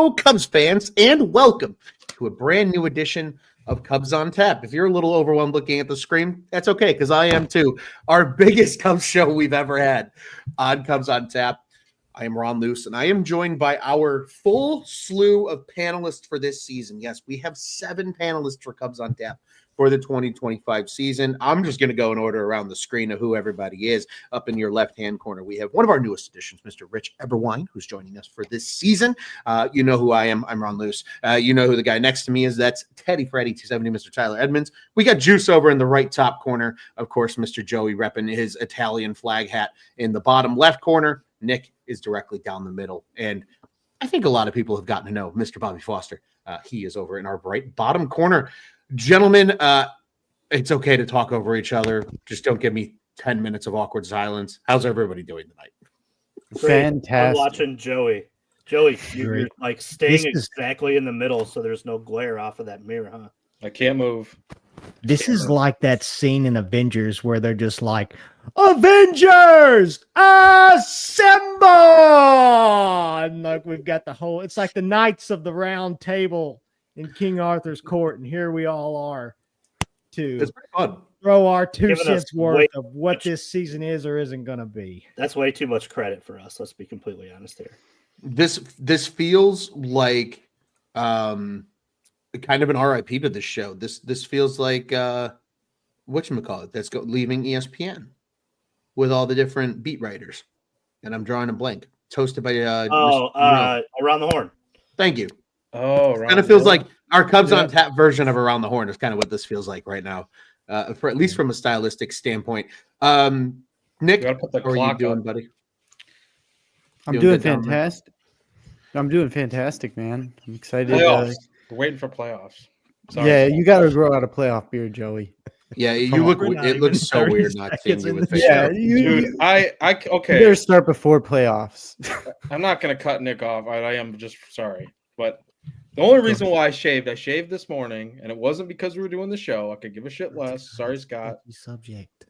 Hello, Cubs fans, and welcome to a brand new edition of Cubs on Tap. If you're a little overwhelmed looking at the screen, that's okay, because I am too. Our biggest Cubs show we've ever had on Cubs on Tap. I am Ron Luce, and I am joined by our full slew of panelists for this season. Yes, we have 7 panelists for Cubs on Tap for the 2025 season. I'm just going to go in order around the screen of who everybody is. Up in your left-hand corner, we have one of our newest additions, Mr. Rich Eberwine, who's joining us for this season. You know who I am. I'm Ron Luce. You know who the guy next to me is. That's Teddy Freddy 270, Mr. Tyler Edmonds. We got Juice over in the right top corner. Of course, Mr. Joey repping his Italian flag hat in the bottom left corner. Nick is directly down the middle. And I think a lot of people have gotten to know Mr. Bobby Foster. He is over in our right bottom corner. Gentlemen, it's okay to talk over each other. Just don't give me 10 minutes of awkward silence. How's everybody doing tonight? Fantastic. I'm watching Joey. Joey, you're like staying exactly in the middle so there's no glare off of that mirror, huh? I can't move. This is like that scene in Avengers where they're just like, Avengers, assemble! And like we've got the whole, it's like the Knights of the Round Table in King Arthur's court, and here we all are to It's pretty fun. throw our 2 Giving cents us worth way of what this season is or isn't going to be. That's way too much credit for us. Let's be completely honest here. This feels like kind of an RIP to this show. This feels like whatchamacallit, that's leaving ESPN with all the different beat writers. And I'm drawing a blank. It's hosted by Around the Horn. Thank you. Oh, Kind of feels like our Cubs on Tap version of Around the Horn is kind of what this feels like right now, for at least from a stylistic standpoint. Nick, You gotta put the how are you clock doing, up. buddy? I'm Doing doing good down there? fantastic. I'm doing fantastic, man. I'm excited. Playoffs. We're waiting for playoffs. Sorry. Yeah, you got to grow out a playoff beard, Joey. Yeah, you Come on. look. We're not It looks even so 30 weird not seeing seconds you in with the face. Yeah, Dude, you okay. better start before playoffs. I'm not gonna cut Nick off. I am just sorry, but the only reason why I shaved this morning, and it wasn't because we were doing the show. I could give a shit less. Sorry, Scott. Subject.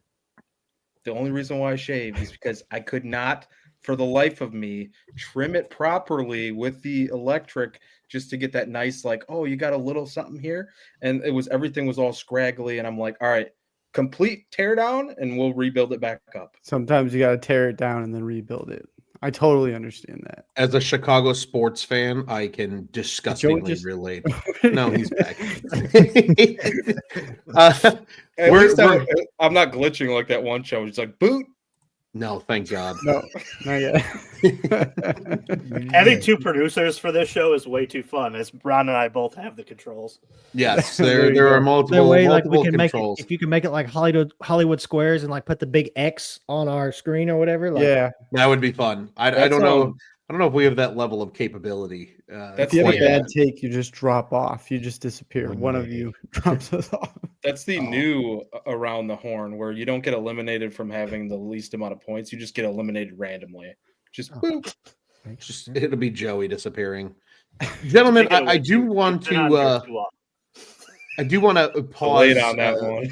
The only reason why I shaved is because I could not, for the life of me, trim it properly with the electric just to get that nice, like, oh, you got a little something here. And everything was all scraggly. And I'm like, all right, complete tear down and we'll rebuild it back up. Sometimes you got to tear it down and then rebuild it. I totally understand that. As a Chicago sports fan, I can disgustingly relate. No, he's back. At least I'm not glitching like that one show. It's like, boot. No, thank God. No, not yet. Having 2 producers for this show is way too fun, as Ron and I both have the controls. Yes, There you there go. are multiple, Way like we multiple can make it, controls. if you can make it like Hollywood Squares and like put the big X on our screen or whatever. Like, Yeah. That would be fun. I don't know. I don't know if we have that level of capability. If you have a quite yet. bad take, you just drop off. You just disappear. One of you drops us off. That's the new Around the Horn, where you don't get eliminated from having the least amount of points. You just get eliminated randomly. Just boop. It'll be Joey disappearing. Gentlemen, I do want to pause Delayed on that one.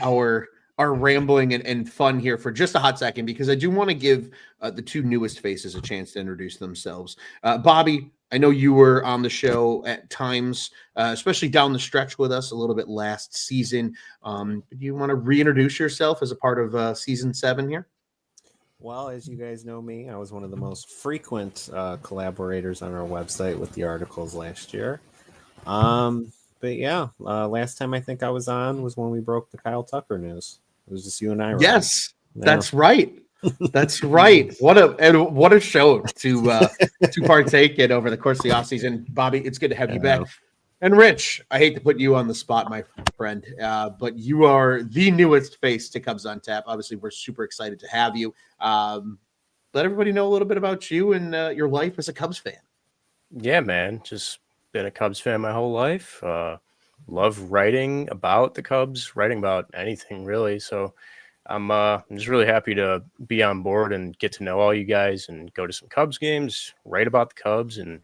our rambling and fun here for just a hot second, because I do want to give the 2 newest faces a chance to introduce themselves. Bobby, I know you were on the show at times, especially down the stretch with us a little bit last season. Do you want to reintroduce yourself as a part of season 7 here? Well, as you guys know me, I was one of the most frequent collaborators on our website with the articles last year. But yeah, last time I think I was on was when we broke the Kyle Tucker news. It was just you and I. Ryan. Yes, Yeah. that's right. That's right. What a show to partake in over the course of the offseason. Bobby, it's good to have you back. And Rich, I hate to put you on the spot, my friend, but you are the newest face to Cubs on Tap. Obviously, we're super excited to have you. Let everybody know a little bit about you and your life as a Cubs fan. Yeah, man. Just been a Cubs fan my whole life. Love writing about the Cubs, writing about anything really. So I'm just really happy to be on board and get to know all you guys and go to some Cubs games, write about the Cubs, and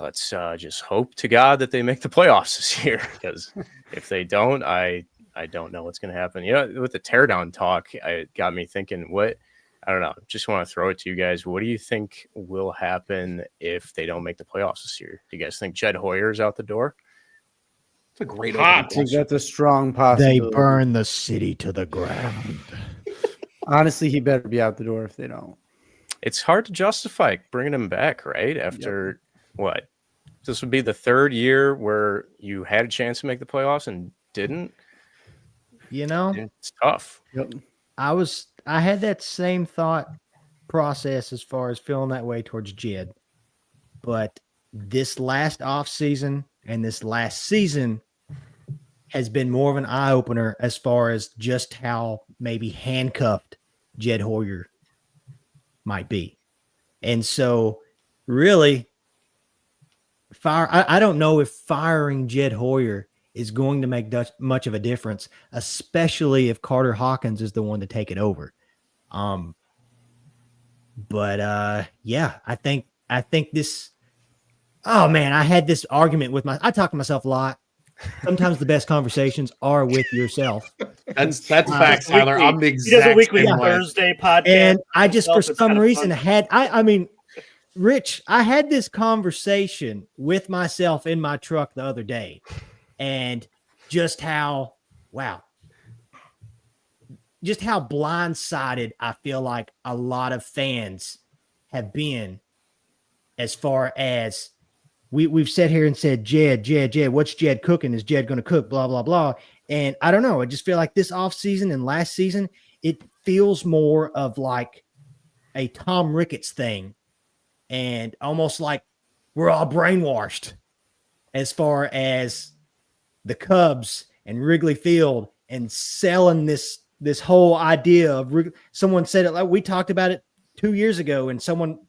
let's just hope to God that they make the playoffs this year, because if they don't, I don't know what's going to happen. You know, with the teardown talk, it got me thinking, I don't know. Just want to throw it to you guys. What do you think will happen if they don't make the playoffs this year? Do you guys think Jed Hoyer's out the door? It's a great Hot. I opening think question. that's a strong They possibility. burn the city to the ground. Honestly, he better be out the door if they don't. It's hard to justify bringing him back, right? After what? This would be the third year where you had a chance to make the playoffs and didn't. You know, It's tough. Yep. I had that same thought process as far as feeling that way towards Jed. But this last off season and this last season has been more of an eye opener as far as just how maybe handcuffed Jed Hoyer might be. And so really I don't know if firing Jed Hoyer is going to make much of a difference, especially if Carter Hawkins is the one to take it over. Yeah, I think this. Oh man, I had this argument with I talk to myself a lot. Sometimes the best conversations are with yourself. That's facts, Tyler. I'm the He does a exact weekly same way. Thursday podcast. And I just, for It's some kinda reason, fun. I mean, Rich, I had this conversation with myself in my truck the other day, and just how blindsided I feel like a lot of fans have been as far as we've sat here and said, Jed, what's Jed cooking? Is Jed going to cook? Blah, blah, blah. And I don't know. I just feel like this offseason and last season, it feels more of like a Tom Ricketts thing, and almost like we're all brainwashed as far as the Cubs and Wrigley Field and selling this whole idea of someone said it like we talked about it 2 years ago, and someone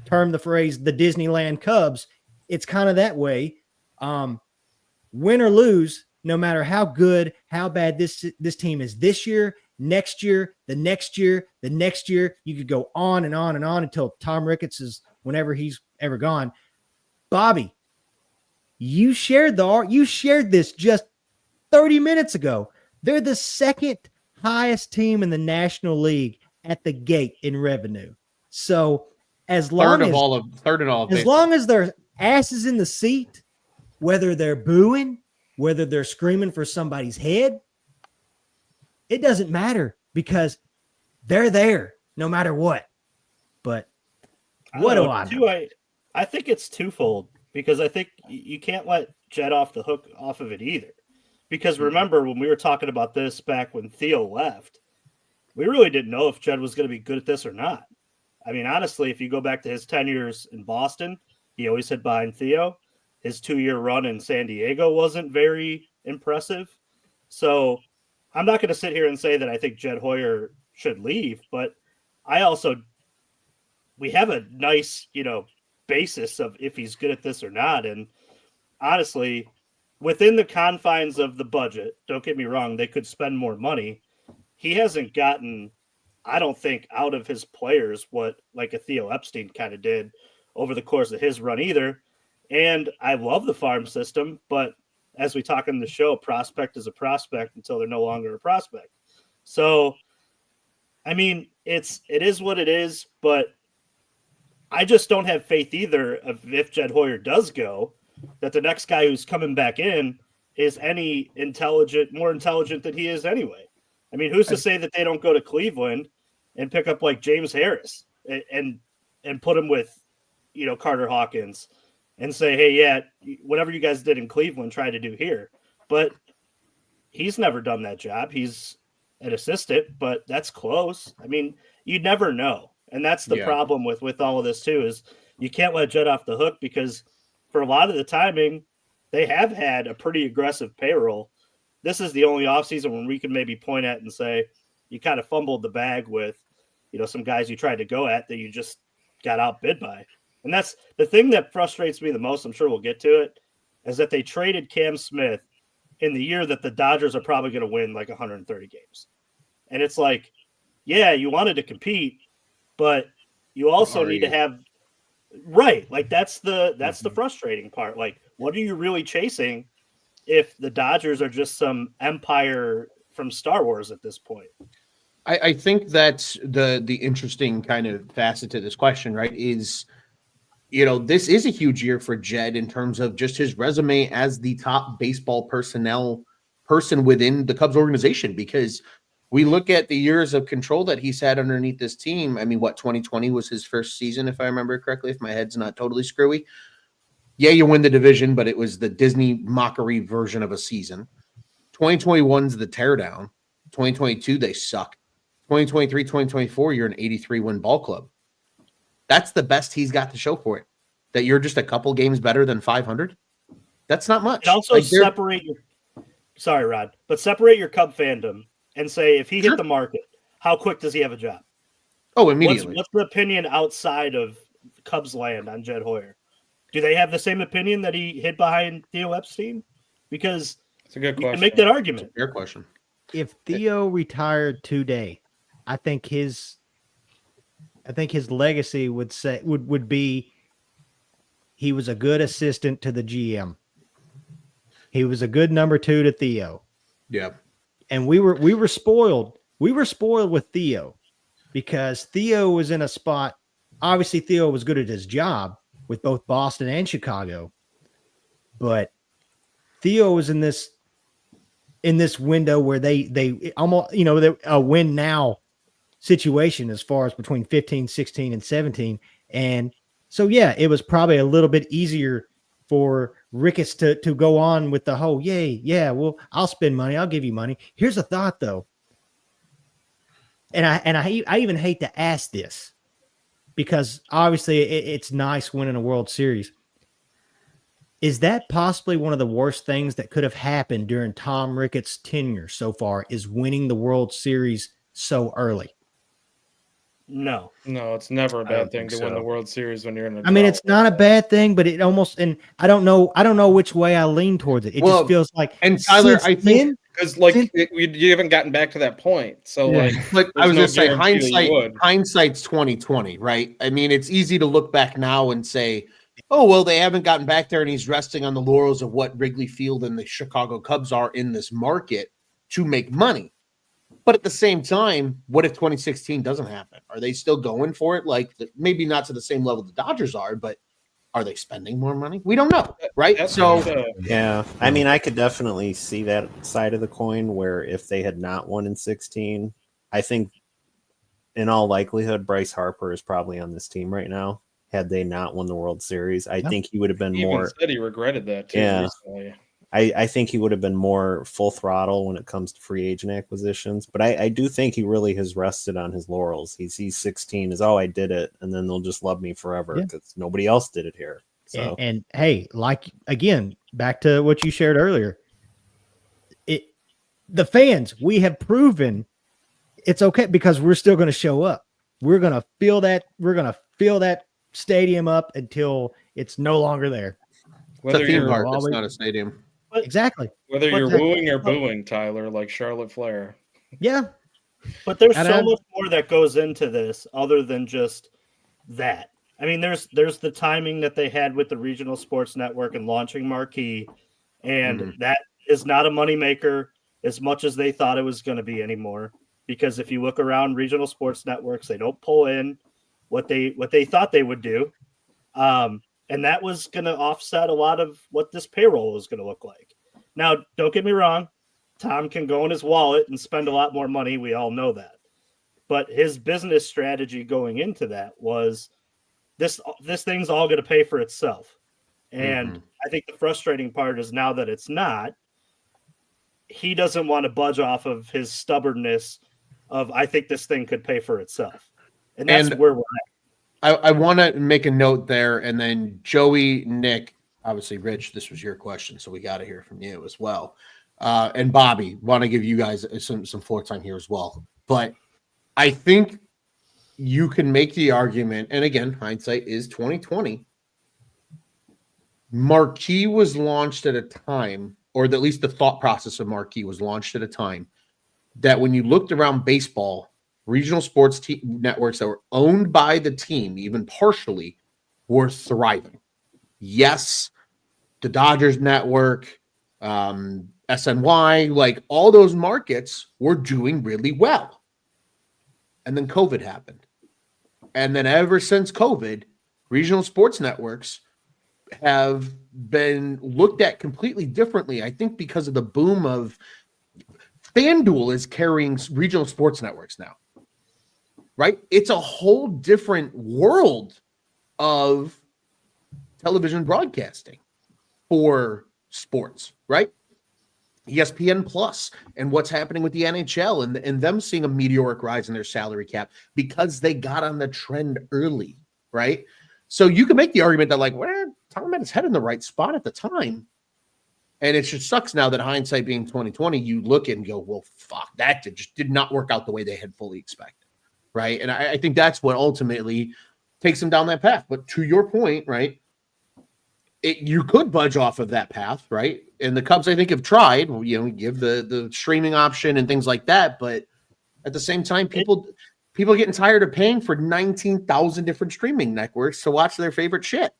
termed the phrase the Disneyland Cubs. It's kind of that way. Win or lose, no matter how good, how bad this team is this year, next year, the next year, the next year, you could go on and on and on until Tom Ricketts is whenever he's ever gone. Bobby, you shared this just 30 minutes ago. They're the second highest team in the National League at the gate in revenue. So as long as their ass is in the seat, whether they're booing, whether they're screaming for somebody's head, it doesn't matter because they're there no matter what. But what do I know? I think it's twofold, because I think you can't let Jed off the hook off of it either. Because remember, when we were talking about this back when Theo left, we really didn't know if Jed was going to be good at this or not. I mean, honestly, if you go back to his 10 years in Boston, he always hid behind Theo. His 2-year run in San Diego wasn't very impressive. So I'm not going to sit here and say that I think Jed Hoyer should leave, but we have a nice, basis of if he's good at this or not. And honestly, within the confines of the budget, don't get me wrong, they could spend more money. He hasn't gotten, I don't think, out of his players what like a Theo Epstein kind of did over the course of his run either. And I love the farm system, but as we talk in the show, prospect is a prospect until they're no longer a prospect. So, I mean, it is what it is, but I just don't have faith either of if Jed Hoyer does go, that the next guy who's coming back in is any more intelligent than he is anyway. I mean, who's to say that they don't go to Cleveland and pick up like James Harris and put him with, Carter Hawkins and say, hey, yeah, whatever you guys did in Cleveland, try to do here. But he's never done that job. He's an assistant, but that's close. I mean, you never know. And that's the problem with all of this too, is you can't let Jed off the hook, because for a lot of the timing, they have had a pretty aggressive payroll. This is the only offseason when we can maybe point at and say you kind of fumbled the bag with, some guys you tried to go at that you just got outbid by. And that's the thing that frustrates me the most. I'm sure we'll get to it, is that they traded Cam Smith in the year that the Dodgers are probably going to win like 130 games. And it's like, yeah, you wanted to compete, but you also need to have right. Like that's the frustrating part. Like, what are you really chasing if the Dodgers are just some empire from Star Wars at this point? I think that's the interesting kind of facet to this question, right? Is this is a huge year for Jed in terms of just his resume as the top baseball personnel person within the Cubs organization, because we look at the years of control that he's had underneath this team. I mean, 2020 was his first season, if I remember correctly, if my head's not totally screwy. Yeah, you win the division, but it was the Disney mockery version of a season. 2021's the teardown. 2022, they suck. 2023, 2024, you're an 83 win ball club. That's the best he's got to show for it. That you're just a couple games better than 500. That's not much. And also separate your. Sorry, Rod, but separate your Cub fandom and say if he hit the market, how quick does he have a job? Oh, immediately. What's the opinion outside of Cubs land on Jed Hoyer? Do they have the same opinion that he hid behind Theo Epstein? Because it's a good question. You can make that argument. Fair question. If Theo retired today, I think his legacy would be he was a good assistant to the GM. He was a good number 2 to Theo. Yeah. And we were spoiled. We were spoiled with Theo because Theo was in a spot. Obviously, Theo was good at his job with both Boston and Chicago. But Theo was in this window where they almost, a win now situation as far as between 15, 16, and 17. And so, yeah, it was probably a little bit easier for Ricketts to go on with the whole, well, I'll spend money. I'll give you money. Here's a thought, though. And I even hate to ask this because obviously it's nice winning a World Series. Is that possibly one of the worst things that could have happened during Tom Ricketts' tenure so far is winning the World Series so early? No, it's never a bad thing to win the World Series when you're in a I mean, it's not a bad thing, but it almost, and I don't know which way I lean towards it. It just feels like, and Tyler, I think because you haven't gotten back to that point. So but I was going to say hindsight's 2020, right? I mean, it's easy to look back now and say, oh, well, they haven't gotten back there, and he's resting on the laurels of what Wrigley Field and the Chicago Cubs are in this market to make money. But at the same time, what if 2016 doesn't happen? Are they still going for it? Like, maybe not to the same level the Dodgers are, but are they spending more money? We don't know, right? Yeah. I mean, I could definitely see that side of the coin where if they had not won in 16, I think in all likelihood, Bryce Harper is probably on this team right now. Had they not won the World Series, I think he would have been more. He said he regretted that too. Yeah. Recently. I think he would have been more full throttle when it comes to free agent acquisitions. But I do think he really has rested on his laurels. He sees 16 as, I did it, and then they'll just love me forever because nobody else did it here. So and hey, again, back to what you shared earlier. The fans, we have proven it's okay because we're still going to show up. We're going to fill that stadium up until it's no longer there. It's a theme park. It's not a stadium. Exactly. Whether you're wooing or booing, Tyler, like Charlotte Flair. Yeah. But there's so much more that goes into this other than just that. I mean, there's the timing that they had with the regional sports network and launching Marquee, and that is not a moneymaker as much as they thought it was going to be anymore. Because if you look around regional sports networks, they don't pull in what they thought they would do. And that was going to offset a lot of what this payroll is going to look like. Now, don't get me wrong. Tom can go in his wallet and spend a lot more money. We all know that. But his business strategy going into that was this thing's all going to pay for itself. And I think the frustrating part is now that it's not, he doesn't want to budge off of his stubbornness of, I think this thing could pay for itself. And that's where we're at. I want to make a note there, and then Joey, Nick, obviously, Rich, this was your question, so we got to hear from you as well. And Bobby, want to give you guys some floor time here as well. But I think you can make the argument, and again, hindsight is 2020. Marquee was launched at a time, or at least the thought process of Marquee was launched at a time that when you looked around baseball, regional sports networks that were owned by the team, even partially, were thriving. Yes, the Dodgers network, SNY, like all those markets were doing really well. and then COVID happened. And then ever since COVID, regional sports networks have been looked at completely differently. I think because of the boom of FanDuel is carrying regional sports networks now, right? It's a whole different world of television broadcasting for sports, right? ESPN Plus and what's happening with the NHL and them seeing a meteoric rise in their salary cap because they got on the trend early, right? So you can make the argument that like, well, Tom had his head in the right spot at the time. And it just sucks now that hindsight being 2020, you look and go, well, fuck, that just did not work out the way they had fully expected, right? And I think that's what ultimately takes them down that path. But to your point, right, you could budge off of that path, right? And the Cubs, I think, have tried, give the streaming option and things like that. But at the same time, people are getting tired of paying for 19,000 different streaming networks to watch their favorite shit.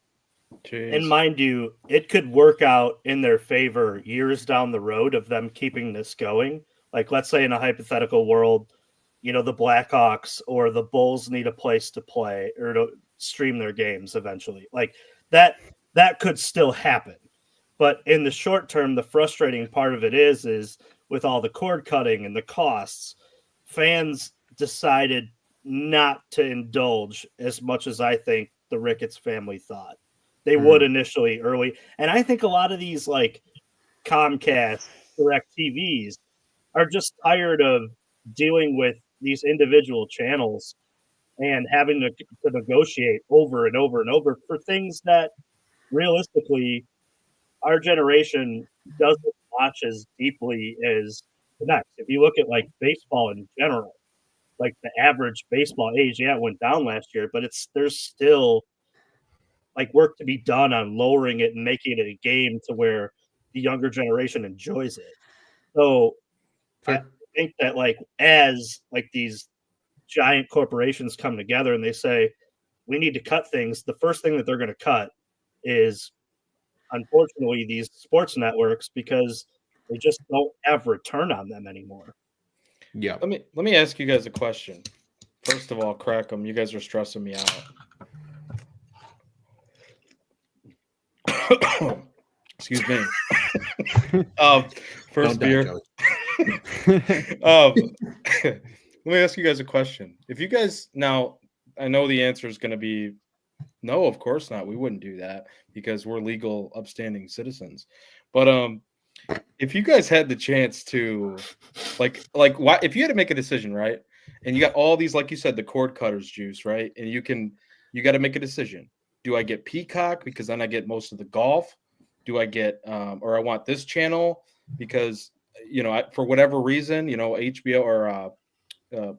Jeez. And mind you, it could work out in their favor years down the road of them keeping this going. Like, let's say in a hypothetical world, the Blackhawks or the Bulls need a place to play or to stream their games eventually. Like that could still happen. But in the short term, the frustrating part of it is with all the cord cutting and the costs, fans decided not to indulge as much as I think the Ricketts family thought they would initially early. And I think a lot of these like Comcast, DirecTVs are just tired of dealing with these individual channels and having to negotiate over and over and over for things that realistically our generation doesn't watch as deeply as the next. If you look at like baseball in general, like the average baseball age, it went down last year, but there's still like work to be done on lowering it and making it a game to where the younger generation enjoys it. So I think that like as like these giant corporations come together and they say we need to cut things, the first thing that they're going to cut is unfortunately these sports networks because they just don't have return on them anymore. Yeah. Let me ask you guys a question. First of all, crack them. You guys are stressing me out. Excuse me. First beer. Let me ask you guys a question. If you guys now, I know the answer is going to be no, of course not. We wouldn't do that because we're legal, upstanding citizens. But if you guys had the chance to, like, why? If you had to make a decision, right? And you got all these, like you said, the cord cutters juice, right? And you got to make a decision. Do I get Peacock because then I get most of the golf? Do I get, or I want this channel because, for whatever reason, HBO or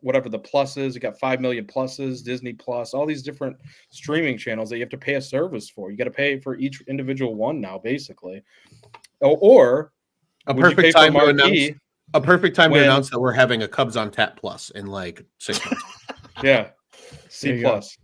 whatever the plus is, you got 5 million pluses, Disney Plus, all these different streaming channels that you have to pay a service for. You got to pay for each individual one now, basically. Or a perfect time to announce that we're having a Cubs on Tap Plus in like 6 months. Yeah, C plus.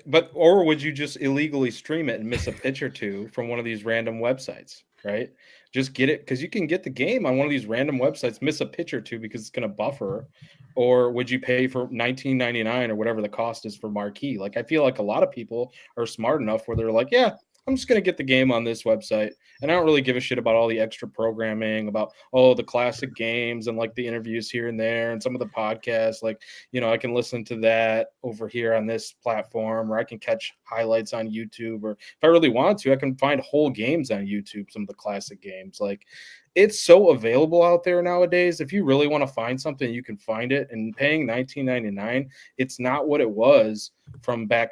But or would you just illegally stream it and miss a pitch or two from one of these random websites, right? Just get it because you can get the game on one of these random websites, miss a pitch or two because it's going to buffer. Or would you pay for $19.99 or whatever the cost is for Marquee? Like, I feel like a lot of people are smart enough where they're like, yeah, I'm just going to get the game on this website. And I don't really give a shit about all the extra programming, about, the classic games and like the interviews here and there and some of the podcasts. Like, I can listen to that over here on this platform, or I can catch highlights on YouTube. Or if I really want to, I can find whole games on YouTube, some of the classic games. Like, it's so available out there nowadays. If you really want to find something, you can find it. And paying $19.99, it's not what it was from back,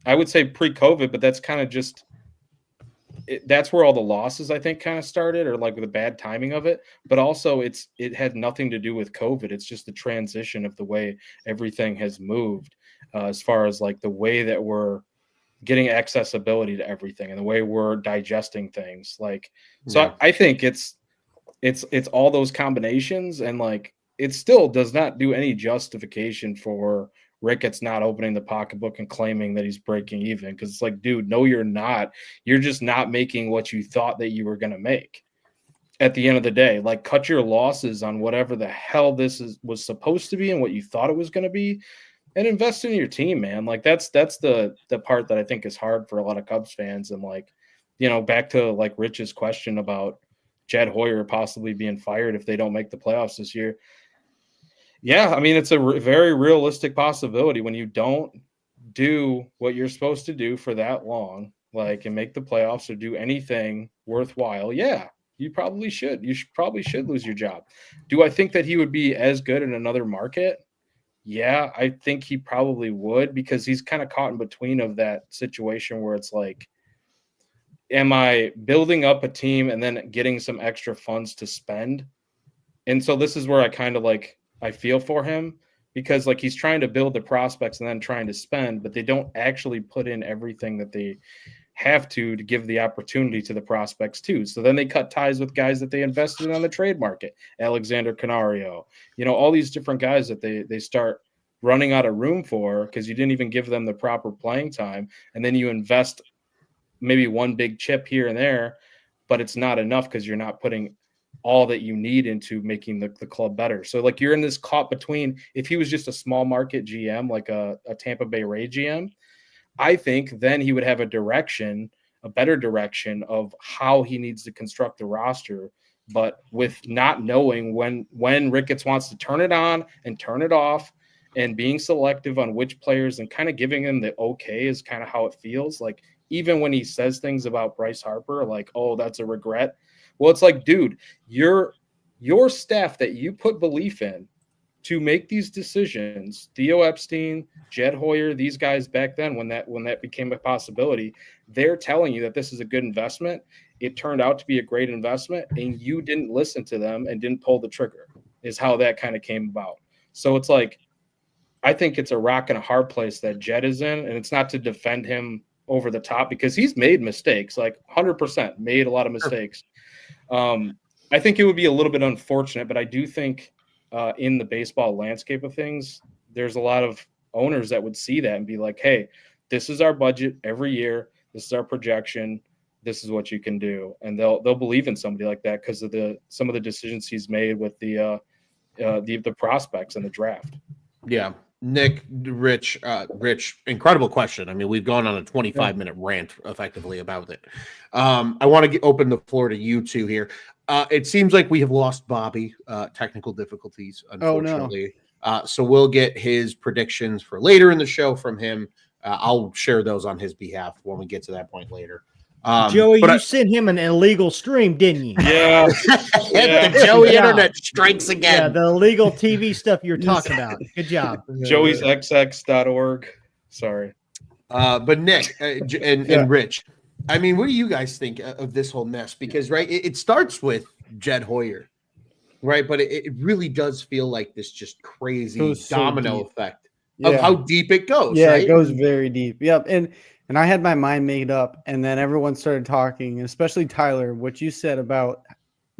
I would say pre-COVID, but that's kind of just, that's where all the losses, I think, kind of started, or like the bad timing of it. But also it had nothing to do with COVID. It's just the transition of the way everything has moved as far as like the way that we're getting accessibility to everything and the way we're digesting things. Like, so I think it's all those combinations, and like, it still does not do any justification for Ricketts not opening the pocketbook and claiming that he's breaking even. Because it's like, dude, no, you're not. You're just not making what you thought that you were going to make. at the end of the day. Like, cut your losses on whatever the hell was supposed to be and what you thought it was going to be, and invest in your team, man. Like, that's the part that I think is hard for a lot of Cubs fans. And like, back to like Rich's question about Jed Hoyer possibly being fired if they don't make the playoffs this year. Yeah, I mean, it's a very realistic possibility when you don't do what you're supposed to do for that long, like, and make the playoffs or do anything worthwhile. Yeah, you probably should. Probably should lose your job. Do I think that he would be as good in another market? Yeah, I think he probably would, because he's kind of caught in between of that situation where it's like, am I building up a team and then getting some extra funds to spend? And so this is where I kind of like, I feel for him, because like he's trying to build the prospects and then trying to spend, but they don't actually put in everything that they have to give the opportunity to the prospects too. So then they cut ties with guys that they invested in on the trade market, Alexander Canario, all these different guys that they start running out of room for because you didn't even give them the proper playing time. And then you invest maybe one big chip here and there, but it's not enough because you're not putting all that you need into making the club better. So like you're in this caught between, if he was just a small market GM, like a Tampa Bay Ray GM, I think then he would have a better direction of how he needs to construct the roster. But with not knowing when Ricketts wants to turn it on and turn it off, and being selective on which players and kind of giving him the okay is kind of how it feels. Like, even when he says things about Bryce Harper, like, oh, that's a regret. Well, it's like, dude, your staff that you put belief in to make these decisions, Theo Epstein, Jed Hoyer, these guys back then, when that became a possibility, they're telling you that this is a good investment. It turned out to be a great investment, and you didn't listen to them and didn't pull the trigger, is how that kind of came about. So it's like, I think it's a rock and a hard place that Jed is in, and it's not to defend him over the top, because he's made mistakes, like 100% made a lot of mistakes. I think it would be a little bit unfortunate, but I do think in the baseball landscape of things, there's a lot of owners that would see that and be like, hey, this is our budget every year. This is our projection. This is what you can do. And they'll believe in somebody like that because of some of the decisions he's made with the prospects in the draft. Yeah. Nick, Rich, incredible question. I mean, we've gone on a 25-minute rant effectively about it. I want to open the floor to you two here. It seems like we have lost Bobby, technical difficulties, unfortunately. Oh, no. So we'll get his predictions for later in the show from him. I'll share those on his behalf when we get to that point later. Joey, you sent him an illegal stream, didn't you? Yeah. The Joey internet strikes again. Yeah, the illegal TV stuff you're talking about. Good job. Joey'sXX.org. Sorry. But Nick and Rich, I mean, what do you guys think of this whole mess? Because, right, it starts with Jed Hoyer, right? But it really does feel like this just crazy domino effect of how deep it goes. Yeah, right? It goes very deep. Yep. And I had my mind made up, and then everyone started talking, especially Tyler, what you said about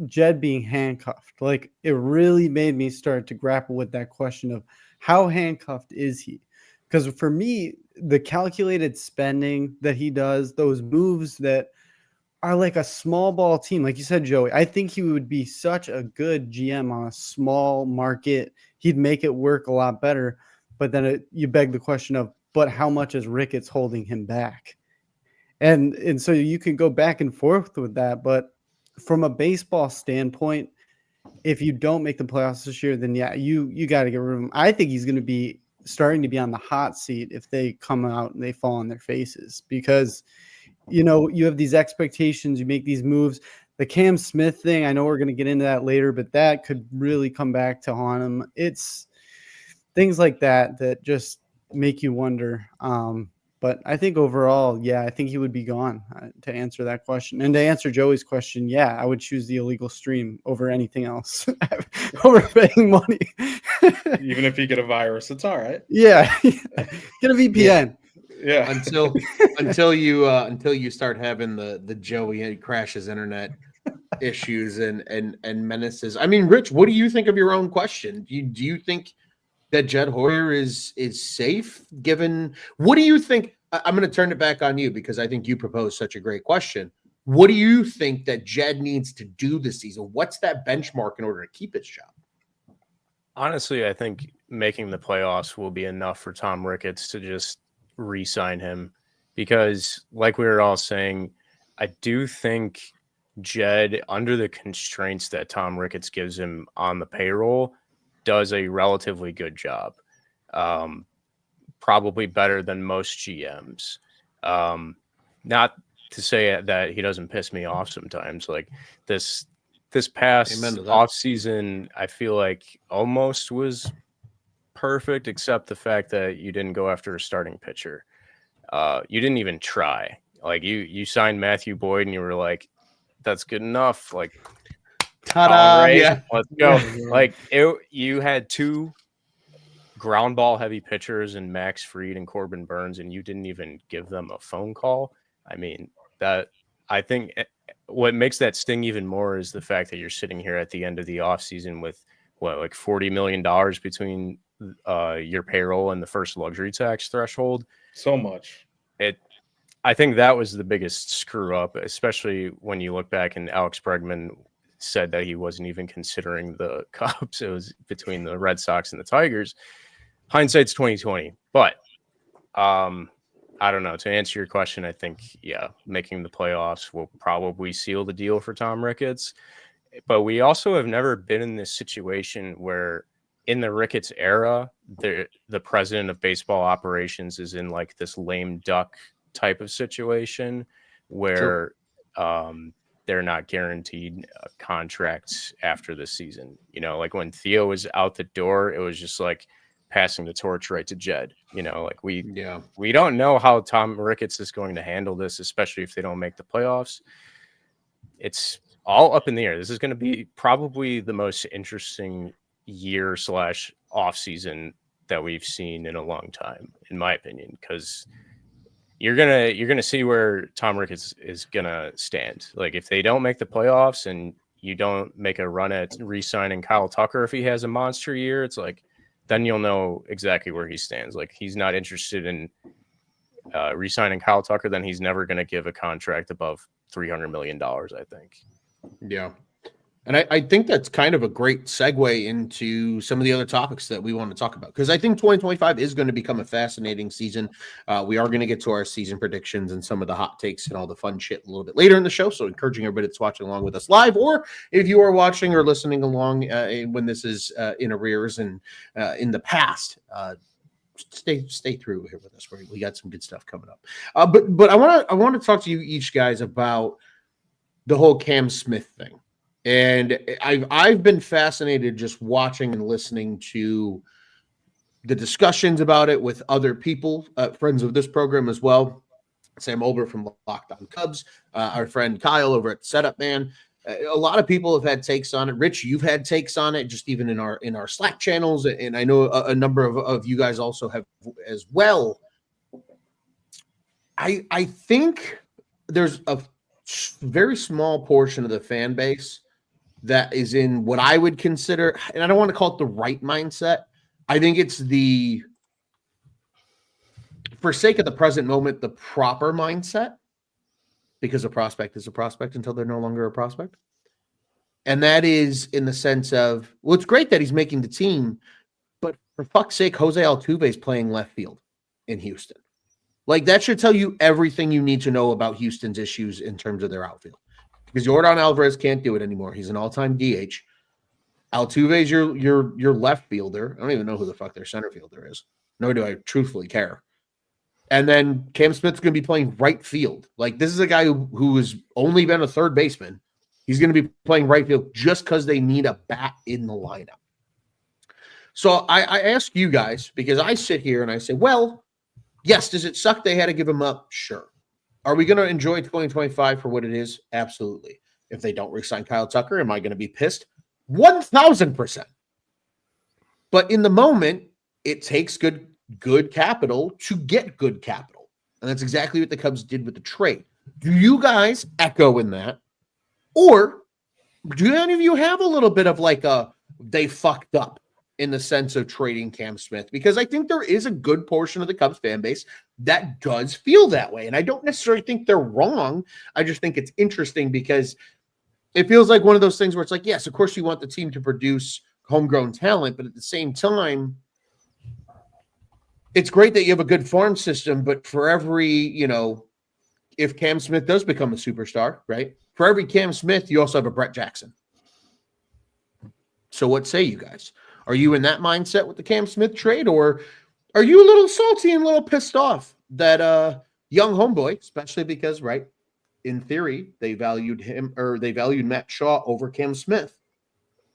Jed being handcuffed. Like, it really made me start to grapple with that question of how handcuffed is he? Because for me, the calculated spending that he does, those moves that are like a small ball team, like you said, Joey, I think he would be such a good GM on a small market. He'd make it work a lot better. But then you beg the question of, but how much is Ricketts holding him back? And so you can go back and forth with that. But from a baseball standpoint, if you don't make the playoffs this year, then yeah, you got to get rid of him. I think he's going to be starting to be on the hot seat if they come out and they fall on their faces, because, you have these expectations, you make these moves. The Cam Smith thing, I know we're going to get into that later, but that could really come back to haunt him. It's things like that just make you wonder. But I think overall, yeah, I think he would be gone, to answer that question. And to answer Joey's question, yeah, I would choose the illegal stream over anything else, over paying money. Even if you get a virus, it's all right. Yeah, get a VPN. Yeah. Until you start having the Joey crashes internet issues and menaces. I mean, Rich, what do you think of your own question? Do you think that Jed Hoyer is safe, given what do you think? I'm going to turn it back on you because I think you proposed such a great question. What do you think that Jed needs to do this season? What's that benchmark in order to keep his job? Honestly, I think making the playoffs will be enough for Tom Ricketts to just re-sign him because, like we were all saying, I do think Jed, under the constraints that Tom Ricketts gives him on the payroll, does a relatively good job. Probably better than most GMs. Not to say that he doesn't piss me off sometimes. Like this past offseason, I feel like almost was perfect, except the fact that you didn't go after a starting pitcher. You didn't even try. Like you signed Matthew Boyd and you were like, that's good enough. Like, ta-da, right, yeah, let's go. Yeah. Like you had two ground ball heavy pitchers in Max Fried and Corbin Burns, and you didn't even give them a phone call. I mean, I think what makes that sting even more is the fact that you're sitting here at the end of the offseason with like $40 million between your payroll and the first luxury tax threshold. So much. I think that was the biggest screw up, especially when you look back and Alex Bregman said that he wasn't even considering the Cubs. It was between the Red Sox and the Tigers. Hindsight's 2020, but I don't know. To answer your question, I think, making the playoffs will probably seal the deal for Tom Ricketts. But we also have never been in this situation where in the Ricketts era, the president of baseball operations is in like this lame duck type of situation where they're not guaranteed contracts after the season. You know, like when Theo was out the door, it was just like passing the torch right to Jed. You know, like we don't know how Tom Ricketts is going to handle this, especially if they don't make the playoffs. It's all up in the air. This is going to be probably the most interesting year / off season that we've seen in a long time, in my opinion, because you're gonna see where Tom Ricketts is gonna stand. Like if they don't make the playoffs and you don't make a run at re-signing Kyle Tucker if he has a monster year, it's like then you'll know exactly where he stands. Like he's not interested in re-signing Kyle Tucker, then he's never going to give a contract above $300 million, I think. Yeah. And I think that's kind of a great segue into some of the other topics that we want to talk about, because I think 2025 is going to become a fascinating season. We are going to get to our season predictions and some of the hot takes and all the fun shit a little bit later in the show. So encouraging everybody that's watching along with us live, or if you are watching or listening along when this is in arrears and in the past, stay through here with us. We got some good stuff coming up. But I want to talk to you each guys about the whole Cam Smith thing. And I've been fascinated just watching and listening to the discussions about it with other people, friends of this program as well. Sam Olber from Locked On Cubs, our friend Kyle over at Setup Man. A lot of people have had takes on it. Rich, you've had takes on it, just even in our Slack channels, and I know a number of you guys also have as well. I think there's a very small portion of the fan base that is in what I would consider, and I don't want to call it the right mindset. I think it's for sake of the present moment, the proper mindset, because a prospect is a prospect until they're no longer a prospect. And that is in the sense of, well, it's great that he's making the team, but for fuck's sake, Jose Altuve is playing left field in Houston. Like that should tell you everything you need to know about Houston's issues in terms of their outfield. Because Yordan Alvarez can't do it anymore. He's an all-time DH. Altuve's your left fielder. I don't even know who the fuck their center fielder is. Nor do I truthfully care. And then Cam Smith's going to be playing right field. Like this is a guy who has only been a third baseman. He's going to be playing right field just because they need a bat in the lineup. So I ask you guys, because I sit here and I say, well, yes, does it suck they had to give him up? Sure. Are we going to enjoy 2025 for what it is? Absolutely. If they don't re-sign Kyle Tucker, am I going to be pissed? 1,000%. But in the moment, it takes good capital to get good capital. And that's exactly what the Cubs did with the trade. Do you guys echo in that? Or do any of you have a little bit of like they fucked up in the sense of trading Cam Smith? Because I think there is a good portion of the Cubs fan base that does feel that way. And I don't necessarily think they're wrong. I just think it's interesting because it feels like one of those things where it's like, yes, of course you want the team to produce homegrown talent, but at the same time, it's great that you have a good farm system, but for every, if Cam Smith does become a superstar, right? For every Cam Smith, you also have a Brett Jackson. So what say you guys? Are you in that mindset with the Cam Smith trade, or are you a little salty and a little pissed off that young homeboy, especially because, right, in theory, they valued him, or they valued Matt Shaw over Cam Smith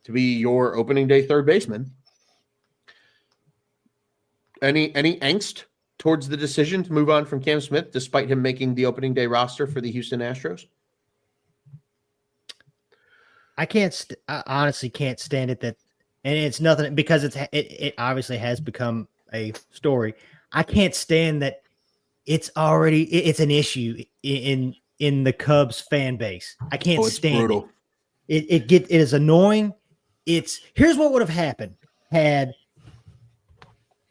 to be your opening day third baseman? Any angst towards the decision to move on from Cam Smith, despite him making the opening day roster for the Houston Astros? I honestly can't stand it that, and it's nothing because it obviously has become a story. I can't stand that it's an issue in the Cubs fan base. I can't stand brutal. It is annoying. Here's what would have happened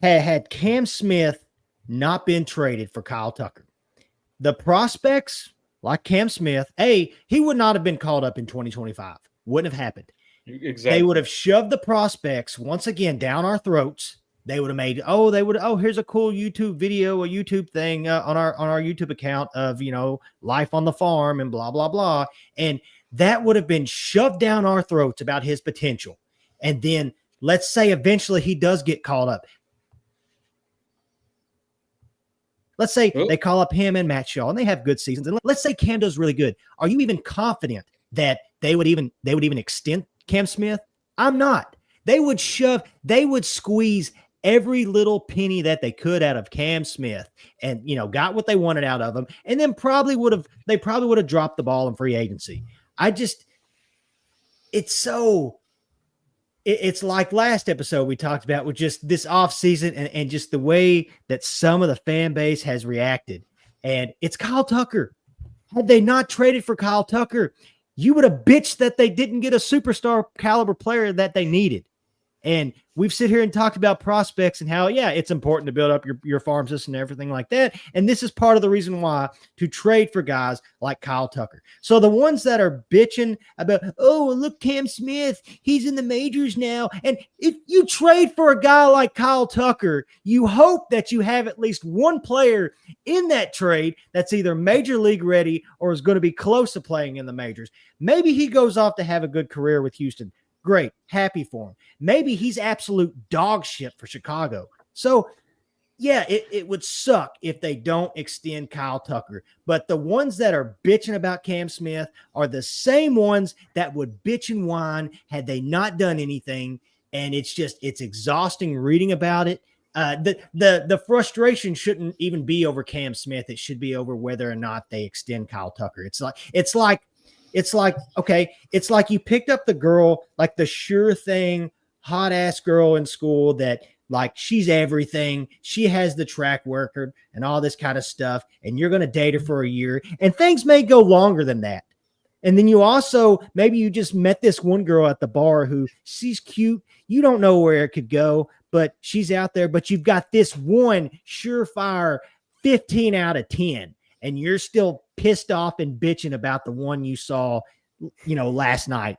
had Cam Smith not been traded for Kyle Tucker. The prospects like Cam Smith, he would not have been called up in 2025. Wouldn't have happened. Exactly. They would have shoved the prospects once again down our throats. They would have made, here's a cool YouTube video, a YouTube thing on our YouTube account of, life on the farm and blah, blah, blah. And that would have been shoved down our throats about his potential. And then let's say eventually he does get called up. Let's say they call up him and Matt Shaw and they have good seasons. And let's say Cam does really good. Are you even confident that they would even extend Cam Smith? I'm not. They would squeeze every little penny that they could out of Cam Smith and, got what they wanted out of him. And then probably would have dropped the ball in free agency. It's like last episode we talked about with just this offseason and just the way that some of the fan base has reacted. And it's Kyle Tucker. Had they not traded for Kyle Tucker, you would have bitched that they didn't get a superstar caliber player that they needed. And we've sit here and talked about prospects and how, it's important to build up your farm system and everything like that. And this is part of the reason why to trade for guys like Kyle Tucker. So the ones that are bitching about, look, Cam Smith, he's in the majors now. And if you trade for a guy like Kyle Tucker, you hope that you have at least one player in that trade that's either major league ready or is going to be close to playing in the majors. Maybe he goes off to have a good career with Houston. Great. Happy for him. Maybe he's absolute dog shit for Chicago. So, it would suck if they don't extend Kyle Tucker. But the ones that are bitching about Cam Smith are the same ones that would bitch and whine had they not done anything. And it's exhausting reading about it. The frustration shouldn't even be over Cam Smith. It should be over whether or not they extend Kyle Tucker. It's like you picked up the girl, like the sure thing, hot ass girl in school that like she's everything. She has the track record and all this kind of stuff. And you're going to date her for a year and things may go longer than that. And then maybe you just met this one girl at the bar who she's cute. You don't know where it could go, but she's out there, but you've got this one surefire 15 out of 10. And you're still pissed off and bitching about the one you saw, last night.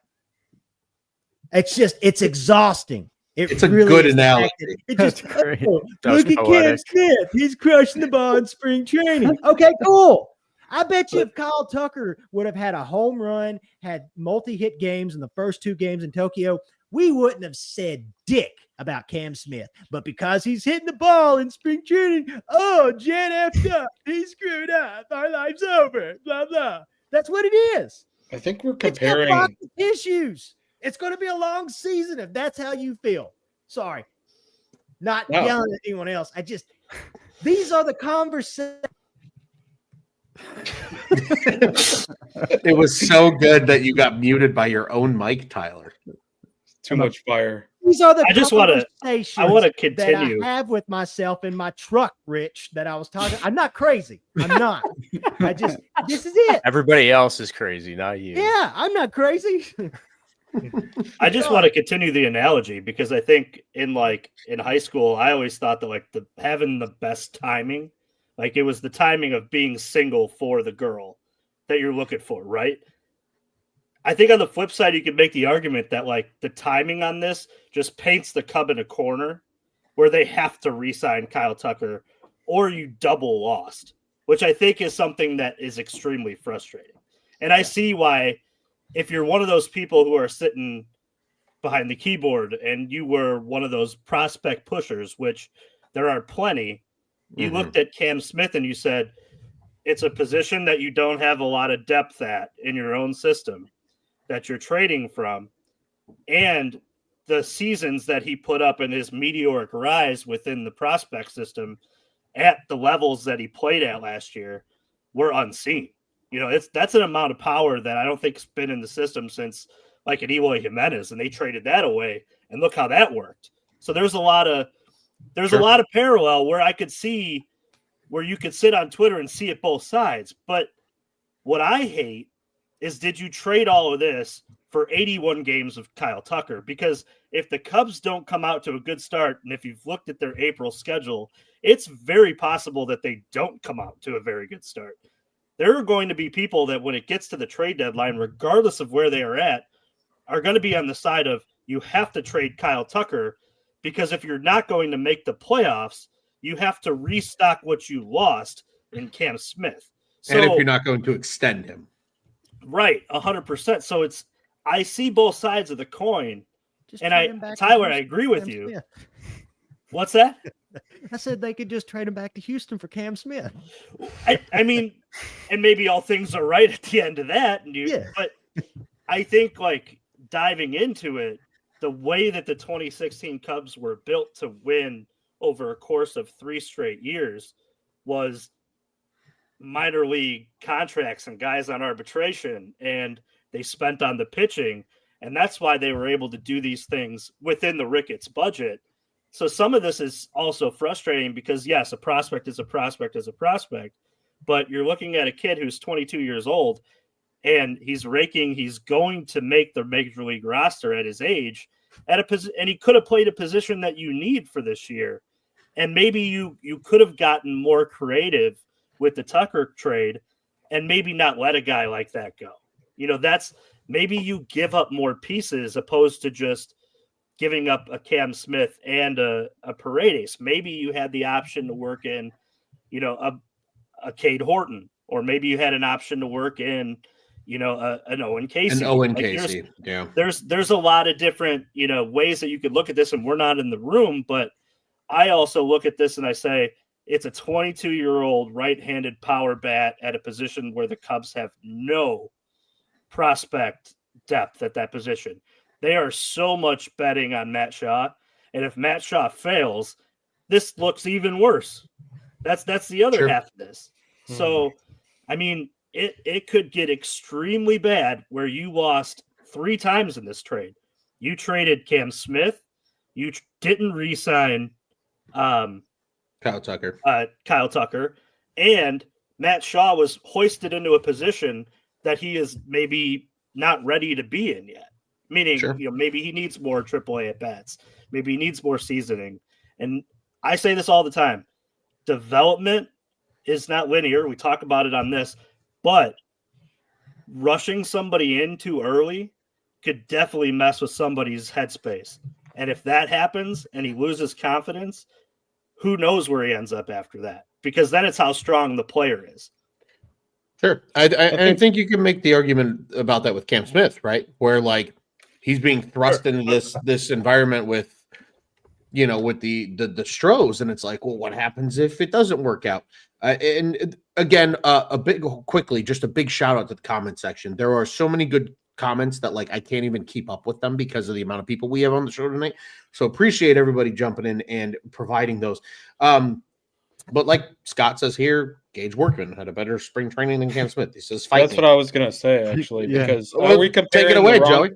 It's exhausting. It's really a good analogy. It just, look at Cam Smith. He's crushing the ball in spring training. Okay, cool. I bet you if Kyle Tucker would have had a home run, had multi-hit games in the first 2 games in Tokyo, we wouldn't have said dick about Cam Smith. But because he's hitting the ball in spring training, Jan effed up. He screwed up. Our life's over. Blah, blah. That's what it is. I think we're comparing issues. It's going to be a long season if that's how you feel. Sorry. Not yelling at anyone else. These are the conversations. It was so good that you got muted by your own mic, Tyler. Too much fire. These are the I want to continue that I have with myself in my truck, Rich, that I was talking. I'm not crazy. I'm not. This is it. Everybody else is crazy, not you. Yeah, I'm not crazy. I just want to continue the analogy because I think in high school, I always thought that having the best timing Like it was the timing of being single for the girl that you're looking for, right? I think on the flip side, you could make the argument that like the timing on this just paints the Cub in a corner where they have to re-sign Kyle Tucker or you double lost, which I think is something that is extremely frustrating. And I see why, if you're one of those people who are sitting behind the keyboard and you were one of those prospect pushers, which there are plenty, you looked at Cam Smith and you said, it's a position that you don't have a lot of depth at in your own system that you're trading from. And the seasons that he put up in his meteoric rise within the prospect system at the levels that he played at last year were unseen. You know, that's an amount of power that I don't think's been in the system since like an Eloy Jimenez, and they traded that away, and look how that worked. So there's a lot of parallel where I could see where you could sit on Twitter and see it both sides. But what I hate is, did you trade all of this for 81 games of Kyle Tucker? Because if the Cubs don't come out to a good start, and if you've looked at their April schedule, it's very possible that they don't come out to a very good start. There are going to be people that when it gets to the trade deadline, regardless of where they are at, are going to be on the side of you have to trade Kyle Tucker, because if you're not going to make the playoffs, you have to restock what you lost in Cam Smith. So, and if you're not going to extend him. Right, 100%. So I see both sides of the coin. Just And trade him back to Tyler, I Houston agree for with Cam you. Smith. What's that? I said they could just trade him back to Houston for Cam Smith. I mean, and maybe all things are right at the end of that. But I think like diving into it, the way that the 2016 Cubs were built to win over a course of 3 straight years was minor league contracts and guys on arbitration, and they spent on the pitching. And that's why they were able to do these things within the Ricketts budget. So some of this is also frustrating because, yes, a prospect is a prospect is a prospect, but you're looking at a kid who's 22 years old and he's going to make the major league roster at his age and he could have played a position that you need for this year. And maybe you could have gotten more creative with the Tucker trade and maybe not let a guy like that go. You know, that's maybe you give up more pieces opposed to just giving up a Cam Smith and a Paredes. Maybe you had the option to work in, you know, a Cade Horton, or maybe you had an option to work in, you know, an Owen Casey. There's a lot of different, you know, ways that you could look at this, and we're not in the room, but I also look at this and I say, it's a 22-year-old right-handed power bat at a position where the Cubs have no prospect depth at that position. They are so much betting on Matt Shaw, and if Matt Shaw fails, this looks even worse. That's the other half of this. So, I mean, it could get extremely bad where you lost 3 times in this trade. You traded Cam Smith, you didn't re-sign Kyle Tucker. And Matt Shaw was hoisted into a position that he is maybe not ready to be in yet. Meaning, you know, maybe he needs more AAA at bats. Maybe he needs more seasoning. And I say this all the time. Development is not linear. We talk about it on this, but rushing somebody in too early could definitely mess with somebody's headspace. And if that happens and he loses confidence, who knows where he ends up after that? Because then it's how strong the player is. Sure. I think you can make the argument about that with Cam Smith, right? Where like he's being thrust into this environment with, you know, with the Stros, and it's like, well, what happens if it doesn't work out? And again, just a big shout out to the comment section. There are so many good comments that like I can't even keep up with them because of the amount of people we have on the show tonight. So appreciate everybody jumping in and providing those. But like Scott says here, Gage Workman had a better spring training than Cam Smith. He says, "Fight That's me." what I was gonna say actually, because Well, take it away, Joey.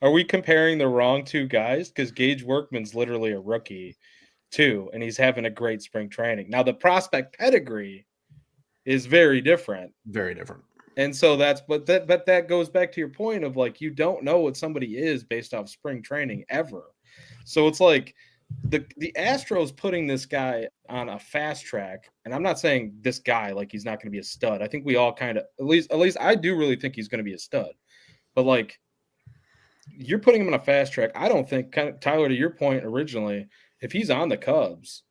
Are we comparing the wrong 2 guys? Because Gage Workman's literally a rookie too, and he's having a great spring training. Now the prospect pedigree is very different. Very different. And so but that goes back to your point of like, you don't know what somebody is based off spring training ever. So it's like the Astros putting this guy on a fast track, and I'm not saying this guy like he's not going to be a stud. I think we all kind of at least I do really think he's going to be a stud. But like you're putting him on a fast track. I don't think Tyler, to your point originally, if he's on the Cubs,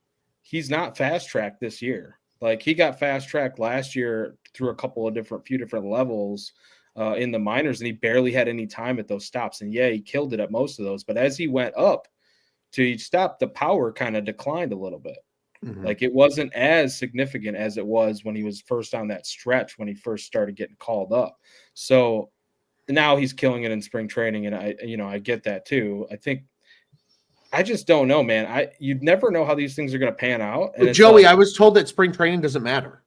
he's not fast tracked this year. Like he got fast tracked last year through a couple of few different levels in the minors, and he barely had any time at those stops. And yeah, he killed it at most of those. But as he went up to each stop, the power kind of declined a little bit. Mhm. Like it wasn't as significant as it was when he was first on that stretch when he first started getting called up. So now he's killing it in spring training, and I get that too. I just don't know, man. You'd never know how these things are going to pan out. And But Joey, I was told that spring training doesn't matter.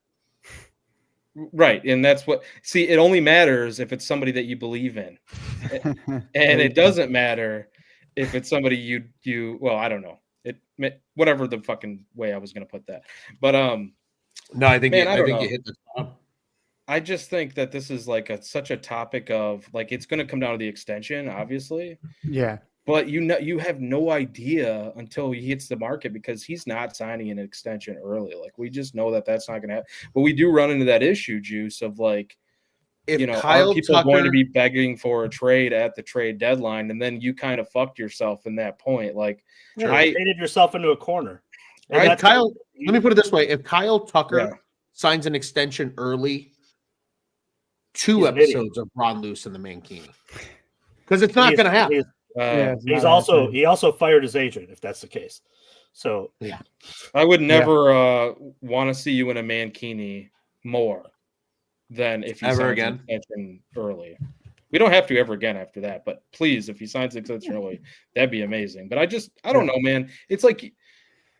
Right, and that's what. See, it only matters if it's somebody that you believe in, and it doesn't matter if it's somebody you. Well, I don't know. Whatever the fucking way I was going to put that, but No, I think Man, I don't you know. hit the top. I just think that this is like such a topic of like it's going to come down to the extension, obviously, Yeah. but you have no idea until he hits the market because he's not signing an extension early. Like we just know that that's not going to happen. But we do run into that issue, Juice, of like If are Kyle people Tucker, going to be begging for a trade at the trade deadline, and then you kind of fucked yourself in that point? Like You I painted yourself into a corner. And if that's- Kyle, let me put it this way: if Kyle Tucker Yeah. signs an extension early, 2 He's an idiot. episodes are Braun loose in the Mankini, because it's not he's- going to happen. he's- Yeah, it's He's not also happening. he also fired his agent if that's the case. So I would never want to see you in a Mankini more than if he Ever signs again? an extension early. We don't have to ever again after that, but please, if he signs an extension early, that'd be amazing. But I don't know, man. It's like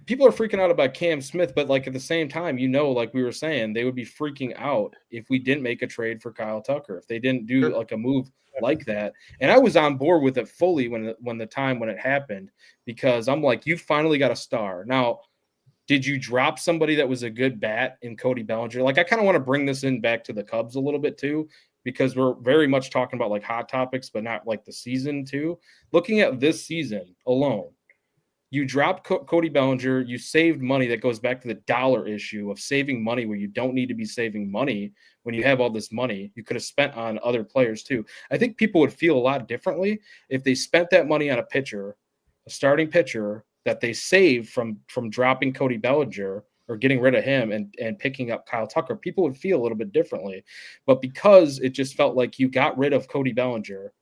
people are freaking out about Cam Smith, but like at the same time, like we were saying, they would be freaking out if we didn't make a trade for Kyle Tucker, if they didn't do like a move like that. And I was on board with it fully when it happened, because I'm like, you finally got a star. Now, did you drop somebody that was a good bat in Cody Bellinger? Like I kind of want to bring this in back to the Cubs a little bit too, because we're very much talking about like hot topics, but not like the season too. Looking at this season alone, you dropped Cody Bellinger. You saved money. That goes back to the dollar issue of saving money where you don't need to be saving money when you have all this money. You could have spent on other players too. I think people would feel a lot differently if they spent that money on a starting pitcher that they saved from dropping Cody Bellinger or getting rid of him and picking up Kyle Tucker. People would feel a little bit differently. But because it just felt like you got rid of Cody Bellinger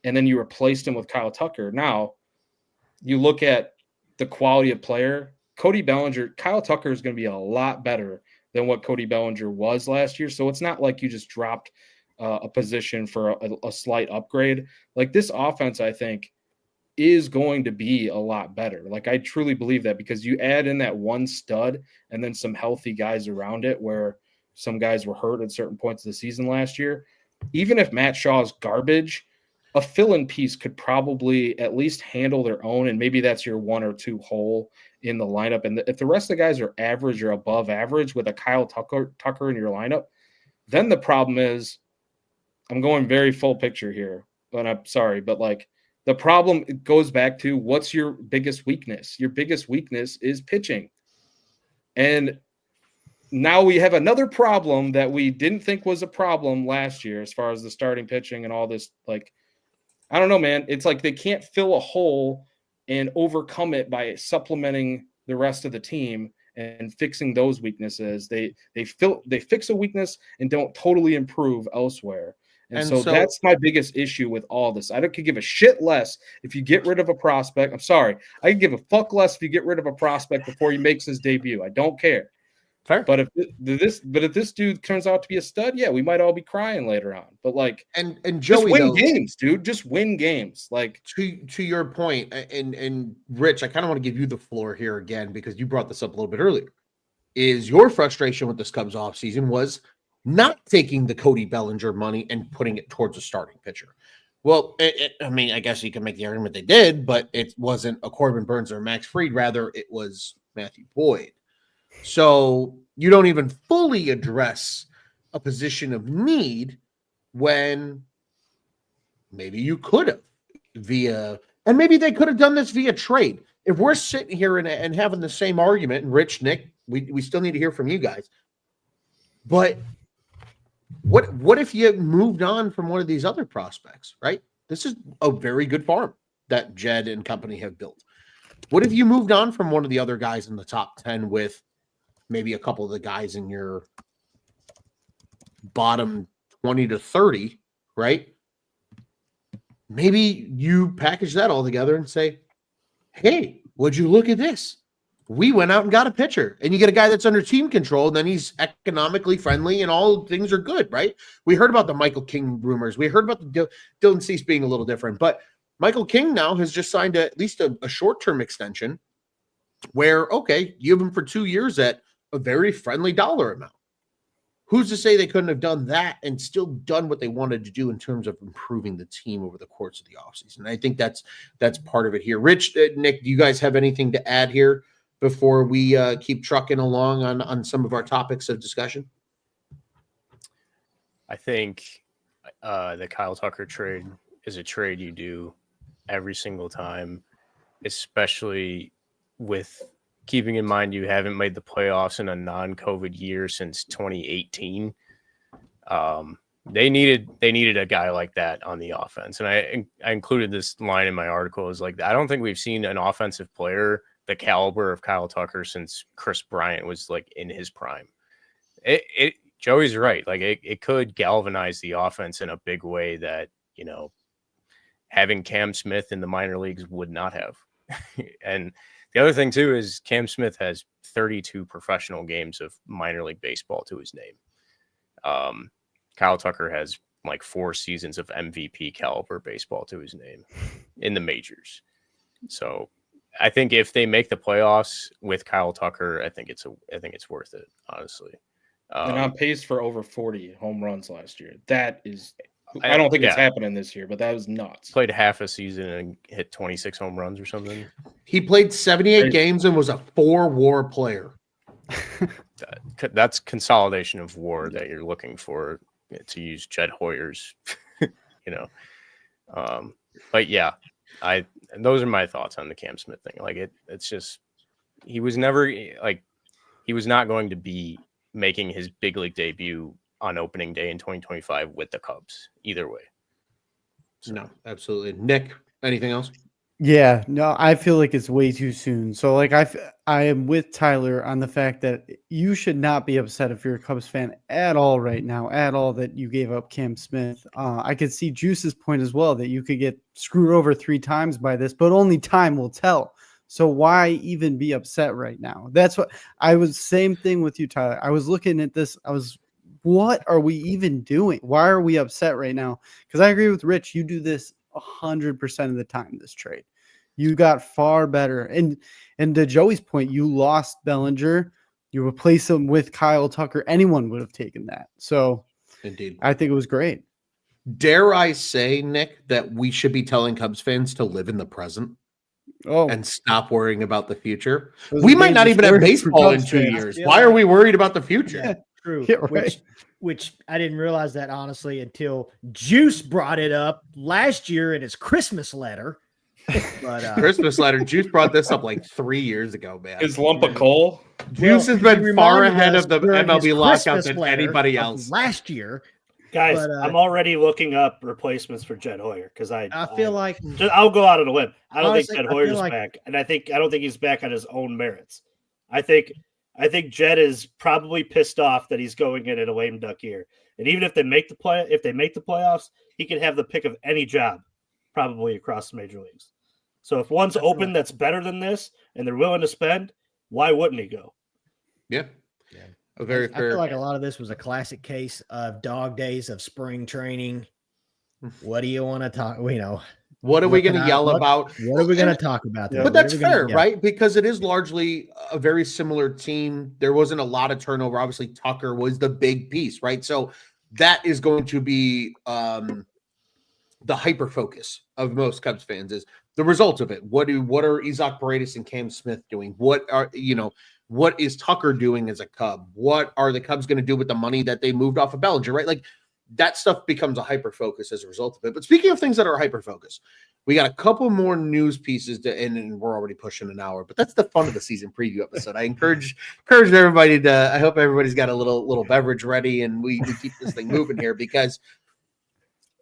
and then you replaced him with Kyle Tucker, now you look at the quality of player, Kyle Tucker is going to be a lot better than what Cody Bellinger was last year. So it's not like you just dropped a position for a slight upgrade. Like this offense, I think, is going to be a lot better. Like I truly believe that, because you add in that one stud and then some healthy guys around it, where some guys were hurt at certain points of the season last year. Even if Matt Shaw's garbage, a fill-in piece could probably at least handle their own, and maybe that's your 1 or 2 hole in the lineup. And if the rest of the guys are average or above average with a Kyle Tucker in your lineup, then the problem is, I'm going very full picture here, and I'm sorry, but like the problem goes back to, what's your biggest weakness? Your biggest weakness is pitching. And now we have another problem that we didn't think was a problem last year as far as the starting pitching and all this. Like, I don't know, man. It's like they can't fill a hole and overcome it by supplementing the rest of the team and fixing those weaknesses. They fix a weakness and don't totally improve elsewhere. And so that's my biggest issue with all this. I could give a shit less if you get rid of a prospect. I'm sorry. I could give a fuck less if you get rid of a prospect before he makes his debut. I don't care. Fair. But if this dude turns out to be a stud, yeah, we might all be crying later on. But like, and Joey, just win games, dude. Just win games. Like, to your point, and Rich, I kind of want to give you the floor here again, because you brought this up a little bit earlier. Is your frustration with this Cubs offseason was not taking the Cody Bellinger money and putting it towards a starting pitcher? Well, I mean, I guess you can make the argument they did, but it wasn't a Corbin Burns or Max Fried. Rather, it was Matthew Boyd. So you don't even fully address a position of need when maybe you could have and maybe they could have done this via trade. if we're sitting here and having the same argument, and Rich, Nick, we still need to hear from you guys. But what if you moved on from one of these other prospects, right? This is a very good farm that Jed and company have built. What if you moved on from one of the other guys in the top 10 with maybe a couple of the guys in your bottom 20 to 30, right? Maybe you package that all together and say, hey, would you look at this? We went out and got a pitcher, and you get a guy that's under team control, and then he's economically friendly, and all things are good, right? We heard about the Michael King rumors. We heard about the Dylan Cease being a little different, but Michael King now has just signed at least a short-term extension where, okay, you have him for 2 years at a very friendly dollar amount. Who's to say they couldn't have done that and still done what they wanted to do in terms of improving the team over the course of the offseason? I think that's part of it here. Rich, Nick, do you guys have anything to add here before we keep trucking along on some of our topics of discussion? I think the Kyle Tucker trade is a trade you do every single time, especially with keeping in mind you haven't made the playoffs in a non-COVID year since 2018. They needed a guy like that on the offense. And I included this line in my article is like, I don't think we've seen an offensive player the caliber of Kyle Tucker since Chris Bryant was like in his prime. Joey's right. Like it could galvanize the offense in a big way that, you know, having Cam Smith in the minor leagues would not have. And the other thing too is Cam Smith has 32 professional games of minor league baseball to his name. Kyle Tucker has like 4 seasons of MVP caliber baseball to his name in the majors. So I think if they make the playoffs with Kyle Tucker, I think it's worth it, honestly. And on pace for over 40 home runs last year. That is, I don't think it's happening this year, but that was nuts. Played half a season and hit 26 home runs or something. He played 78 games and was a 4-WAR player. That's consolidation of WAR that you're looking for, to use Jed Hoyer's, you know. But yeah, those are my thoughts on the Cam Smith thing. Like it's just he was not going to be making his big league debut on opening day in 2025 with the Cubs either way. So. No, absolutely. Nick, anything else? Yeah, no, I feel like it's way too soon. So like I am with Tyler on the fact that you should not be upset if you're a Cubs fan at all right now, at all, that you gave up Cam Smith. I could see Juice's point as well, that you could get screwed over 3 times by this, but only time will tell. So why even be upset right now? That's what I was. Same thing with you, Tyler. I was looking at this. What are we even doing? Why are we upset right now? Because I agree with Rich. You do this 100% of the time, this trade. You got far better. And to Joey's point, you lost Bellinger. You replace him with Kyle Tucker. Anyone would have taken that. So indeed, I think it was great. Dare I say, Nick, that we should be telling Cubs fans to live in the present and stop worrying about the future? We might not even have baseball in 2 years. Why are we worried about the future? Yeah, true. Yeah, right. Which I didn't realize that, honestly, until Juice brought it up last year in his Christmas letter. But Christmas letter. Juice brought this up like 3 years ago, man. His lump of coal. Juice has been far ahead of the MLB lockout than anybody else. Last year. Guys, But, I'm already looking up replacements for Jed Hoyer because I feel like I'll go out on a limb. I don't honestly, think Jed Hoyer's back, and I don't think he's back on his own merits. I think Jed is probably pissed off that he's going in at a lame duck year, and even if they make the playoffs, he can have the pick of any job, probably across the major leagues. So if one's open that's better than this, and they're willing to spend, why wouldn't he go? Yeah. A very fair. I feel like a lot of this was a classic case of dog days of spring training. What do you want to talk? What are we going to yell about? What are we going to talk about? But that's fair, right? Because it is largely a very similar team. There wasn't a lot of turnover. Obviously, Tucker was the big piece, right? So that is going to be the hyper focus of most Cubs fans is the results of it. What are Isaac Paredes and Cam Smith doing? What is Tucker doing as a Cub? What are the Cubs going to do with the money that they moved off of Bellinger, right? Like that stuff becomes a hyper focus as a result of it. But speaking of things that are hyper focus, We got a couple more news pieces to, and we're already pushing an hour, but that's the fun of the season preview episode. I encourage everybody to. I hope everybody's got a little beverage ready, and we keep this thing moving here because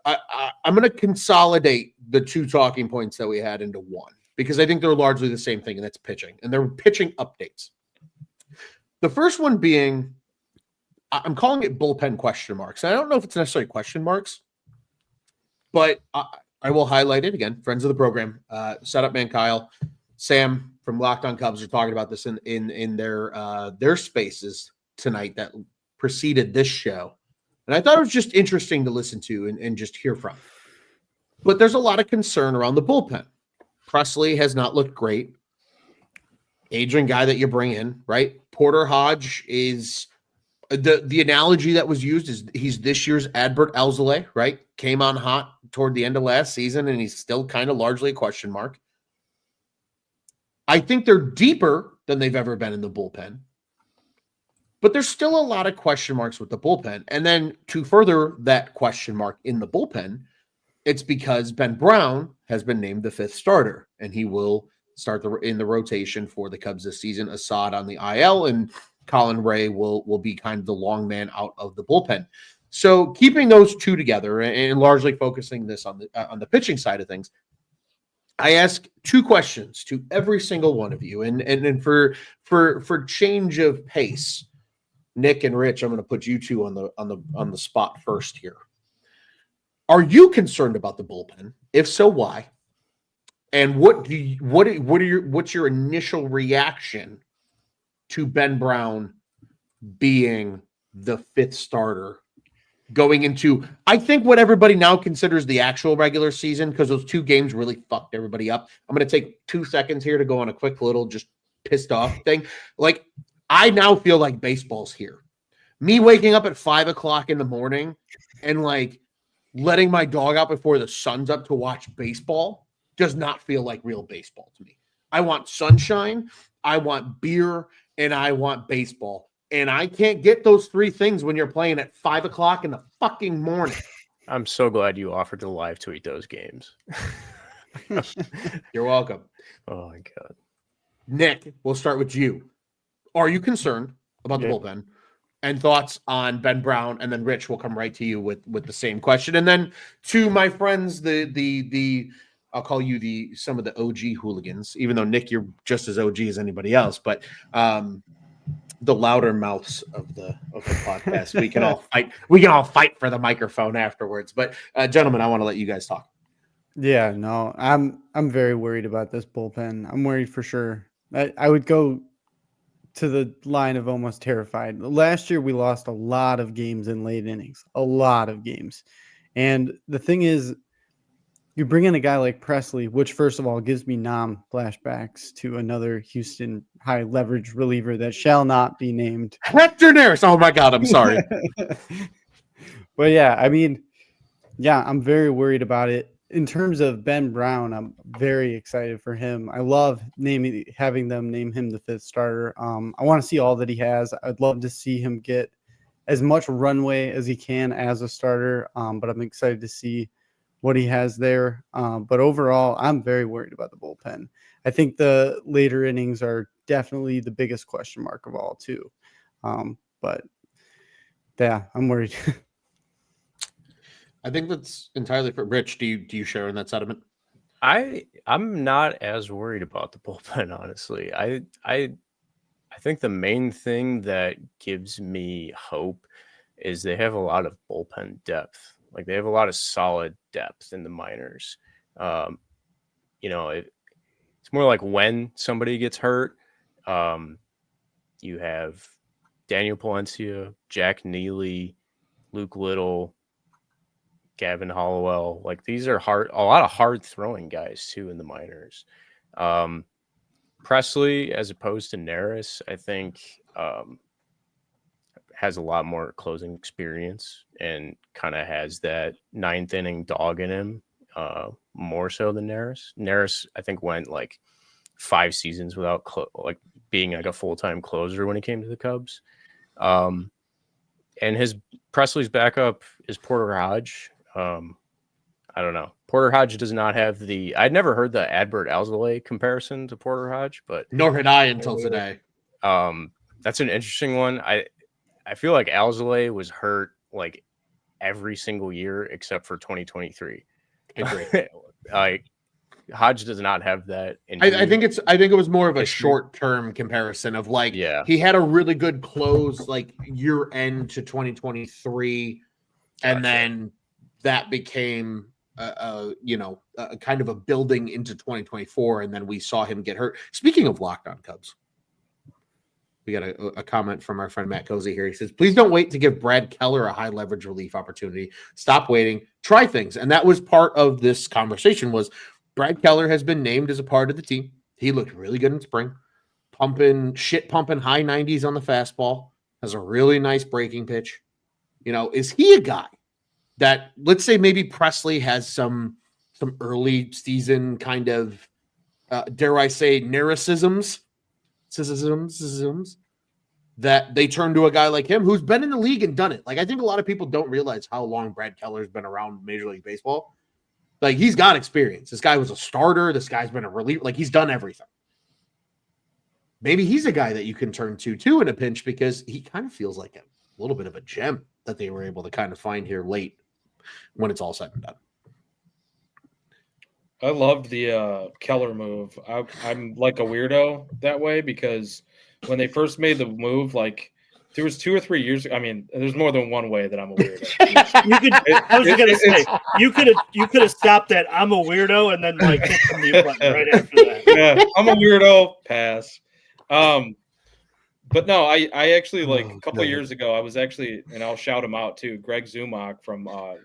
I'm going to consolidate the two talking points that we had into one because I think they're largely the same thing, and that's pitching, and they're pitching updates. The first one being, I'm calling it bullpen question marks. I don't know if it's necessarily question marks, but I will highlight it again. Friends of the program, Setup Man Kyle, Sam from Locked On Cubs are talking about this in their spaces tonight that preceded this show, and I thought it was just interesting to listen to and just hear from. But there's a lot of concern around the bullpen. Presley has not looked great. Aging guy that you bring in, right? Porter Hodge is the analogy that was used is he's this year's Adbert Alzolay, right? Came on hot toward the end of last season, and he's still kind of largely a question mark. I think they're deeper than they've ever been in the bullpen, but there's still a lot of question marks with the bullpen. And then to further that question mark in the bullpen, it's because Ben Brown has been named the fifth starter, and he will start in the rotation for the Cubs this season. Assad on the IL, and Colin Ray will be kind of the long man out of the bullpen. So keeping those two together and largely focusing this on the pitching side of things, I ask two questions to every single one of you, and for change of pace, Nick and Rich, I'm going to put you two on the spot first here. Are you concerned about the bullpen? If so, why? And what's your initial reaction to Ben Brown being the fifth starter going into, I think, what everybody now considers the actual regular season, because those two games really fucked everybody up. I'm going to take 2 seconds here to go on a quick little just pissed off thing. Like, I now feel like baseball's here. Me waking up at 5 o'clock in the morning and like letting my dog out before the sun's up to watch baseball does not feel like real baseball to me. I want sunshine, I want beer, and I want baseball. And I can't get those three things when you're playing at 5 o'clock in the fucking morning. I'm so glad you offered to live tweet those games. You're welcome. Oh my God. Nick, we'll start with you. Are you concerned about the bullpen? And thoughts on Ben Brown, and then Rich will come right to you with the same question. And then to my friends, the I'll call you some of the OG hooligans, even though Nick, you're just as OG as anybody else, but the louder mouths of the podcast. We can all fight for the microphone afterwards. But gentlemen, I want to let you guys talk. Yeah, no, I'm very worried about this bullpen. I'm worried for sure. I would go to the line of almost terrified. Last year, we lost a lot of games in late innings, a lot of games. And the thing is, you bring in a guy like Presley, which first of all gives me flashbacks to another Houston high leverage reliever that shall not be named. Hector Neris. Oh my God, I'm sorry. But yeah, I mean, yeah, I'm very worried about it. In terms of Ben Brown, I'm very excited for him. I love having them name him the fifth starter. I want to see all that he has. I'd love to see him get as much runway as he can as a starter, but I'm excited to see what he has there. But overall, I'm very worried about the bullpen. I think the later innings are definitely the biggest question mark of all, too. But yeah, I'm worried. I think that's entirely for Rich. Do you share in that sentiment? I'm not as worried about the bullpen, honestly. I think the main thing that gives me hope is they have a lot of bullpen depth. Like, they have a lot of solid depth in the minors. It's more like when somebody gets hurt, you have Daniel Palencia, Jack Neely, Luke Little, Gavin Hollowell. Like, these are a lot of hard throwing guys too in the minors. Presley, as opposed to Neris, I think has a lot more closing experience and kind of has that ninth inning dog in him, more so than Neris. Neris, I think, went like 5 seasons without being like a full-time closer when he came to the Cubs. And Presley's backup is Porter Hodge. I don't know. Porter Hodge does not have the. I'd never heard the Adbert Alzolay comparison to Porter Hodge, but Nor had I until today. that's an interesting one. I feel like Alzolay was hurt like every single year except for 2023. Agree. Like Hodge does not have that. I think it was more of a short-term comparison of like he had a really good close like year end to 2023, and then that became a kind of a building into 2024, and then we saw him get hurt. Speaking of Locked On Cubs, we got a comment from our friend Matt Cozy here. He says, please don't wait to give Brad Keller a high leverage relief opportunity. Stop waiting, try things. And that was part of this conversation was Brad Keller has been named as a part of the team. He looked really good in spring, pumping high 90s on the fastball, has a really nice breaking pitch. Is he a guy that, let's say maybe Presley has some early season kind of, dare I say, narcissisms, that they turn to a guy like him who's been in the league and done it. Like, I think a lot of people don't realize how long Brad Keller's been around Major League Baseball. Like, he's got experience. This guy was a starter. This guy's been a reliever. Like, he's done everything. Maybe he's a guy that you can turn to, too, in a pinch, because he kind of feels like a little bit of a gem that they were able to kind of find here late when it's all said and done. I loved the Keller move. I'm like a weirdo that way because when they first made the move, like there was 2 or 3 years. I mean, there's more than one way that I'm a weirdo. You could have stopped at "I'm a weirdo" and then like hit the mute button right after that. Yeah, I'm a weirdo. Pass. But no, I actually like a couple of years ago, I was actually, and I'll shout him out too, Greg Zumach from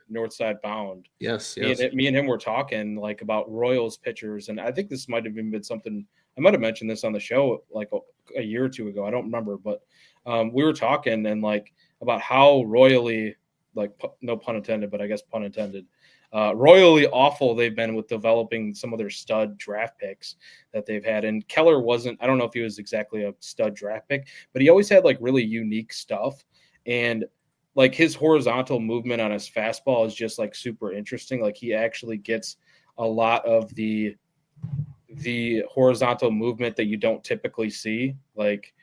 Northside Bound. Yes. Me and him were talking like about Royals pitchers, and I think this might have been something I might have mentioned this on the show like a year or two ago. I don't remember, but we were talking and like about how royally, like no pun intended, but I guess pun intended, royally awful they've been with developing some of their stud draft picks that they've had. And Keller wasn't, I don't know if he was exactly a stud draft pick, but he always had like really unique stuff. And like his horizontal movement on his fastball is just like super interesting. Like he actually gets a lot of the horizontal movement that you don't typically see, like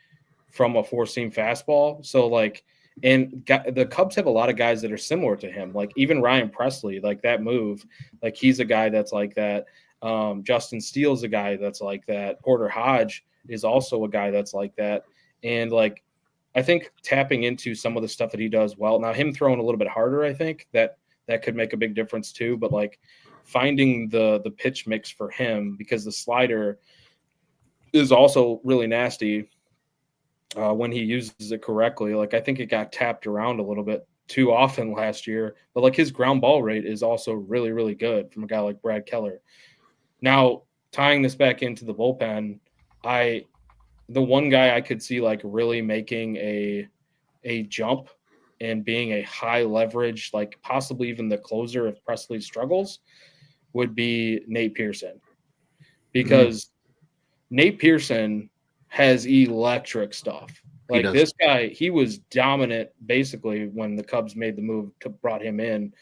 from a 4-seam fastball. So like, and the Cubs have a lot of guys that are similar to him. Like even Ryan Presley, like that move, like he's a guy that's like that. Justin Steele's a guy that's like that. Porter Hodge is also a guy that's like that. And like, I think tapping into some of the stuff that he does well. Now him throwing a little bit harder, I think that could make a big difference too. But like finding the pitch mix for him, because the slider is also really nasty. When he uses it correctly, like I think it got tapped around a little bit too often last year, but like his ground ball rate is also really, really good from a guy like Brad Keller. Now tying this back into the bullpen, the one guy I could see like really making a jump and being a high leverage, like possibly even the closer if Presley struggles, would be Nate Pearson, because Nate Pearson has electric stuff. Like this guy, he was dominant basically when the Cubs made the move to brought him in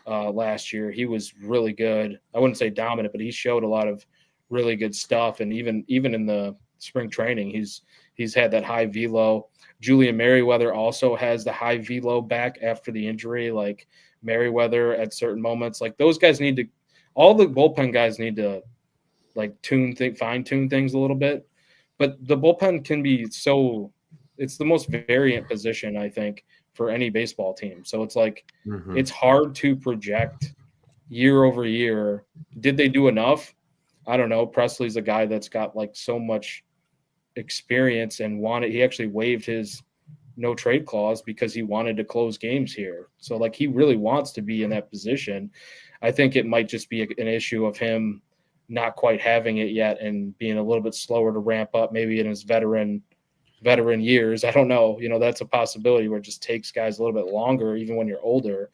last year. He was really good. I wouldn't say dominant, but he showed a lot of really good stuff. And even in the spring training, he's had that high velo. Julian Merriweather also has the high velo back after the injury. Like Merriweather at certain moments, like those guys all the bullpen guys need to like fine tune things a little bit. But the bullpen can be it's the most variant position, I think, for any baseball team. So it's like, it's hard to project year over year. Did they do enough? I don't know. Presley's a guy that's got like so much experience and he actually waived his no trade clause because he wanted to close games here. So like, he really wants to be in that position. I think it might just be an issue of him not quite having it yet and being a little bit slower to ramp up maybe in his veteran years. I don't know. That's a possibility where it just takes guys a little bit longer, even when you're older,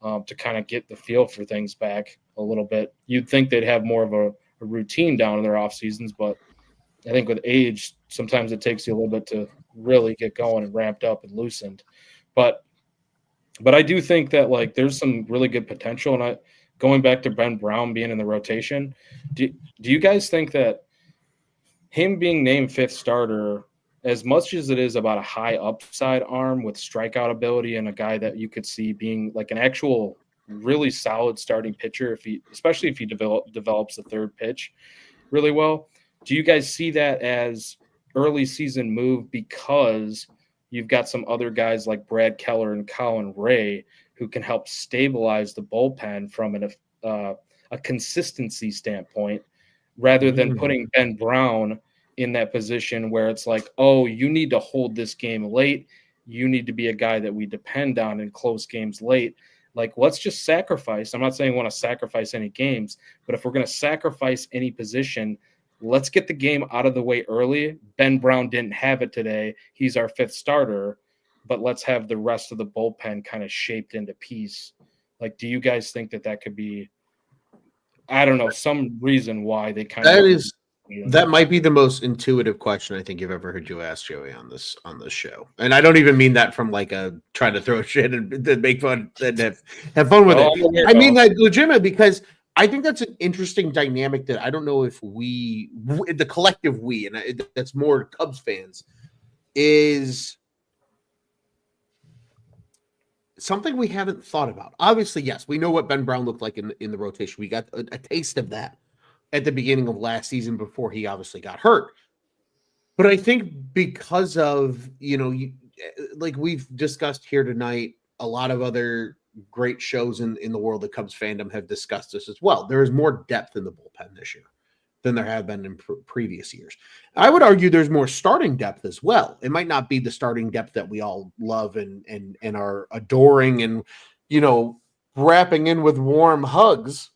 to kind of get the feel for things back a little bit. You'd think they'd have more of a routine down in their off seasons, but I think with age, sometimes it takes you a little bit to really get going and ramped up and loosened. But I do think that like there's some really good potential, and going back to Ben Brown being in the rotation, do you guys think that him being named fifth starter, as much as it is about a high upside arm with strikeout ability and a guy that you could see being like an actual really solid starting pitcher, especially if he develops the third pitch really well, do you guys see that as early season move because you've got some other guys like Brad Keller and Colin Ray who can help stabilize the bullpen from a consistency standpoint, rather than putting Ben Brown in that position where it's like, oh, you need to hold this game late. You need to be a guy that we depend on in close games late. Like, let's just sacrifice. I'm not saying we want to sacrifice any games, but if we're going to sacrifice any position, let's get the game out of the way early. Ben Brown didn't have it today. He's our fifth starter, but let's have the rest of the bullpen kind of shaped into piece. Like, do you guys think that could be, I don't know, some reason why they kind of that might be the most intuitive question I think you've ever heard you ask, Joey, on this show. And I don't even mean that from like a trying to throw shit and make fun and have fun with it. I mean that legitimate, because I think that's an interesting dynamic that I don't know if the collective we, and that's more Cubs fans, is something we haven't thought about. Obviously, yes, we know what Ben Brown looked like in the rotation. We got a taste of that at the beginning of last season before he obviously got hurt. But I think because of, like we've discussed here tonight, a lot of other great shows in the world of Cubs fandom have discussed this as well. There is more depth in the bullpen this year than there have been in previous years. I would argue there's more starting depth as well. It might not be the starting depth that we all love and are adoring and, wrapping in with warm hugs.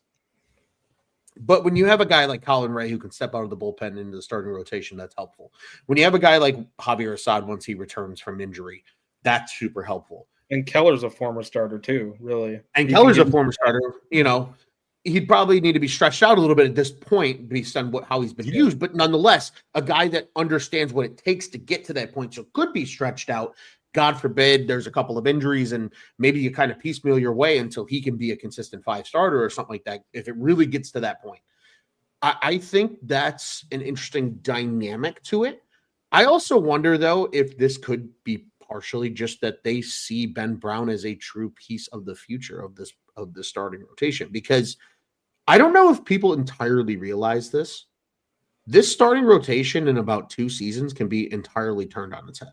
But when you have a guy like Colin Ray who can step out of the bullpen into the starting rotation, that's helpful. When you have a guy like Javier Assad once he returns from injury, that's super helpful. And Keller's a former starter too, really. And Keller's a former starter. He'd probably need to be stretched out a little bit at this point based on how he's been used. But nonetheless, a guy that understands what it takes to get to that point, so could be stretched out. God forbid there's a couple of injuries and maybe you kind of piecemeal your way until he can be a consistent five starter or something like that. If it really gets to that point, I think that's an interesting dynamic to it. I also wonder though, if this could be partially just that they see Ben Brown as a true piece of the future of the starting rotation, because I don't know if people entirely realize this. This starting rotation in about 2 seasons can be entirely turned on its head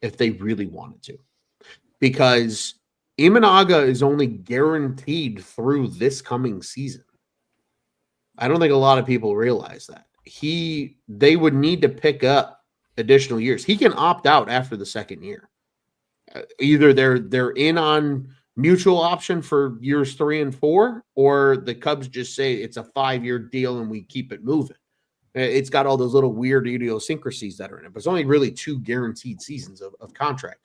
if they really wanted to, because Imanaga is only guaranteed through this coming season. I don't think a lot of people realize that. They would need to pick up additional years. He can opt out after the second year. Either they're in on mutual option for years 3 and 4, or the Cubs just say it's a 5-year deal and we keep it moving. It's got all those little weird idiosyncrasies that are in it, but it's only really 2 guaranteed seasons of contract.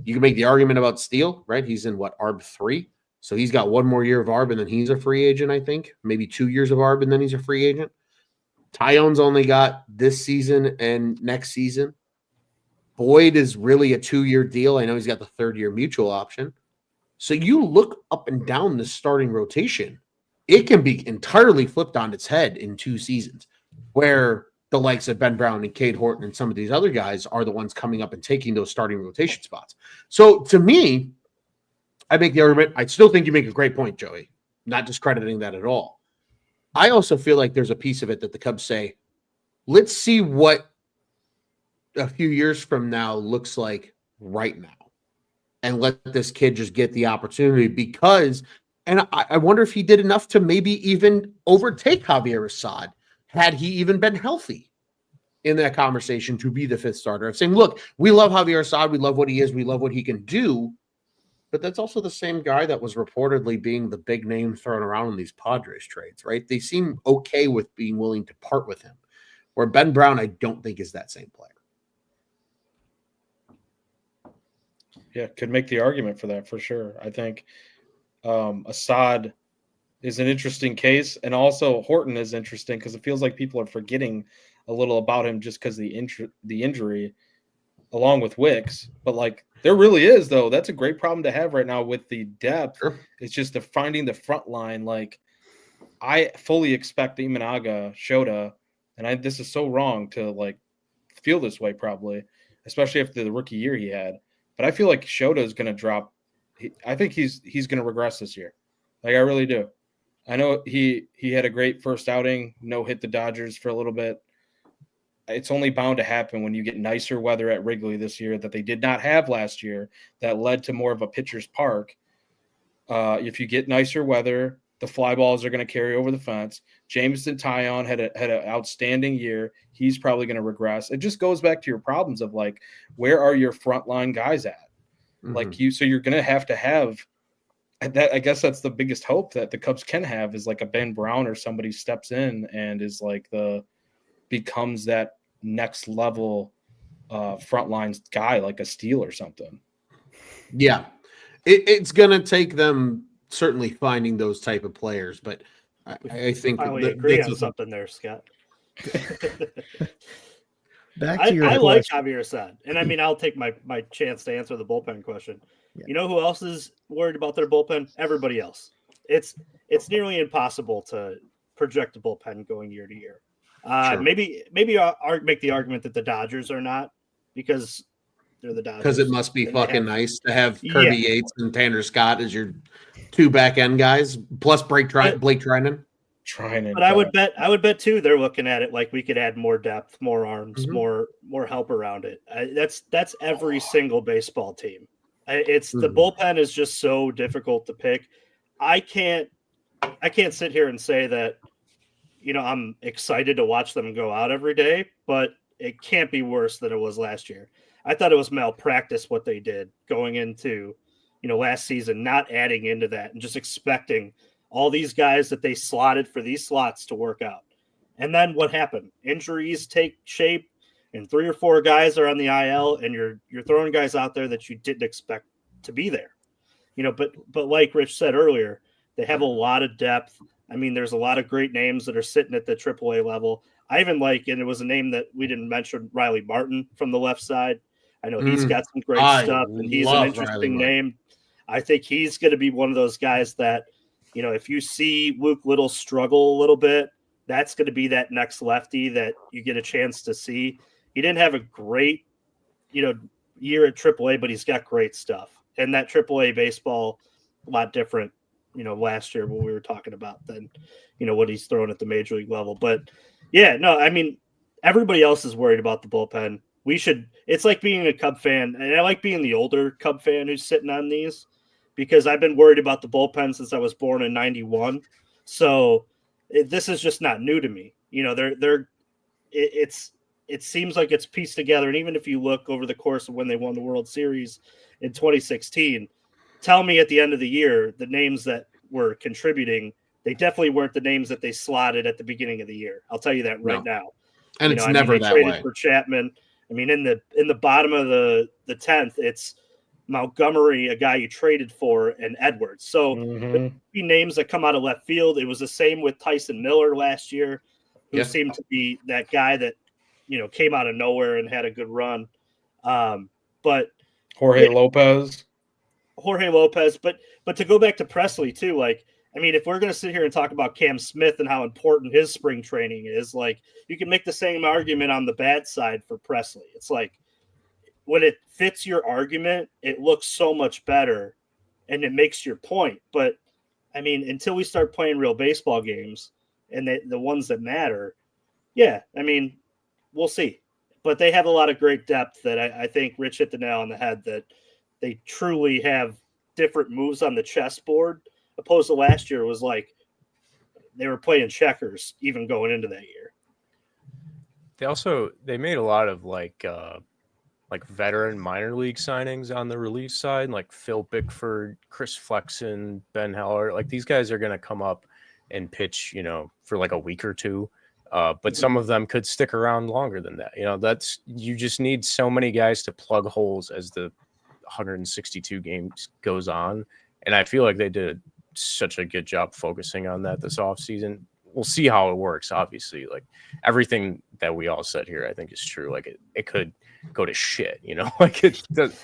You can make the argument about Steele, right? He's in ARB 3. So he's got 1 more year of ARB and then he's a free agent, I think. Maybe 2 years of ARB and then he's a free agent. Tyone's only got this season and next season. Boyd is really a 2-year deal. I know he's got the 3rd-year mutual option. So you look up and down the starting rotation, it can be entirely flipped on its head in 2 seasons, where the likes of Ben Brown and Cade Horton and some of these other guys are the ones coming up and taking those starting rotation spots. So to me, I make the argument. I still think you make a great point, Joey, not discrediting that at all. I also feel like there's a piece of it that the Cubs say, let's see what a few years from now looks like right now, and let this kid just get the opportunity, because, and I wonder if he did enough to maybe even overtake Javier Assad had he even been healthy in that conversation to be the 5th starter. I'm saying, look, we love Javier Assad. We love what he is. We love what he can do. But that's also the same guy that was reportedly being the big name thrown around in these Padres trades, right? They seem okay with being willing to part with him, where Ben Brown, I don't think, is that same player. Yeah, could make the argument for that for sure. I think Assad is an interesting case, and also Horton is interesting because it feels like people are forgetting a little about him just because the injury. along with Wicks. But like there really is though. That's a great problem to have right now with the depth. Sure. It's just finding the front line. Like I fully expect Imanaga, Shota, and this is so wrong to like feel this way probably, especially after the rookie year he had. But I feel like Shota is going to drop. I think he's going to regress this year. Like I really do. I know he had a great first outing, hit the Dodgers for a little bit. It's only bound to happen when you get nicer weather at Wrigley this year that they did not have last year. That led to more of a pitcher's park. If you get nicer weather, the fly balls are going to carry over the fence. Jameson Taillon had an outstanding year. He's probably going to regress. It just goes back to your problems of like, where are your frontline guys at? Like so you're going to have that. I guess that's the biggest hope that the Cubs can have is like a Ben Brown or somebody steps in and is like becomes that next level frontline guy, like a Steele or something. Yeah, it's going to take them certainly finding those type of players, but I think we agree on something there, Scott. Back to your I question. like Javier Assad, and I mean I'll take my chance to answer the bullpen question. Yeah. You know who else is worried about their bullpen? Everybody else. It's nearly impossible to project a bullpen going year to year. Sure. Maybe I'll make the argument that the Dodgers are not because they're the Dodgers. Because it must be fucking nice to have Kirby Yates and Tanner Scott as your two back end guys, plus Blake Trinan. But I would bet too. They're looking at it like we could add more depth, more arms, more help around it. That's every single baseball team. It's the bullpen is just so difficult to pick. I can't sit here and say that I'm excited to watch them go out every day, but it can't be worse than it was last year. I thought it was malpractice what they did going into last season, not adding into that and just expecting all these guys that they slotted for these slots to work out. And then what happened? Injuries take shape and 3 or 4 guys are on the IL and you're throwing guys out there that you didn't expect to be there. But like Rich said earlier, they have a lot of depth. I mean, there's a lot of great names that are sitting at the AAA level. I even and it was a name that we didn't mention, Riley Martin from the left side. I know he's got some great stuff and he's an interesting name. I think he's going to be one of those guys that, if you see Luke Little struggle a little bit, that's going to be that next lefty that you get a chance to see. He didn't have a great, year at AAA, but he's got great stuff. And that AAA baseball, a lot different, last year when we were talking about than, what he's thrown at the major league level. But yeah, no, I mean, everybody else is worried about the bullpen. It's like being a Cub fan, and I like being the older Cub fan who's sitting on these, because I've been worried about the bullpen since I was born in 91. So this is just not new to me. It seems like it's pieced together. And even if you look over the course of when they won the World Series in 2016, tell me at the end of the year, the names that were contributing, they definitely weren't the names that they slotted at the beginning of the year. I'll tell you that right now. And it's never that way. Traded for Chapman. I mean, in the bottom of the 10th, it's Montgomery, a guy you traded for, and Edwards. So the names that come out of left field. It was the same with Tyson Miller last year, who seemed to be that guy that came out of nowhere and had a good run. But Jorge Lopez. But to go back to Presley too, if we're going to sit here and talk about Cam Smith and how important his spring training is, you can make the same argument on the bad side for Presley. It's like, when it fits your argument, it looks so much better and it makes your point. But I mean, until we start playing real baseball games and the ones that matter, we'll see. But they have a lot of great depth that I think Rich hit the nail on the head, that they truly have different moves on the chessboard, opposed to last year. It was like they were playing checkers even going into that year. They made a lot of veteran minor league signings on the relief side, like Phil Bickford, Chris Flexen, Ben Heller. These guys are going to come up and pitch, for a week or two. But some of them could stick around longer than that. You just need so many guys to plug holes as the 162 games goes on. And I feel like they did such a good job focusing on that this offseason. we'll see how it works. Obviously, like everything that we all said here, I think is true. Like it could go to shit, you know, like it does.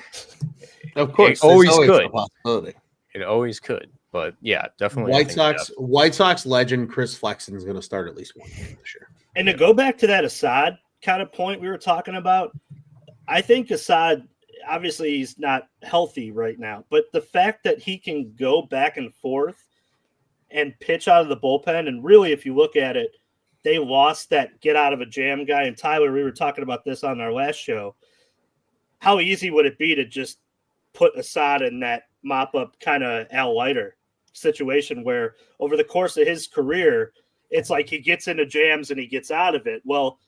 Of course, It always there's could. a possibility. It always could. But yeah, definitely. White Sox legend Chris Flexen is going to start at least one game this year. And to go back to that Assad kind of point we were talking about, I think Assad, obviously he's not healthy right now, but the fact that he can go back and forth and pitch out of the bullpen, and really, if you look at it, they lost that get out of a jam guy. And Tyler, we were talking about this on our last show. How easy would it be to just put Assad in that mop up kind of Al Leiter situation where over the course of his career, it's like he gets into jams and he gets out of it. Well,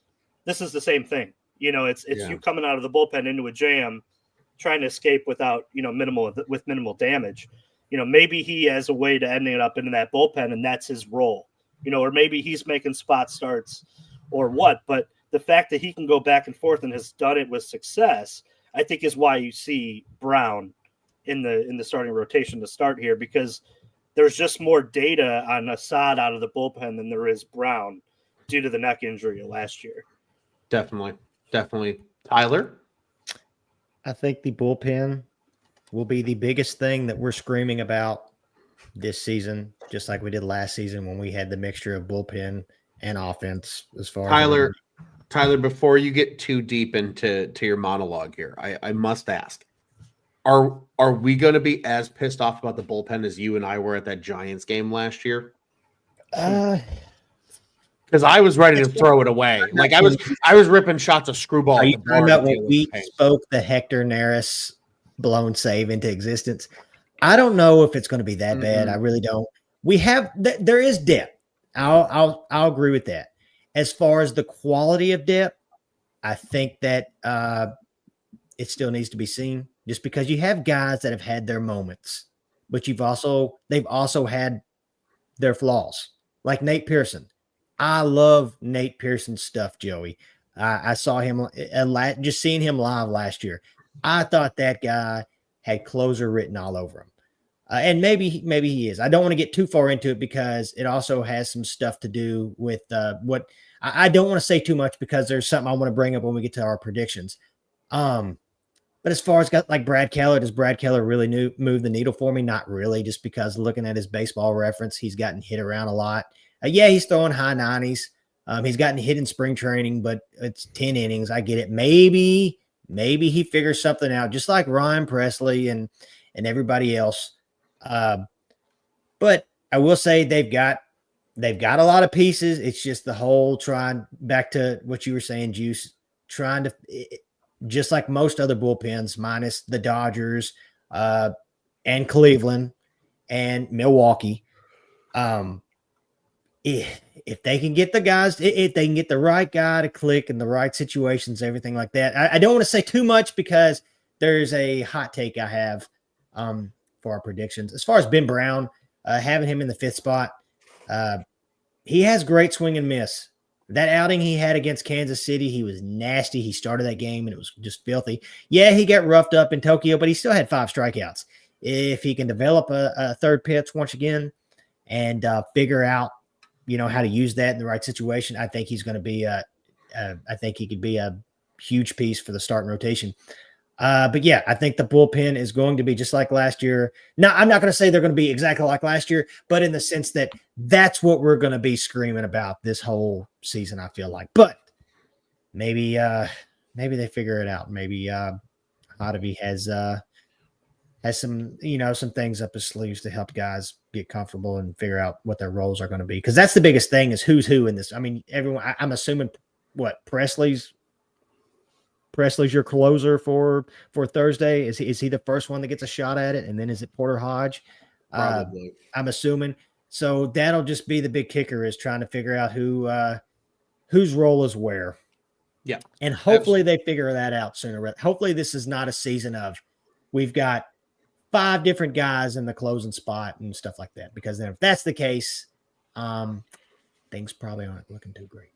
this is the same thing. You know, it's you coming out of the bullpen into a jam, trying to escape without, minimal damage. You know, maybe he has a way to ending it up into that bullpen and that's his role, or maybe he's making spot starts or what. But the fact that he can go back and forth and has done it with success, I think is why you see Brown in the starting rotation to start here, because there's just more data on Assad out of the bullpen than there is Brown due to the neck injury last year. Definitely. Tyler? I think the bullpen will be the biggest thing that we're screaming about this season, just like we did last season when we had the mixture of bullpen and offense. As far as Tyler, before you get too deep into your monologue here, I must ask: Are we going to be as pissed off about the bullpen as you and I were at that Giants game last year? Because I was ready to throw it away. Like I was ripping shots of screwball. Are you talking about when we spoke the Hector Neris blown save into existence? I don't know if it's going to be that bad. I really don't. There is depth. I'll agree with that. As far as the quality of depth, I think that it still needs to be seen. Just because you have guys that have had their moments, but they've also had their flaws, like Nate Pearson. I love Nate Pearson's stuff, Joey. I saw him just seeing him live last year. I thought that guy had closer written all over him. And maybe he is. I don't want to get too far into it because it also has some stuff to do with what I don't want to say too much because there's something I want to bring up when we get to our predictions. But as far as like Brad Keller, does Brad Keller really move the needle for me? Not really, just because looking at his baseball reference, he's gotten hit around a lot. He's throwing high 90s. He's gotten hit in spring training, but it's 10 innings. I get it. Maybe he figures something out, just like Ryan Presley and everybody else. But I will say they've got a lot of pieces. It's just the whole trying back to what you were saying, Juice, trying to just like most other bullpens, minus the Dodgers and Cleveland and Milwaukee. If they can get the guys, if they can get the right guy to click in the right situations, everything like that. I don't want to say too much because there's a hot take I have for our predictions. As far as Ben Brown, having him in the fifth spot, he has great swing and miss. That outing he had against Kansas City, he was nasty. He started that game and it was just filthy. Yeah, he got roughed up in Tokyo, but he still had 5 strikeouts. If he can develop a third pitch once again and figure out, how to use that in the right situation, I think he's going to be I think he could be a huge piece for the starting rotation. But yeah, I think the bullpen is going to be just like last year. Now, I'm not going to say they're going to be exactly like last year, but in the sense that that's what we're going to be screaming about this whole season, I feel like. But maybe they figure it out. Maybe Hottovy has some, some things up his sleeves to help guys get comfortable and figure out what their roles are going to be. Because that's the biggest thing is who's who in this. I mean, everyone. I'm assuming Presley's your closer for Thursday. Is he the first one that gets a shot at it, and then is it Porter Hodge? Probably. I'm assuming. So that'll just be the big kicker is trying to figure out whose role is where. Yeah, and hopefully they figure that out sooner. Hopefully this is not a season of we've got 5 different guys in the closing spot and stuff like that. Because then if that's the case, things probably aren't looking too great.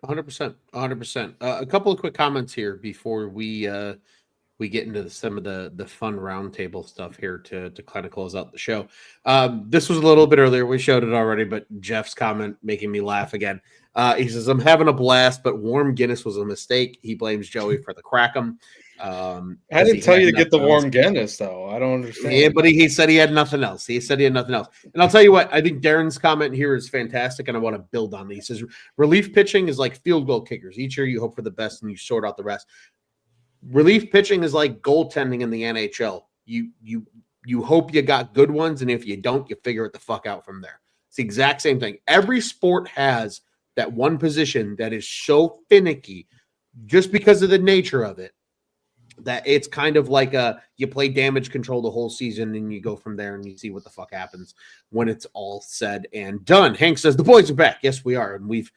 100%. A couple of quick comments here before we we get into some of the fun roundtable stuff here to kind of close out the show. This was a little bit earlier. We showed it already, but Jeff's comment making me laugh again. He says, I'm having a blast, but warm Guinness was a mistake. He blames Joey for the Crackham. I didn't tell you to get the warm Guinness, though. I don't understand. Yeah, but he said he had nothing else. He said he had nothing else. And I'll tell you what, I think Darren's comment here is fantastic, and I want to build on it. He says, relief pitching is like field goal kickers. Each year you hope for the best and you sort out the rest. Relief pitching is like goaltending in the NHL. You hope you got good ones, and if you don't, you figure it the fuck out from there. It's the exact same thing. Every sport has that one position that is so finicky just because of the nature of it, that it's kind of like you play damage control the whole season and you go from there and you see what the fuck happens when it's all said and done. Hank says the boys are back. Yes, we are. And we've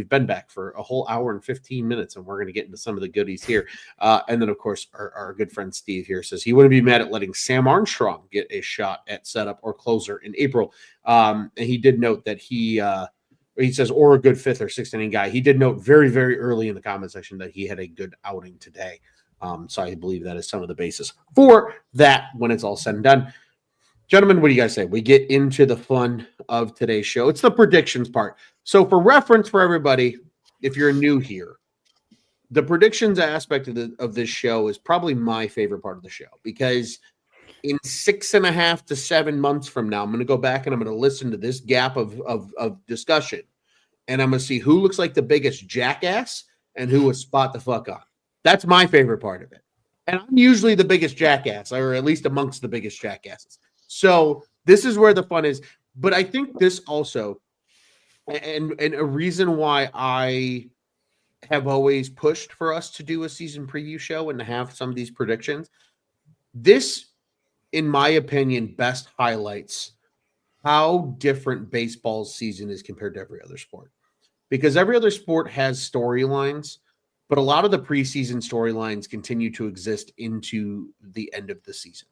been back for a whole hour and 15 minutes, and we're going to get into some of the goodies here. And then, of course, our good friend Steve here says he wouldn't be mad at letting Sam Armstrong get a shot at setup or closer in April. And he did note that he says, or a good fifth or sixth inning guy. He did note very, very early in the comment section that he had a good outing today. So I believe that is some of the basis for that when it's all said and done. Gentlemen, what do you guys say? We get into the fun of today's show. It's the predictions part. So for reference for everybody, if you're new here, the predictions aspect of this show is probably my favorite part of the show, because in 6.5 to 7 months from now, I'm going to go back and I'm going to listen to this gap of discussion, and I'm going to see who looks like the biggest jackass and who was spot the fuck on. That's my favorite part of it. And I'm usually the biggest jackass, or at least amongst the biggest jackasses. So this is where the fun is. But I think this also, and a reason why I have always pushed for us to do a season preview show and to have some of these predictions, this, in my opinion, best highlights how different baseball's season is compared to every other sport. Because every other sport has storylines, but a lot of the preseason storylines continue to exist into the end of the season.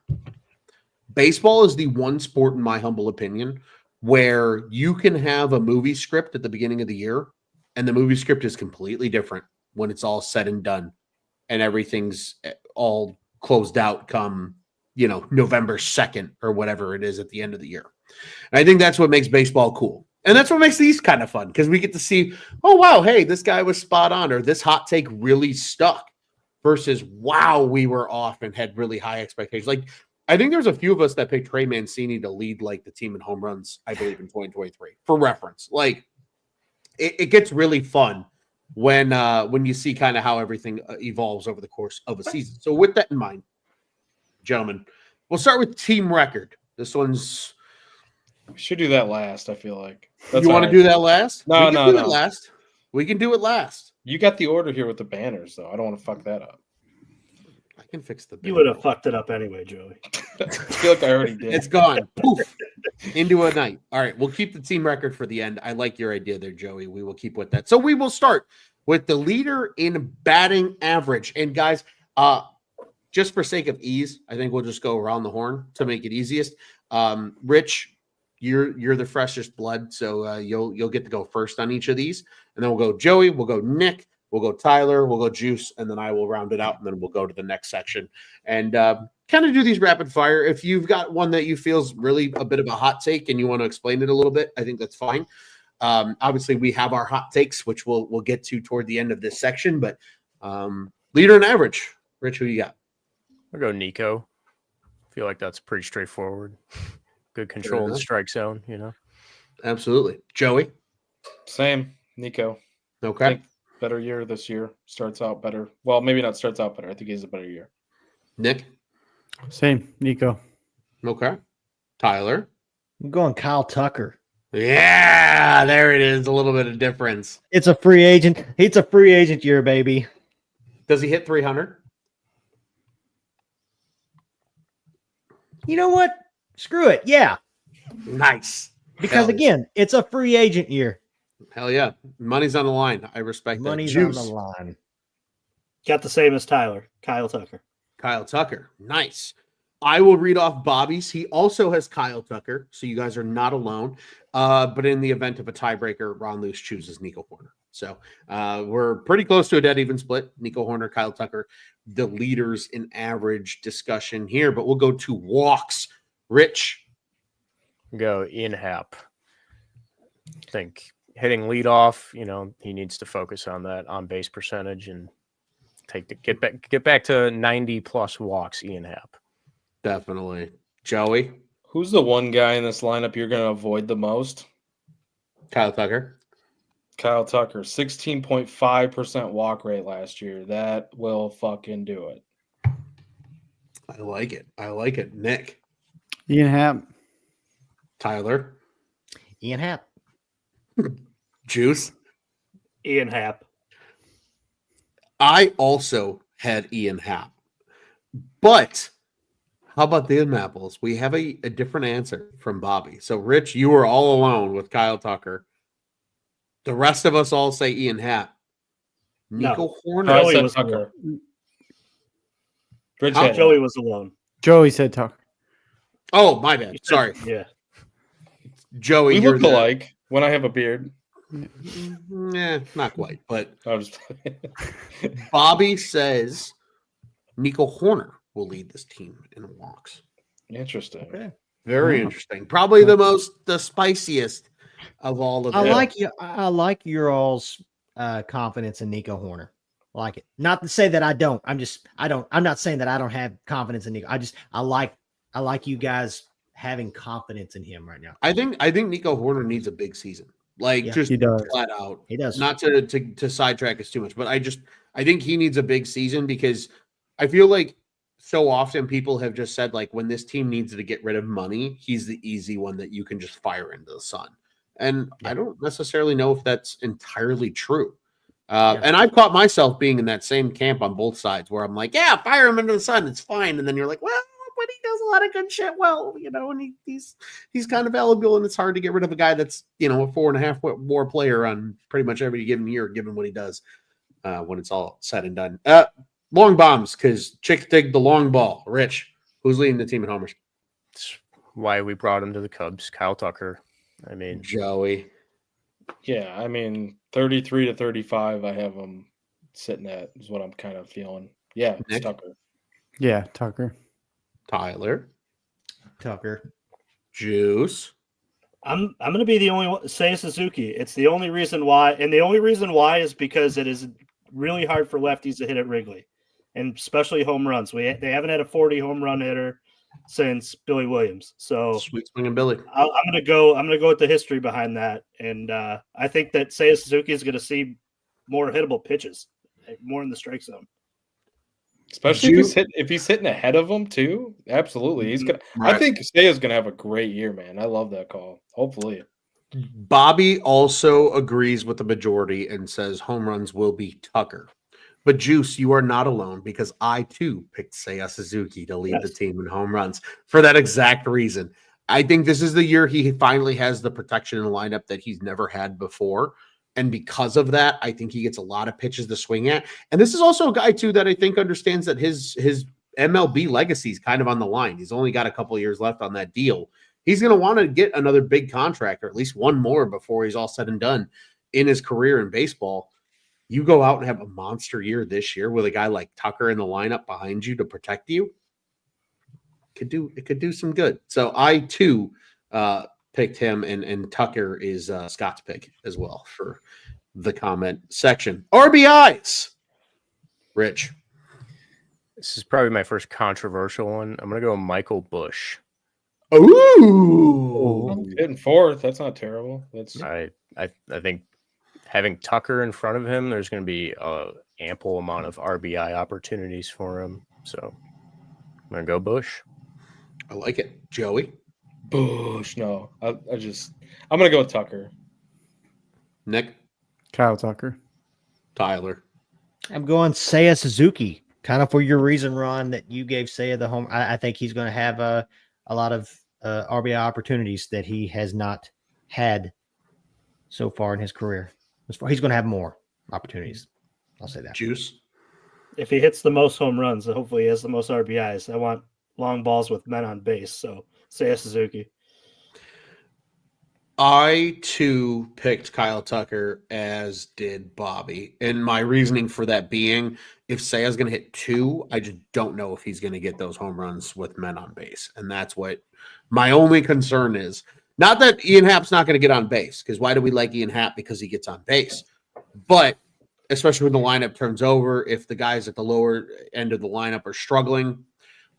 Baseball is the one sport, in my humble opinion, where you can have a movie script at the beginning of the year, and the movie script is completely different when it's all said and done, and everything's all closed out come, November 2nd or whatever it is at the end of the year. And I think that's what makes baseball cool. And that's what makes these kind of fun, because we get to see, oh, wow, hey, this guy was spot on, or this hot take really stuck, versus, wow, we were off and had really high expectations. Like, I think there's a few of us that picked Trey Mancini to lead like the team in home runs, I believe, in 2023, for reference. Like, it gets really fun when you see kind of how everything evolves over the course of a season. So with that in mind, gentlemen, we'll start with team record. This one's... We should do that last, I feel like. You want to do that last? No. We can do it last. You got the order here with the banners, though. I don't want to fuck that up. I can fix the banner. You would have fucked it up anyway, Joey. I feel like I already did. It's gone. Poof. Into a night. All right. We'll keep the team record for the end. I like your idea there, Joey. We will keep with that. So we will start with the leader in batting average. And guys, just for sake of ease, I think we'll just go around the horn to make it easiest. Rich, you're the freshest blood, so you'll get to go first on each of these, and then we'll go Joey, we'll go Nick, we'll go Tyler, we'll go Juice, and then I will round it out, and then we'll go to the next section and kind of do these rapid fire. If you've got one that you feel's really a bit of a hot take and you want to explain it a little bit, I think that's fine. Obviously, we have our hot takes, which we'll get to toward the end of this section, but leader and average. Rich, who you got? I'll go Nico. I feel like that's pretty straightforward. Good control in the strike zone, Absolutely. Joey? Same. Nico. Okay. I think better year this year. Starts out better. Well, maybe not starts out better. I think he has a better year. Nick? Same. Nico. Okay. Tyler? I'm going Kyle Tucker. Yeah, there it is. A little bit of difference. It's a free agent. It's a free agent year, baby. Does he hit 300? You know what? Screw it. Yeah. Nice. Because again, it's a free agent year. Hell yeah. Money's on the line. I respect Money's that. on the line. Got the same as Tyler, Kyle Tucker. Kyle Tucker. Nice. I will read off Bobby's. He also has Kyle Tucker, so you guys are not alone. But in the event of a tiebreaker, Ron Luce chooses Nico Horner. So we're pretty close to a dead even split. Nico Horner, Kyle Tucker, the leaders in average discussion here, but we'll go to walks. Rich. Go Ian Happ. I think hitting leadoff, he needs to focus on that on base percentage and get back to 90 plus walks. Ian Happ. Definitely. Joey. Who's the one guy in this lineup you're going to avoid the most? Kyle Tucker. Kyle Tucker, 16.5% walk rate last year. That will fucking do it. I like it. Nick. Ian Happ. Tyler. Ian Happ. Juice. Ian Happ. I also had Ian Happ. But how about the Apples? We have a different answer from Bobby. So, Rich, you were all alone with Kyle Tucker. The rest of us all say Ian Happ. Nico Horner. I Joey said was Tucker. Joey was alone. Joey said Tucker. Oh, my bad. Sorry. Yeah. Joey, We you're look alike when I have a beard. Not quite. But I was Bobby says Nico Horner will lead this team in walks. Interesting. Okay. Very interesting. Probably the spiciest of all of them. I like your all's confidence in Nico Horner. I like it. Not to say that I don't. I'm not saying that I don't have confidence in Nico. I like you guys having confidence in him right now. I think Nico Horner needs a big season. Just he does. flat out. He does. Not to sidetrack us too much, but I think he needs a big season because I feel like so often people have just said, like, when this team needs to get rid of money, he's the easy one that you can just fire into the sun. And I don't necessarily know if that's entirely true. And I've caught myself being in that same camp on both sides where I'm like, yeah, fire him into the sun. It's fine. And then you're like, well, but he does a lot of good shit. Well, and he's kind of valuable, and it's hard to get rid of a guy that's, a 4.5 WAR player on pretty much every given year, given what he does when it's all said and done. Long bombs, because Chicks dig the long ball. Rich, who's leading the team at homers? That's why we brought him to the Cubs. Kyle Tucker. I mean, Joey. Yeah, 33 to 35, I have him sitting at is what I'm kind of feeling. Yeah, it's Nick? Tucker. Yeah, Tucker. Tyler. Tucker. Juice. I'm going to be the only one. Say Suzuki. It's the only reason why, and the only reason why is because it is really hard for lefties to hit at Wrigley, and especially home runs. They haven't had a 40 home run hitter since Billy Williams. So Sweet swinging Billy. I'm going to go with the history behind that, and I think that Seiya Suzuki is going to see more hittable pitches, more in the strike zone. Especially if he's hitting ahead of him too. Absolutely. He's gonna Right. I think Seiya's gonna have a great year, man. I love that call. Hopefully. Bobby also agrees with the majority and says home runs will be Tucker. But Juice, you are not alone because I too picked Seiya Suzuki to lead the team in home runs for that exact reason. I think this is the year he finally has the protection in the lineup that he's never had before. And because of that, I think he gets a lot of pitches to swing at. And this is also a guy, too, that I think understands that his MLB legacy is kind of on the line. He's only got a couple of years left on that deal. He's going to want to get another big contract, or at least one more before he's all said and done in his career in baseball. You go out and have a monster year this year with a guy like Tucker in the lineup behind you to protect you. It could do some good. So I, too, picked him, and Tucker is Scott's pick as well for the comment section. RBIs. Rich. this is probably my first controversial one. I'm going to go Michael Bush. Ooh. Hitting fourth, that's not terrible. That's I think having Tucker in front of him, there's going to be an ample amount of RBI opportunities for him. So I'm going to go Bush. I like it. Joey. Bush. No. I'm gonna go with Tucker. Nick. Kyle Tucker. Tyler. I'm going Seiya Suzuki, kind of for your reason, Ron, that you gave Seiya the home. I think he's going to have a lot of RBI opportunities that he has not had so far in his career. He's going to have more opportunities. I'll say that. Juice. If he hits the most home runs, hopefully he has the most RBIs. I want long balls with men on base. So Seiya Suzuki. I too picked Kyle Tucker, as did Bobby. And my reasoning for that being, if Saya's going to hit 2, I just don't know if he's going to get those home runs with men on base. And that's what my only concern is. Not that Ian Happ's not going to get on base, because why do we like Ian Happ? Because he gets on base. But especially when the lineup turns over, if the guys at the lower end of the lineup are struggling,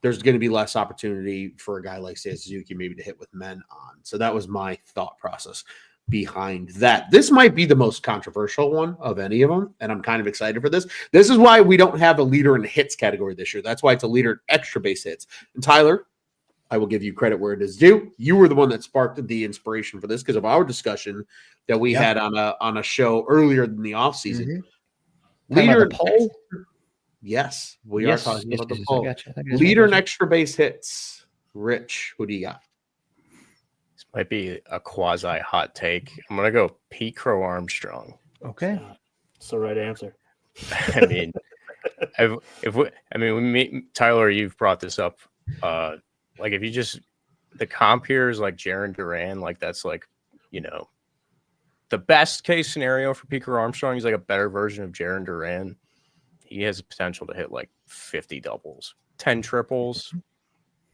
there's going to be less opportunity for a guy like Seiya Suzuki maybe to hit with men on. So that was my thought process behind that. This might be the most controversial one of any of them, and I'm kind of excited for this. This is why we don't have a leader in the hits category this year. That's why it's a leader in extra base hits. And Tyler, I will give you credit where it is due. You were the one that sparked the inspiration for this because of our discussion that we had on a show earlier in the offseason. Mm-hmm. Leader the poll? Yes, we are talking about the I poll. gotcha. Leader in extra base hits. Rich, who do you got? This might be a quasi hot take. I'm gonna go Pete Crow Armstrong. Okay. It's the right answer. I mean, Tyler, you've brought this up. Like if you just the comp here is like Jarren Duran, like that's like, the best case scenario for Pete Crow Armstrong. He's like a better version of Jarren Duran. He has the potential to hit like 50 doubles, 10 triples,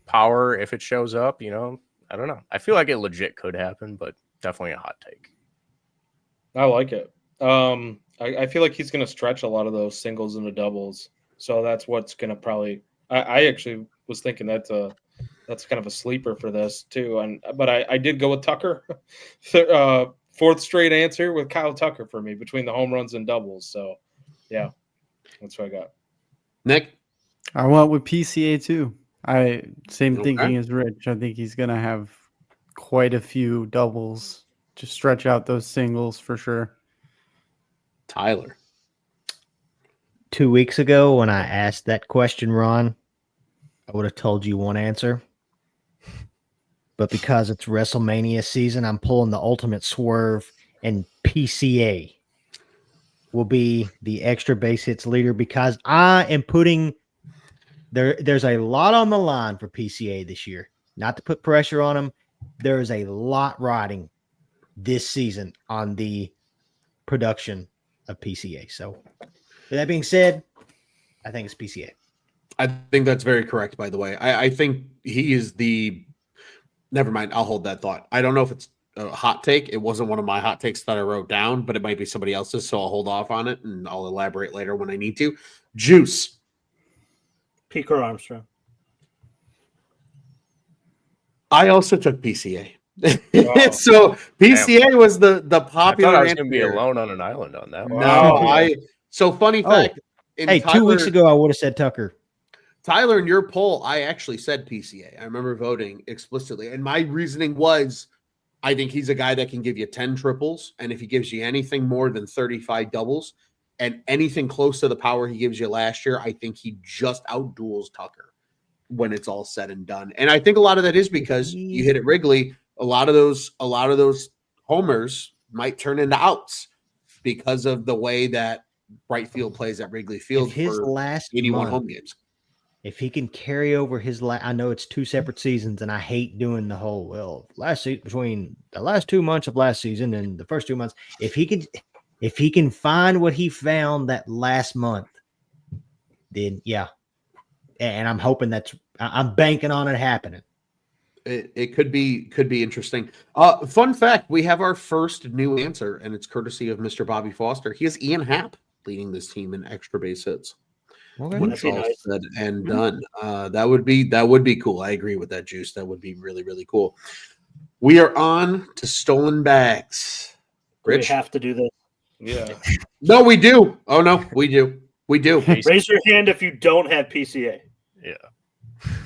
power if it shows up. I don't know. I feel like it legit could happen, but definitely a hot take. I like it. I feel like he's going to stretch a lot of those singles into doubles. So that's what's going to probably. I actually was thinking that's kind of a sleeper for this too. But I did go with Tucker. Fourth straight answer with Kyle Tucker for me between the home runs and doubles. So yeah, that's what I got. Nick? I went with PCA too. Same thinking as Rich. I think he's going to have quite a few doubles to stretch out those singles for sure. Tyler? 2 weeks ago when I asked that question, Ron, I would have told you one answer. But because it's WrestleMania season, I'm pulling the ultimate swerve, and PCA will be the extra base hits leader because I am putting there's a lot on the line for PCA this year. Not to put pressure on him, there is a lot riding this season on the production of PCA. So with that being said, I think it's PCA. I think that's very correct, by the way. I think he is the – never mind. I'll hold that thought. I don't know if it's a hot take. It wasn't one of my hot takes that I wrote down, but it might be somebody else's, so I'll hold off on it, and I'll elaborate later when I need to. Juice. Pete Crow Armstrong. I also took PCA. Wow. So PCA was the popular I thought I was answer. going to be alone on an island on that one. No, so funny fact. Hey, 2 weeks ago I would have said Tucker. Tyler, in your poll, I actually said PCA. I remember voting explicitly. And my reasoning was I think he's a guy that can give you 10 triples. And if he gives you anything more than 35 doubles and anything close to the power he gives you last year, I think he just outduels Tucker when it's all said and done. And I think a lot of that is because you hit it Wrigley. A lot of those homers might turn into outs because of the way that right field plays at Wrigley Field His for last 81 month, home games. if he can carry over his I know it's 2 separate seasons, and I hate doing the whole between the last 2 months of last season and the first 2 months. If he can find what he found that last month, then yeah. And I'm hoping I'm banking on it happening. It could be interesting. Fun fact: we have our first new answer, and it's courtesy of Mr. Bobby Foster. He has Ian Happ leading this team in extra base hits. Okay. When it's all said and done, that would be cool. I agree with that, Juice. That would be really, really cool. We are on to stolen bags. Rich, We have to do this. Yeah. no, we do. Oh no, we do. We do. Raise your hand if you don't have PCA. Yeah.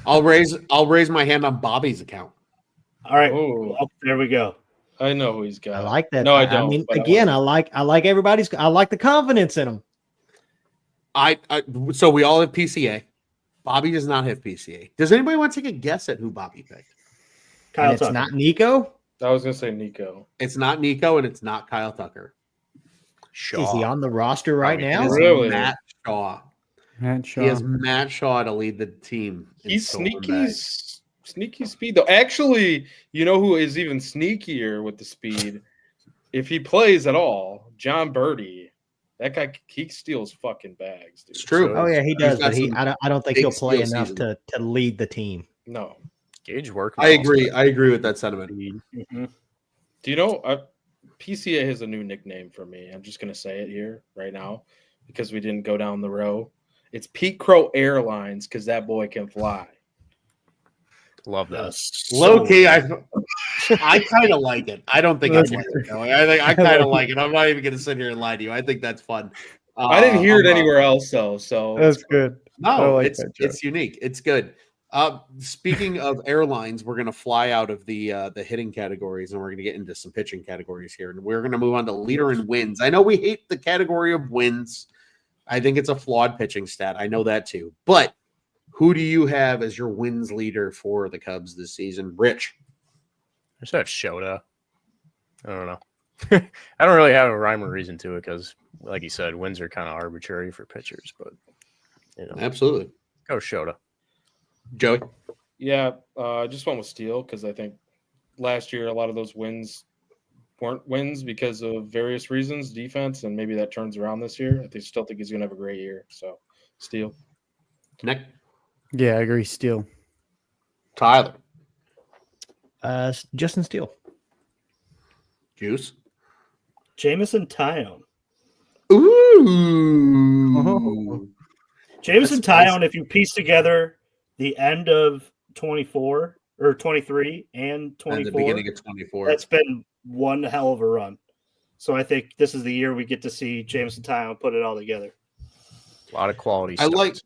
I'll raise my hand on Bobby's account. All right. Oh, Oh, there we go. I know who he's got. I like that. No, I don't. I mean, but again, I like everybody's. I like the confidence in them. So we all have PCA. Bobby does not have PCA. Does anybody want to take a guess at who Bobby picked? Kyle And it's Tucker. not Nico. I was gonna say Nico. It's not Nico and it's not Kyle Tucker. Shaw. Is he on the roster right It now? is Really? Matt Shaw. Matt Shaw. He has Matt Shaw to lead the team. in He's stolen sneaky bags. Sneaky speed, though. Actually, you know who is even sneakier with the speed? If he plays at all, John Birdie. That guy, he steals fucking bags, dude. It's true. Oh yeah, he does, got but some I don't think big he'll play steal enough season. to lead the team. No. Gage work. I agree. I agree with that sentiment. Mhm. Do you know, PCA has a new nickname for me. I'm just going to say it here right now because we didn't go down the row. It's Pete Crow Airlines because that boy can fly. Love that. Yes. Low key, I kind of like it. I don't think it's like it. Though. I think I kind of like it. I'm not even going to sit here and lie to you. I think that's fun. I didn't hear it anywhere else, though. So That's good. I No, like that joke. it's unique. It's good. Speaking of airlines, we're going to fly out of the hitting categories and we're going to get into some pitching categories here. And we're going to move on to leader and wins. I know we hate the category of wins. I think it's a flawed pitching stat. I know that too. But who do you have as your wins leader for the Cubs this season? Rich. I just have Shota. I don't know. I don't really have a rhyme or reason to it because, like you said, wins are kind of arbitrary for pitchers. But Absolutely. go Shota. Joey. yeah, I just went with Steele because I think last year a lot of those wins weren't wins because of various reasons, defense, and maybe that turns around this year. I still think he's going to have a great year. So, Steele. Nick. Yeah, I agree. Steele. Tyler. Justin Steele. Juice. Jamison Tyone. Ooh. Jamison That's Tyone, if you piece together the end of 24 or 23 and And 24, the beginning of 24. that's been one hell of a run. So I think this is the year we get to see Jamison Tyone put it all together. A lot of quality. I like starts.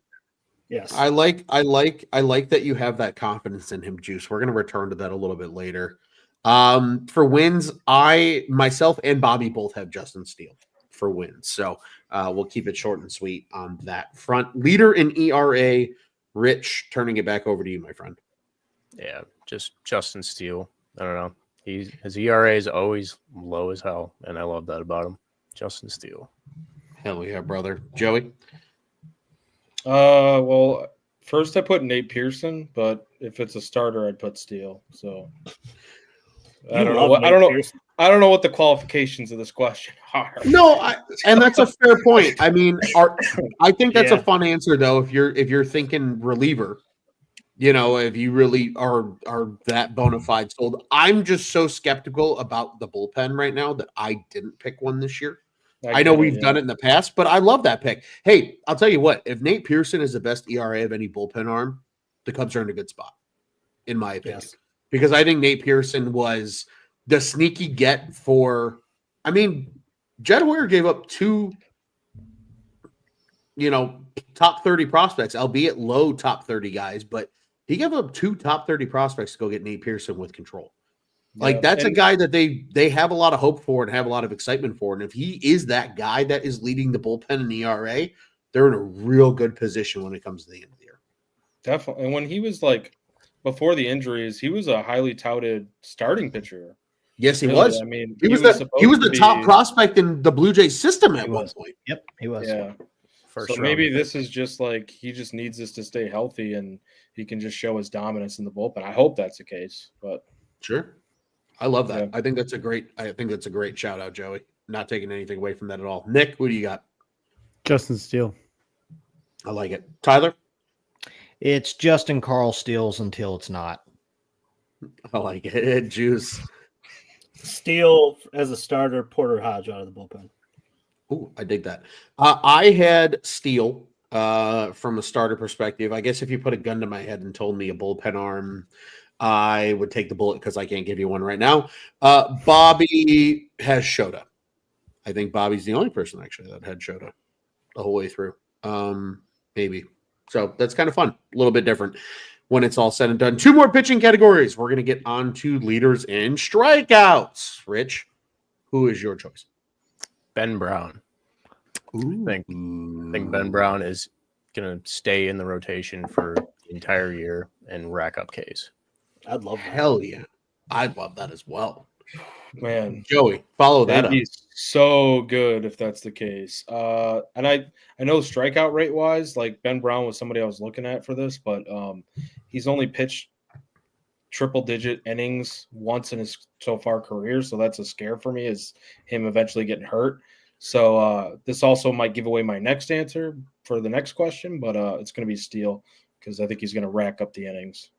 Yes. I like that you have that confidence in him, Juice. We're going to return to that a little bit later. For wins, myself and Bobby both have Justin Steele for wins. So we'll keep it short and sweet on that front. Leader in ERA, Rich, turning it back over to you, my friend. Yeah, just Justin Steele. I don't know. His ERA is always low as hell, and I love that about him. Justin Steele. Hell yeah, brother. Joey? Well, first I put Nate Pearson, but if it's a starter, I'd put Steele. So I don't know. I don't know what the qualifications of this question are. No, and that's a fair point. I mean, I think that's Yeah. a fun answer though. If you're thinking reliever, if you really are that bona fide sold. I'm just so skeptical about the bullpen right now that I didn't pick one this year. I know we've done it in the past, but I love that pick. Hey, I'll tell you what, if Nate Pearson is the best ERA of any bullpen arm, the Cubs are in a good spot, in my opinion. Yes. Because I think Nate Pearson was the sneaky get for, Jed Hoyer gave up two, top 30 prospects, albeit low top 30 guys, but he gave up two top 30 prospects to go get Nate Pearson with control. Like, that's a guy that they have a lot of hope for and have a lot of excitement for. And if he is that guy that is leading the bullpen in ERA, they're in a real good position when it comes to the end of the year. Definitely. And when he was before the injuries, he was a highly touted starting pitcher. Yes, he Really, was. I mean, He was the top prospect in the Blue Jays system at one point. Yep, he was. Yeah. First So maybe this is just he just needs this to stay healthy and he can just show his dominance in the bullpen. I hope that's the case. But Sure. I love that. Yeah. I think that's a great shout out, Joey. Not taking anything away from that at all. Nick, who do you got? Justin Steele. I like it. Tyler? It's Justin Carl Steele's until it's not. I like it. Juice. Steele as a starter, Porter Hodge out of the bullpen. Ooh, I dig that. I had Steele from a starter perspective. I guess if you put a gun to my head and told me a bullpen arm, I would take the bullet because I can't give you one right now. Bobby has Shota. I think Bobby's the only person actually that had Shota the whole way through. Maybe. So that's kind of fun. A little bit different when it's all said and done. Two more pitching categories. We're going to get on to leaders and strikeouts. Rich, who is your choice? Ben Brown. I think Ben Brown is going to stay in the rotation for the entire year and rack up Ks. I'd love that. Hell yeah. I'd love that as well. man, Joey, follow that that'd up. be so good if that's the case. And I know strikeout rate wise, Ben Brown was somebody I was looking at for this, but he's only pitched triple-digit innings once in his so far career, so that's a scare for me, is him eventually getting hurt. So this also might give away my next answer for the next question, but it's going to be Steele because I think he's going to rack up the innings.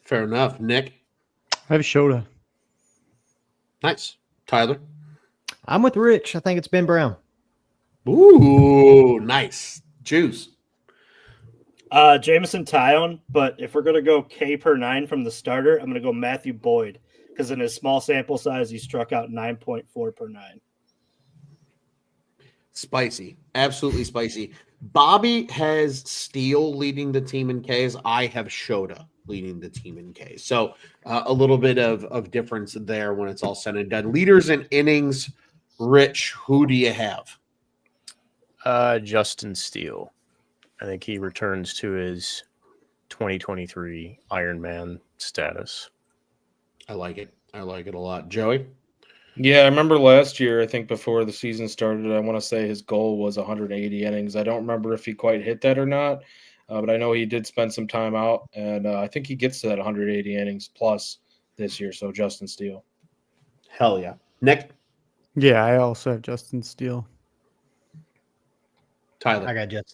Fair enough. Nick? I have Shota. Nice. Tyler? I'm with Rich. I think it's Ben Brown. Ooh, nice. Juice. Jameson Tyone, but if we're gonna go K per 9 from the starter, I'm gonna go Matthew Boyd because in his small sample size, he struck out 9.4 per 9. Spicy. Absolutely spicy. Bobby has Steele leading the team in Ks. I have Shota leading the team in Ks. So a little bit of difference there when it's all said and done. Leaders in innings, Rich, who do you have? Justin Steele. I think he returns to his 2023 Iron Man status. I like it. I like it a lot. Joey? Yeah, I remember last year, I think before the season started, I want to say his goal was 180 innings. I don't remember if he quite hit that or not, but I know he did spend some time out, and I think he gets to that 180 innings plus this year, so Justin Steele. Hell yeah. Nick? Yeah, I also have Justin Steele. Tyler?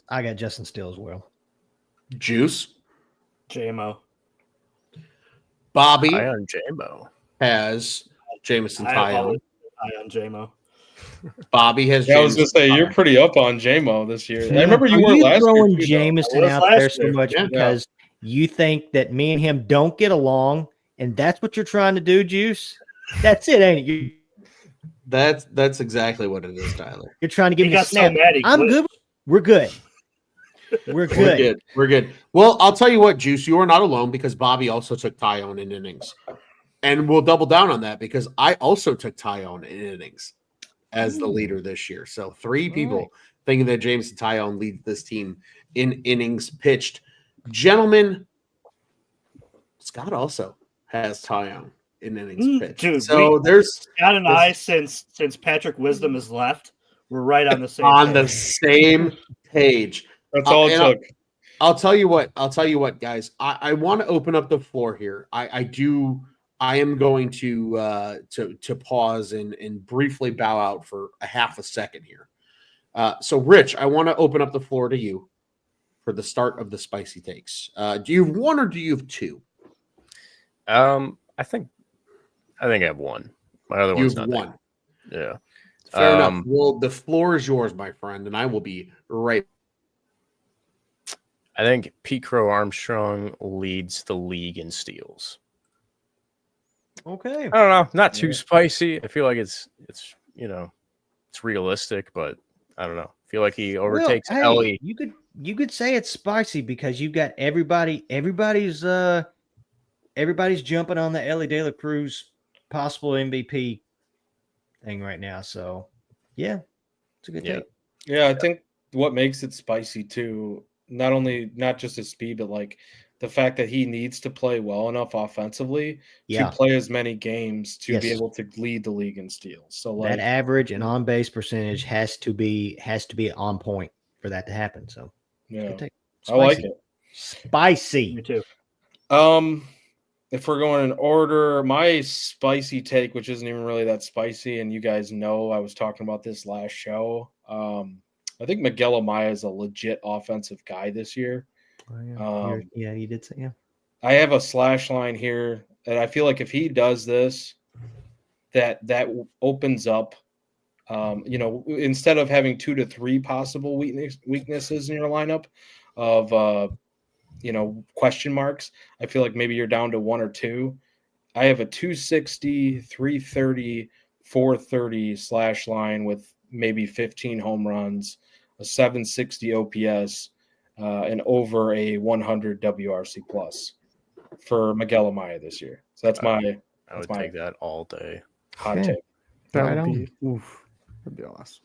I got Justin Steele as well. Juice? JMO. Bobby High on J-Mo. has Jameson I Tyone. always high on JMO. Bobby has Yeah, I was Jameson going to say, you're Tyone. pretty up on J-Mo this year. I remember you Are were you last throwing year. Too, Jameson I was out last there so year. much Yeah. because you think that me and him don't get along, and that's what you're trying to do, Juice? That's it, ain't it? That's exactly what it is, Tyler. You're trying to give He me a got so snap. mad he I'm glitched. good. We're good. We're We're good. good. We're good. Well, I'll tell you what, Juice, you are not alone because Bobby also took Tyone in innings. And we'll double down on that because I also took Tyone in innings as the leader this year. So 3 people right. thinking that Jameson Tyone leads this team in innings pitched. Gentlemen, Scott also has Tyone in innings pitched. Dude, so there's Scott and I, since Patrick Wisdom has left, we're right on the same on the page. same page. That's all it And took. I'll tell you what, guys. I want to open up the floor here. I am going to pause and briefly bow out for a half a second here. So, Rich, I want to open up the floor to you for the start of the spicy takes. Do you have 1 or do you have 2? I think I have 1. My other You one's have not 1. that. Yeah. Fair enough. Well, the floor is yours, my friend, and I will be right. I think Pete Crow Armstrong leads the league in steals. Okay. I don't know, not too spicy. I feel like it's it's realistic, but I don't know. I feel like he overtakes Well, hey, Ellie. You could say it's spicy because you've got everybody's jumping on the Ellie De La Cruz possible MVP thing right now. So yeah, it's a good Yeah. take. Yeah, I think what makes it spicy too, not just his speed, but like the fact that he needs to play well enough offensively Yeah. to play as many games to be Yes. able to lead the league in steals. So like That average and on base percentage has to be on point for that to happen. So yeah, good take. I like Spicy. it. Spicy. Me too. If we're going in order, my spicy take, which isn't even really that spicy, and you guys know I was talking about this last show. I think Miguel Amaya is a legit offensive guy this year. Yeah, you did say yeah. I have a slash line here, and I feel like if he does this, that opens up. Instead of having 2 to 3 possible weaknesses in your lineup of question marks, I feel like maybe you're down to 1 or 2. I have a 260, 330, 430 slash line with maybe 15 home runs, a 760 OPS, and over a 100 WRC plus for Miguel Amaya this year. So that's I that's would my take that all day. hot Yeah. take. That Right would be oof. That'd be awesome.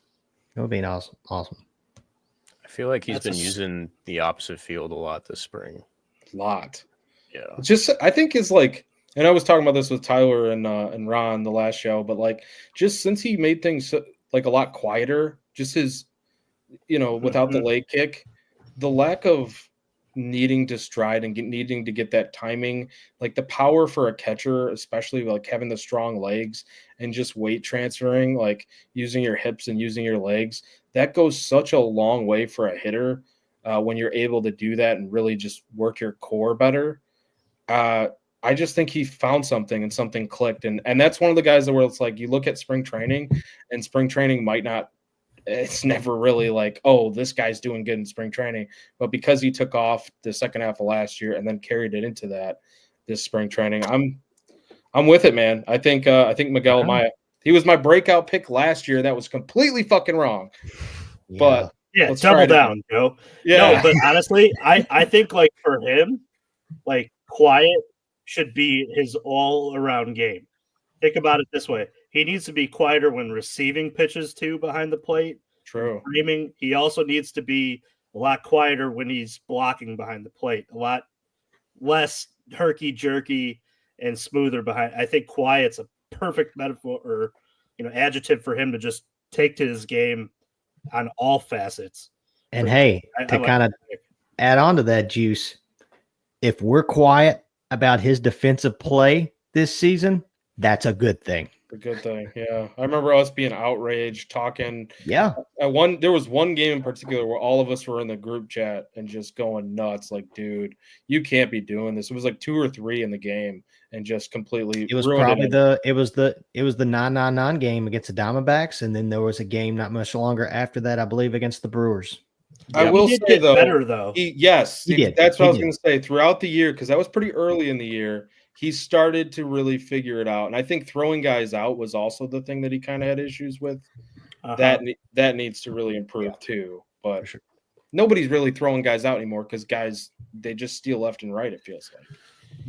It would be an awesome. I feel like he's That's been a s- using the opposite field a lot this spring. Lot. Yeah. It's just I think is like, and I was talking about this with Tyler and Ron the last show, but like just since he made things like a lot quieter, just his without the leg kick, the lack of needing to stride and needing to get that timing, like the power for a catcher, especially like having the strong legs and just weight transferring, like using your hips and using your legs, that goes such a long way for a hitter when you're able to do that and really just work your core better. I just think he found something and something clicked. And that's one of the guys that where it's like you look at spring training and spring training might not, it's never really like, oh, this guy's doing good in spring training. But because he took off the second half of last year and then carried it into this spring training, I'm with it, man. I think Miguel Amaya, he was my breakout pick last year. That was completely fucking wrong. Yeah. But Yeah, let's double try it down, again. Joe. Yeah. No, but honestly, I think like for him, like quiet should be his all-around game. Think about it this way. He needs to be quieter when receiving pitches too behind the plate. True. Framing. He also needs to be a lot quieter when he's blocking behind the plate. A lot less herky-jerky and smoother behind. I think quiet's a perfect metaphor or adjective for him to just take to his game on all facets. And hey, to like kind of add on to that, Juice, if we're quiet about his defensive play this season, that's a good thing. A good thing. Yeah. I remember us being outraged, talking. Yeah. There was one game in particular where all of us were in the group chat and just going nuts. Like, dude, you can't be doing this. It was like 2 or 3 in the game and just completely It was ruined probably it. it was the 9-9-9 game against the Diamondbacks, and then there was a game not much longer after that, I believe, against the Brewers. I will he did say get though, better though. He did. That's what He I was did. going to say. Throughout the year, because that was pretty early in the year, he started to really figure it out. And I think throwing guys out was also the thing that he kind of had issues with. That needs to really improve too. But nobody's really throwing guys out anymore because guys, they just steal left and right, it feels like.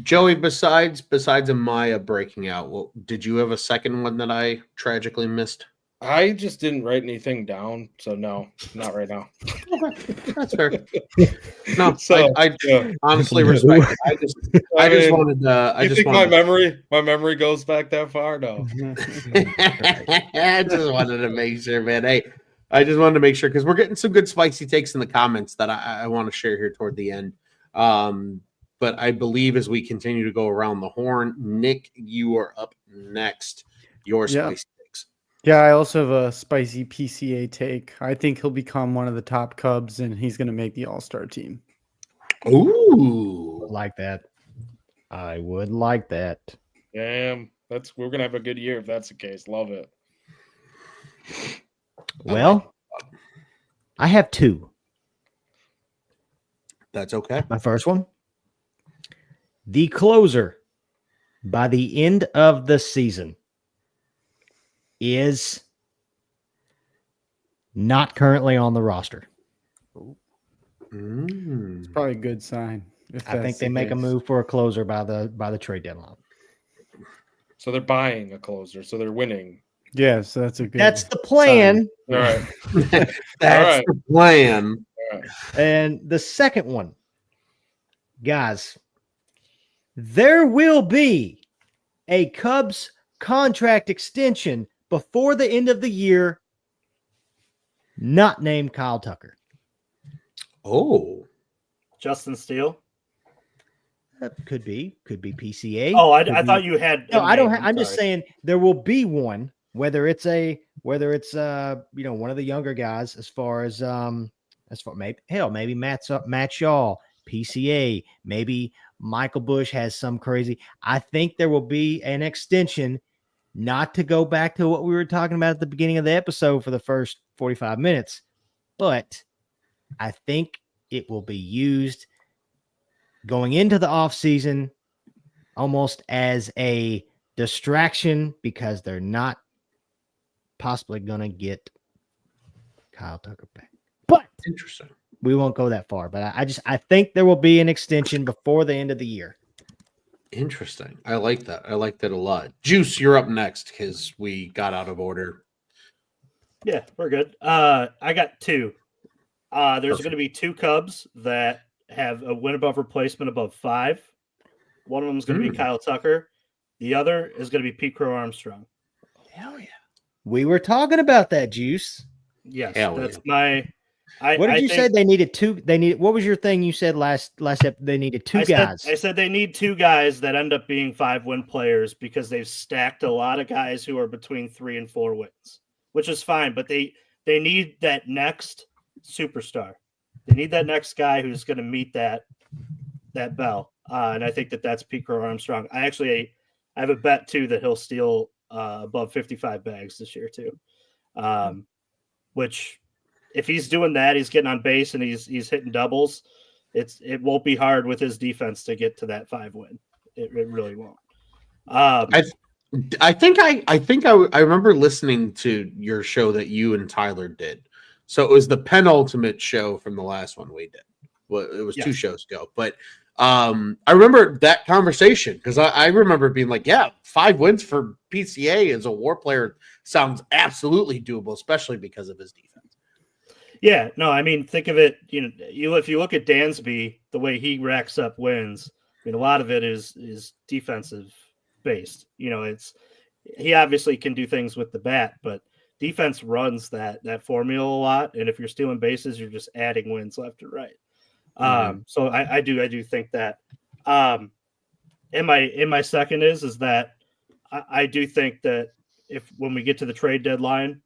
Joey, besides Amaya breaking out, well, did you have a second one that I tragically missed? I just didn't write anything down, so no, not right now. That's fair. No, So, I yeah. honestly respect it. I just wanted to. You think my memory goes back that far? No. I just wanted to make sure, man. Hey, I just wanted to make sure because we're getting some good spicy takes in the comments that I want to share here toward the end. But I believe as we continue to go around the horn, Nick, you are up next. Your spicy takes. Yeah, I also have a spicy PCA take. I think he'll become one of the top Cubs, and he's going to make the All-Star team. Ooh, Like that. I would like that. Damn, we're gonna have a good year if that's the case. Love it. Well, I have 2. That's okay. My first one, the closer by the end of the season is not currently on the roster. It's probably a good sign. I think they make a move for a closer by the trade deadline. So they're buying a closer, so they're winning. Yes, that's a good. That's the plan. All right. That's the plan. All right. And the second one, guys, there will be a Cubs contract extension before the end of the year, not named Kyle Tucker. Oh, Justin Steele. Could be PCA. Oh, I thought you had. No, I don't. I'm sorry. just saying there will be one. Whether it's one of the younger guys, as far maybe Matt Shaw, PCA, maybe Michael Bush has some crazy. I think there will be an extension. Not to go back to what we were talking about at the beginning of the episode for the first 45 minutes, but I think it will be used going into the offseason almost as a distraction because they're not possibly going to get Kyle Tucker back. But interesting. We won't go that far. But I think there will be an extension before the end of the year. Interesting. I like that. I like that a lot. Juice, you're up next because we got out of order. Yeah, we're good. I got 2. There's going to be 2 Cubs that have a win above replacement above 5. One of them is going to be Kyle Tucker. The other is going to be Pete Crow Armstrong. Hell yeah. We were talking about that, Juice. Yes, Hell that's yeah. What did you say? They needed two. What was your thing you said last ep? They needed two guys. I said they need two guys that end up being 5-win players because they've stacked a lot of guys who are between 3 and 4 wins, which is fine. But they need that next superstar. They need that next guy who's going to meet that bell. And I think that's Pete Crow Armstrong. I have a bet too that he'll steal above 55 bags this year too. Which, if he's doing that, he's getting on base and he's hitting doubles. It won't be hard with his defense to get to that 5-win. It really won't. I think I remember listening to your show that you and Tyler did. So it was the penultimate show from the last one we did. Well, it was 2 shows ago, but I remember that conversation because I remember being like, yeah, 5 wins for PCA as a WAR player sounds absolutely doable, especially because of his defense. Yeah, no, I mean, think of it, if you look at Dansby, the way he racks up wins, I mean, a lot of it is defensive based. He obviously can do things with the bat, but defense runs that formula a lot. And if you're stealing bases, you're just adding wins left and right. So I do think that. And my second is that I do think that when we get to the trade deadline,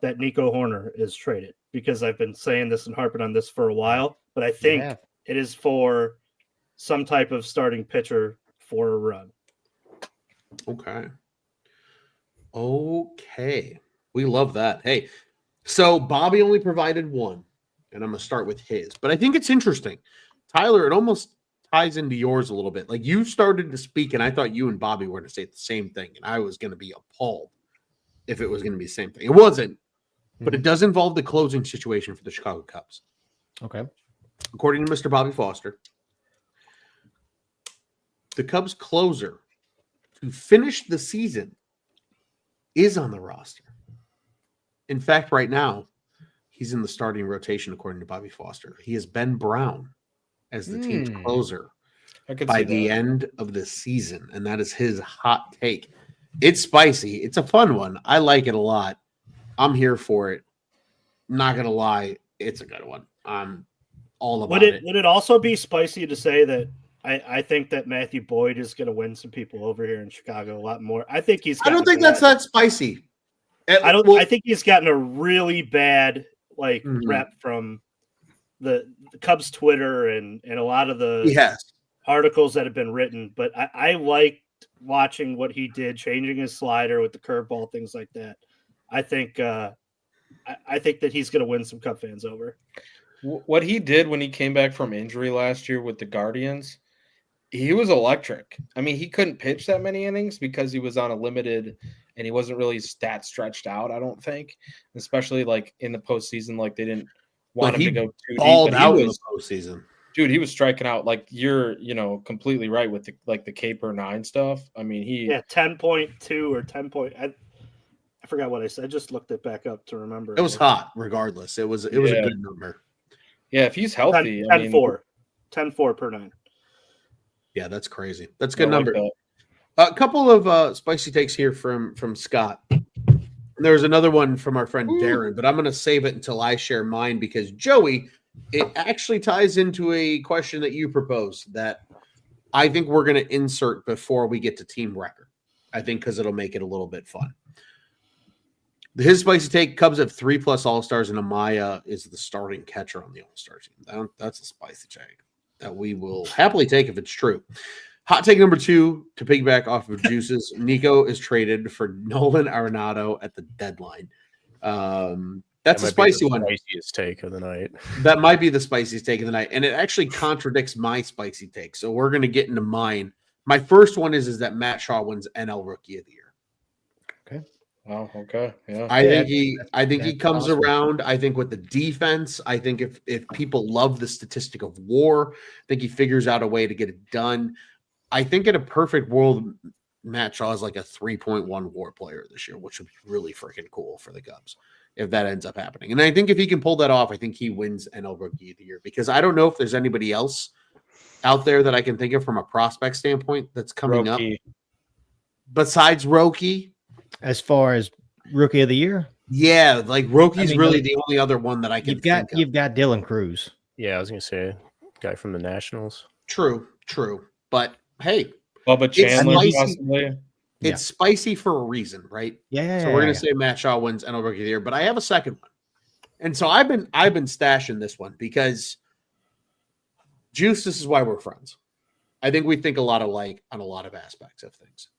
that Nico Horner is traded, because I've been saying this and harping on this for a while, but I think it is for some type of starting pitcher for a run. Okay. We love that. Hey, so Bobby only provided one, and I'm going to start with his, but I think it's interesting. Tyler, it almost ties into yours a little bit. Like, you started to speak, and I thought you and Bobby were going to say the same thing, and I was going to be appalled if it was going to be the same thing. It wasn't, but it does involve the closing situation for the Chicago Cubs. Okay. According to Mr. Bobby Foster, the Cubs closer to finish the season is on the roster. In fact, right now, he's in the starting rotation, according to Bobby Foster. He is Ben Brown as the team's closer by the end of the season, and that is his hot take. It's spicy. It's a fun one. I like it a lot. I'm here for it. Not going to lie, it's a good one. I'm all about it. Would it also be spicy to say that I think that Matthew Boyd is going to win some people over here in Chicago a lot more? I think he's. I don't think that's that spicy. I think he's gotten a really bad rep from the Cubs Twitter and a lot of the articles that have been written. But I liked watching what he did, changing his slider with the curveball, things like that. I think that he's going to win some Cub fans over. What he did when he came back from injury last year with the Guardians, he was electric. I mean, he couldn't pitch that many innings because he was on a limited and he wasn't really stat stretched out, I don't think. Especially in the postseason, they didn't want him to go too deep. Out in the postseason. Dude, he was striking out. You're, completely right with the K per 9 stuff. I mean, 10.2 or 10 point. I forgot what I said. I just looked it back up to remember. It was hot, regardless. It was a good number. Yeah, if he's healthy, 10.4 per 9. Yeah, that's crazy. That's a good number. A couple of spicy takes here from Scott. There's another one from our friend Darren, but I'm going to save it until I share mine because, Joey, it actually ties into a question that you proposed that I think we're going to insert before we get to team record. I think because it'll make it a little bit fun. His spicy take: Cubs have 3+ All-Stars, and Amaya is the starting catcher on the All-Star team. That's a spicy take that we will happily take if it's true. Hot take number 2, to piggyback off of Juice's, Nico is traded for Nolan Arenado at the deadline. That's a spicy one. Spiciest take of the night. That might be the spiciest take of the night, and it actually contradicts my spicy take. So we're going to get into mine. My first one is that Matt Shaw wins NL Rookie of the Year. Okay. Oh, okay. Yeah. I think he comes around. I think with the defense, I think if people love the statistic of WAR, I think he figures out a way to get it done. I think in a perfect world, Matt Shaw is like a 3.1 WAR player this year, which would be really freaking cool for the Cubs if that ends up happening. And I think if he can pull that off, I think he wins NL Rookie of the Year, because I don't know if there's anybody else out there that I can think of from a prospect standpoint that's coming up besides Roki. As far as Rookie of the Year? Yeah, like Rocky's I mean, really the only other one that I can think of. You've got Dylan Cruz. Yeah, I was gonna say guy from the Nationals. True. But hey, Bubba it's Chandler, spicy. possibly. It's spicy for a reason, right? Yeah. So we're gonna say Matt Shaw wins NL Rookie of the Year, but I have a second one, and so I've been stashing this one because Juice. This is why we're friends. I think we think a lot alike on a lot of aspects of things,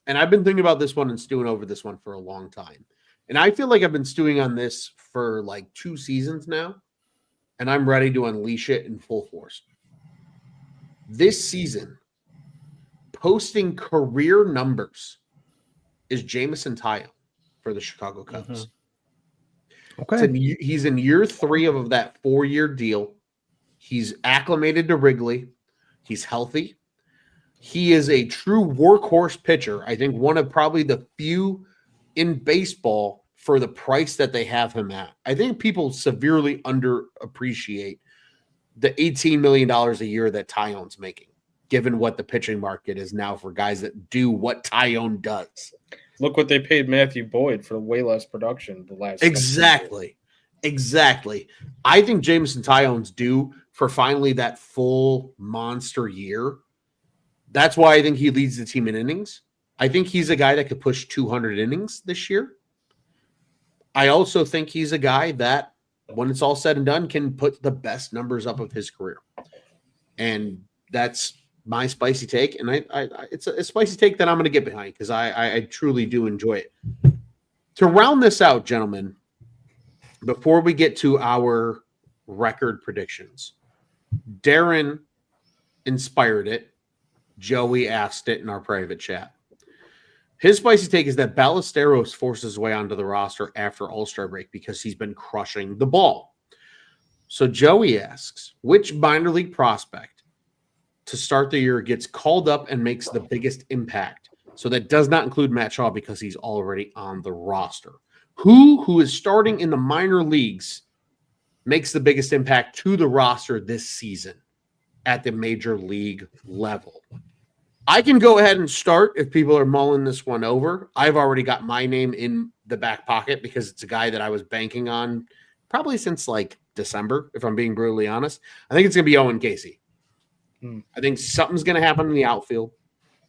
and I've been thinking about this one and stewing over this one for a long time, and I feel like I've been stewing on this for like 2 seasons now, and I'm ready to unleash it in full force. This season, posting career numbers is Jameson Taillon for the Chicago Cubs. Okay. He's in year 3 of that 4-year deal. He's acclimated to Wrigley. He's healthy. He is a true workhorse pitcher. I think one of probably the few in baseball for the price that they have him at. I think people severely underappreciate the $18 million a year that Taillon's making, given what the pitching market is now for guys that do what Taillon does. Look what they paid Matthew Boyd for way less production the last. Exactly. I think Jameson Taillon's due for finally that full monster year. That's why I think he leads the team in innings. I think he's a guy that could push 200 innings this year. I also think he's a guy that, when it's all said and done, can put the best numbers up of his career. And that's my spicy take. And it's a spicy take that I'm going to get behind because I truly do enjoy it. To round this out, gentlemen, before we get to our record predictions, Darren inspired it. Joey asked it in our private chat. His spicy take is that Ballesteros forces his way onto the roster after All-Star break because he's been crushing the ball. So Joey asks, which minor league prospect to start the year gets called up and makes the biggest impact? So that does not include Matt Shaw because he's already on the roster. Who is starting in the minor leagues makes the biggest impact to the roster this season at the major league level? I can go ahead and start if people are mulling this one over. I've already got my name in the back pocket because it's a guy that I was banking on probably since like December, if I'm being brutally honest. I think it's going to be Owen Casey. I think something's going to happen in the outfield.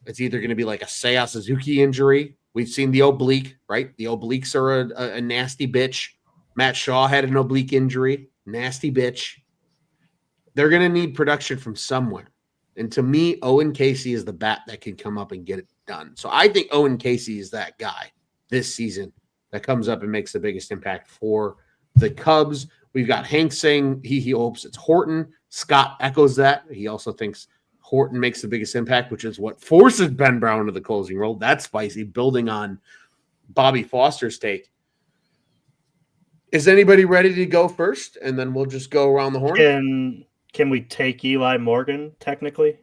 It's either going to be like a Seiya Suzuki injury. We've seen the oblique, right? The obliques are a nasty bitch. Matt Shaw had an oblique injury. Nasty bitch. They're going to need production from somewhere. And to me, Owen Casey is the bat that can come up and get it done. So I think Owen Casey is that guy this season that comes up and makes the biggest impact for the Cubs. We've got Hank saying he hopes it's Horton. Scott echoes that. He also thinks Horton makes the biggest impact, which is what forces Ben Brown into the closing role. That's spicy, building on Bobby Foster's take. Is anybody ready to go first? And then we'll just go around the horn. Can we take Eli Morgan technically?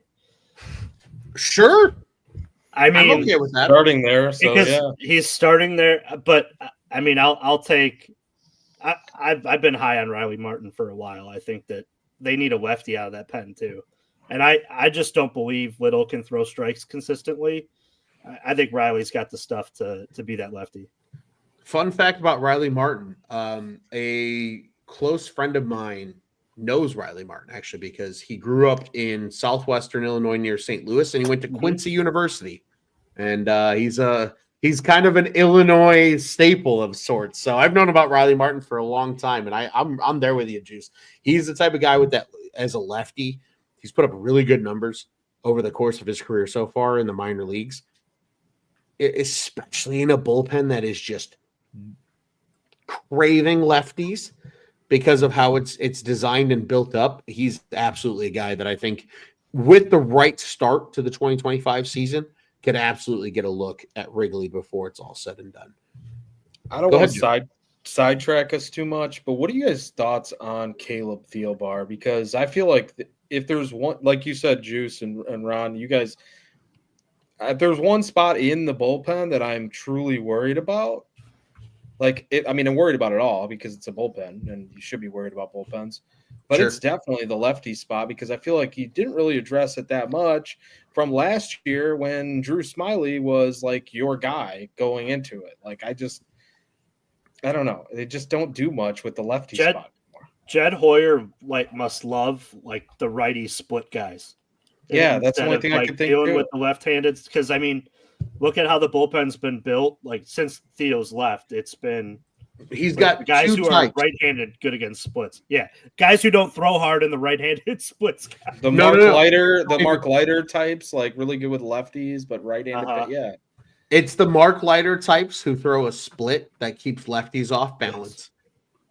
Sure. I mean, I'm okay with that. Starting there, so because yeah. he's starting there. But I mean, I'll take. I've been high on Riley Martin for a while. I think that they need a lefty out of that pen too, and I just don't believe Little can throw strikes consistently. I think Riley's got the stuff to be that lefty. Fun fact about Riley Martin: a close friend of mine knows Riley Martin actually because he grew up in southwestern Illinois near St. Louis, and he went to Quincy University, and he's kind of an Illinois staple of sorts. So I've known about Riley Martin for a long time, and I'm there with you, Juice. He's the type of guy with that as a lefty. He's put up really good numbers over the course of his career so far in the minor leagues, especially in a bullpen that is just craving lefties. Because of how it's designed and built up, he's absolutely a guy that I think with the right start to the 2025 season could absolutely get a look at Wrigley before it's all said and done. I don't want to sidetrack us too much, but what are you guys' thoughts on Caleb Thielbar? Because I feel like if there's one, like you said, Juice and Ron, you guys, if there's one spot in the bullpen that I'm truly worried about, I'm worried about it all because it's a bullpen and you should be worried about bullpens. But It's definitely the lefty spot because I feel like he didn't really address it that much from last year when Drew Smiley was like your guy going into it. I don't know. They just don't do much with the lefty Jed- spot. Jed Hoyer must love the righty split guys. Yeah, that's the Instead only of, thing I could think dealing too. with the left-handed. Because I mean, look at how the bullpen's been built. Like since Theo's left, it's been He's got guys two who types. are right-handed good against splits. Yeah, guys who don't throw hard in the right-handed splits. The No, Mark no, no. Leiter, the Mark Leiter types, like really good with lefties, but right-handed. Uh-huh. Yeah, It's the Mark Leiter types who throw a split that keeps lefties off balance.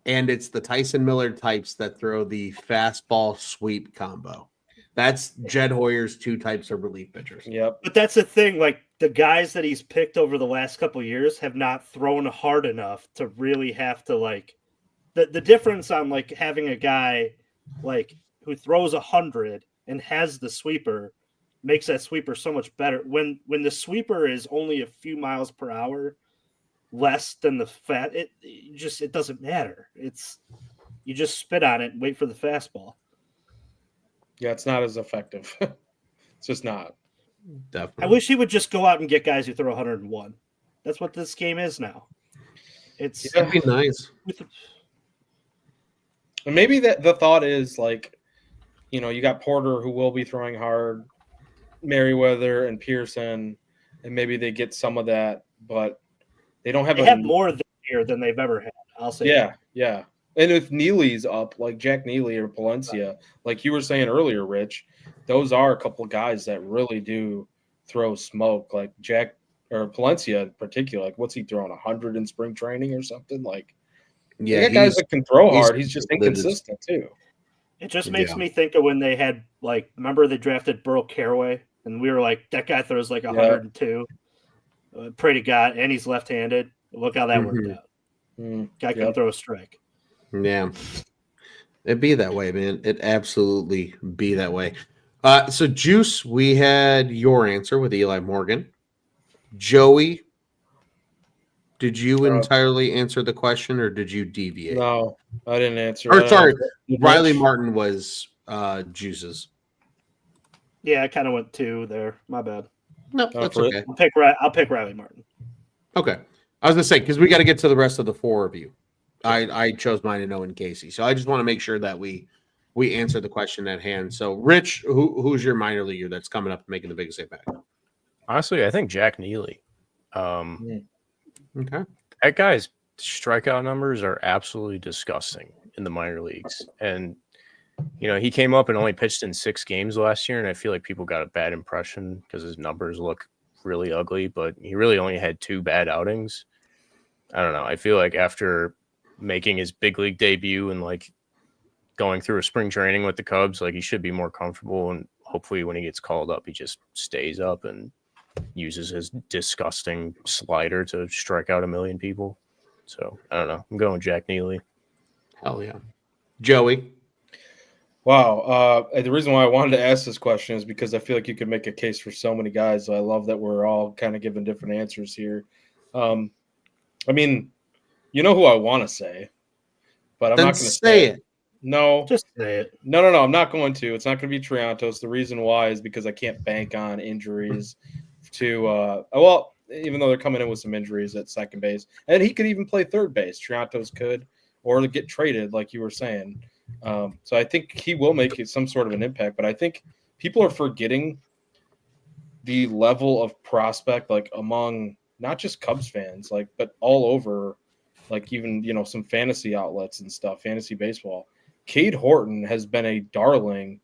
And it's the Tyson Miller types that throw the fastball sweep combo. That's Jed Hoyer's two types of relief pitchers. yep. But that's the thing. Like the guys that he's picked over the last couple of years have not thrown hard enough to really have to the difference on having a guy who throws 100 and has the sweeper makes that sweeper so much better. When the sweeper is only a few miles per hour less than the it doesn't matter. You just spit on it and wait for the fastball. Yeah, it's not as effective. It's just not. Definitely. I wish he would just go out and get guys who throw 101. That's what this game is now. It's That'd be nice. And maybe that the thought is you got Porter who will be throwing hard, Merriweather and Pearson, and maybe they get some of that, but they don't have they have more this year than they've ever had. I'll say. Yeah. And if Neely's up, like Jack Neely or Palencia, like you were saying earlier, Rich, those are a couple of guys that really do throw smoke. Like Jack or Palencia in particular, like what's he throwing, 100 in spring training or something? Like, Yeah, guys that can throw hard. He's just limited. inconsistent too. It just makes me think of when they had remember they drafted Burl Caraway, and we were like, that guy throws 102. Pray to God, and he's left-handed. Look how that worked out. Guy can throw a strike. Yeah. It'd be that way, man. It absolutely be that way. So Juice, we had your answer with Eli Morgan. Joey, did you entirely answer the question or did you deviate? No, I didn't answer. Or sorry, Rich? Riley Martin was Juice's. Yeah, I kind of went 2 there. My bad. No, that's for okay. I'll pick Riley Martin. Okay. I was gonna say because we got to get to the rest of the 4 of you. I chose mine and Owen Casey. So I just want to make sure that we answer the question at hand. So Rich, who's your minor leaguer that's coming up and making the biggest impact? Honestly, I think Jack Neely. Okay. That guy's strikeout numbers are absolutely disgusting in the minor leagues. And, he came up and only pitched in 6 games last year. And I feel like people got a bad impression because his numbers look really ugly, but he really only had 2 bad outings. I don't know. I feel like after making his big league debut and going through a spring training with the Cubs, he should be more comfortable. And hopefully when he gets called up, he just stays up and uses his disgusting slider to strike out 1 million people. So I don't know. I'm going Jack Neely. Hell yeah. Joey. Wow. The reason why I wanted to ask this question is because I feel like you could make a case for so many guys. I love that we're all kind of giving different answers here. I mean, you know who I want to say, but I'm Then not going to say it. No. Just say it. No. I'm not going to. It's not going to be Triantos. The reason why is because I can't bank on injuries to even though they're coming in with some injuries at second base. And he could even play third base. Triantos could, or get traded, like you were saying. So I think he will make some sort of an impact. But I think people are forgetting the level of prospect, among not just Cubs fans, but all over, even, some fantasy outlets and stuff, fantasy baseball. Cade Horton has been a darling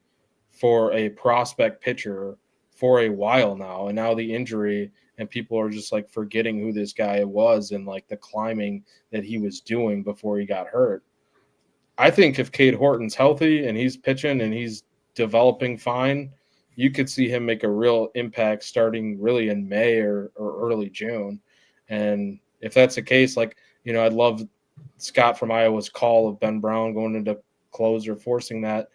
for a prospect pitcher for a while now. And now the injury, and people are just forgetting who this guy was and the climbing that he was doing before he got hurt. I think if Cade Horton's healthy and he's pitching and he's developing fine, you could see him make a real impact starting really in May or early June. And if that's the case, I'd love Scott from Iowa's call of Ben Brown going into closer, forcing that.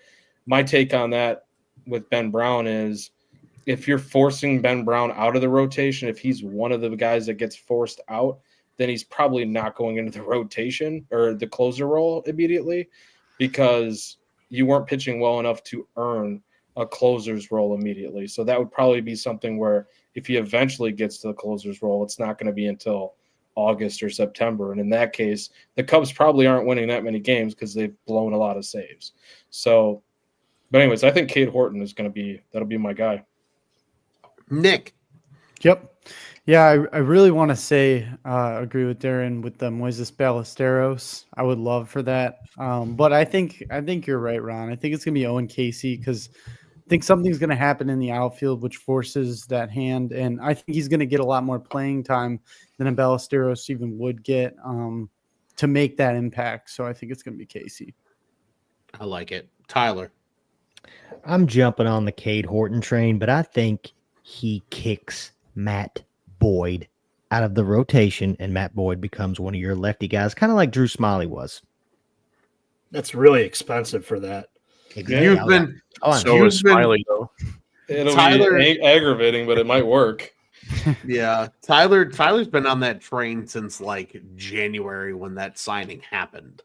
My take on that with Ben Brown is if you're forcing Ben Brown out of the rotation, if he's one of the guys that gets forced out, then he's probably not going into the rotation or the closer role immediately because you weren't pitching well enough to earn a closer's role immediately. So that would probably be something where if he eventually gets to the closer's role, it's not going to be until August or September. And in that case, the Cubs probably aren't winning that many games because they've blown a lot of saves. So, but anyways, I think Cade Horton is that'll be my guy. Nick. Yep. Yeah, I really want to say agree with Darren with the Moises Ballesteros. I would love for that. But I think you're right, Ron. I think it's gonna be Owen Casey because I think something's gonna happen in the outfield which forces that hand, and I think he's gonna get a lot more playing time than a Ballesteros even would get to make that impact. So I think it's gonna be Casey. I like it. Tyler. I'm jumping on the Cade Horton train, but I think he kicks Matt Boyd out of the rotation, and Matt Boyd becomes one of your lefty guys, kind of like Drew Smiley was. That's really expensive for that. You've been So is Smiley, though. It'll Tyler- be aggravating, but it might work. Yeah, Tyler's been on that train since like January when that signing happened.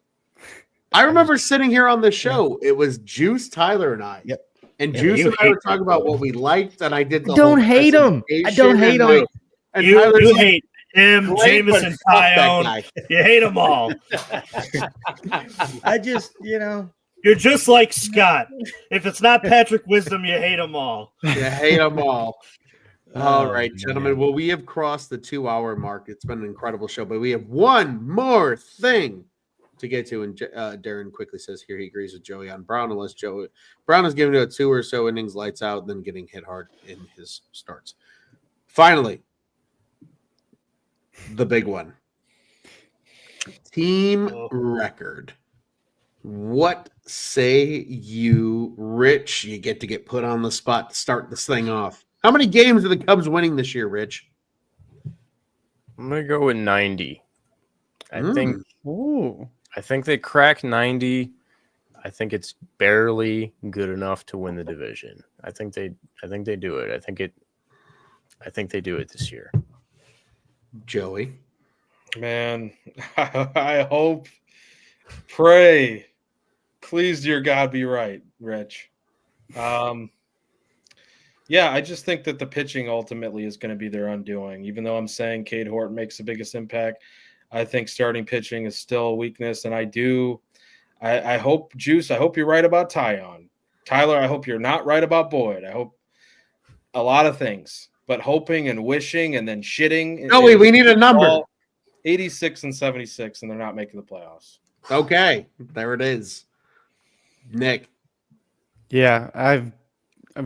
I remember sitting here on the show. It was Juice, Tyler, and I. Yep. And Yeah, Juice you and I hate were talking about what we liked, and I did the Don't whole hate him. I don't presentation, hate and, him. like, and You Tyler's like, hate him, "Great, but Jameson, fuck that Tyone. guy." You hate them all. I just, you know, You're just like Scott. If it's not Patrick Wisdom, you hate them all. You hate them all. All Oh, right, man. gentlemen. Well, we have crossed the 2-hour mark. It's been an incredible show, but we have one more thing to get to. And Darren quickly says here he agrees with Joey on Brown, unless Brown is giving it a 2 or so innings, lights out, then getting hit hard in his starts. Finally, the big one. Team record. What say you, Rich? You get put on the spot to start this thing off. How many games are the Cubs winning this year, Rich? I'm gonna go with 90. Ooh. I think they crack 90. I think it's barely good enough to win the division. I think they do it. I think they do it this year. Joey. Man, I hope, pray, please, dear God, be right, Rich. Yeah, I just think that the pitching ultimately is going to be their undoing. Even though I'm saying Cade Horton makes the biggest impact, I think starting pitching is still a weakness. And I hope, Juice, I hope you're right about Tyone. Tyler, I hope you're not right about Boyd. I hope a lot of things, but hoping and wishing and then shitting. Joey, we need a number. 86 and 76, and they're not making the playoffs. Okay, there it is. Nick. Yeah, I've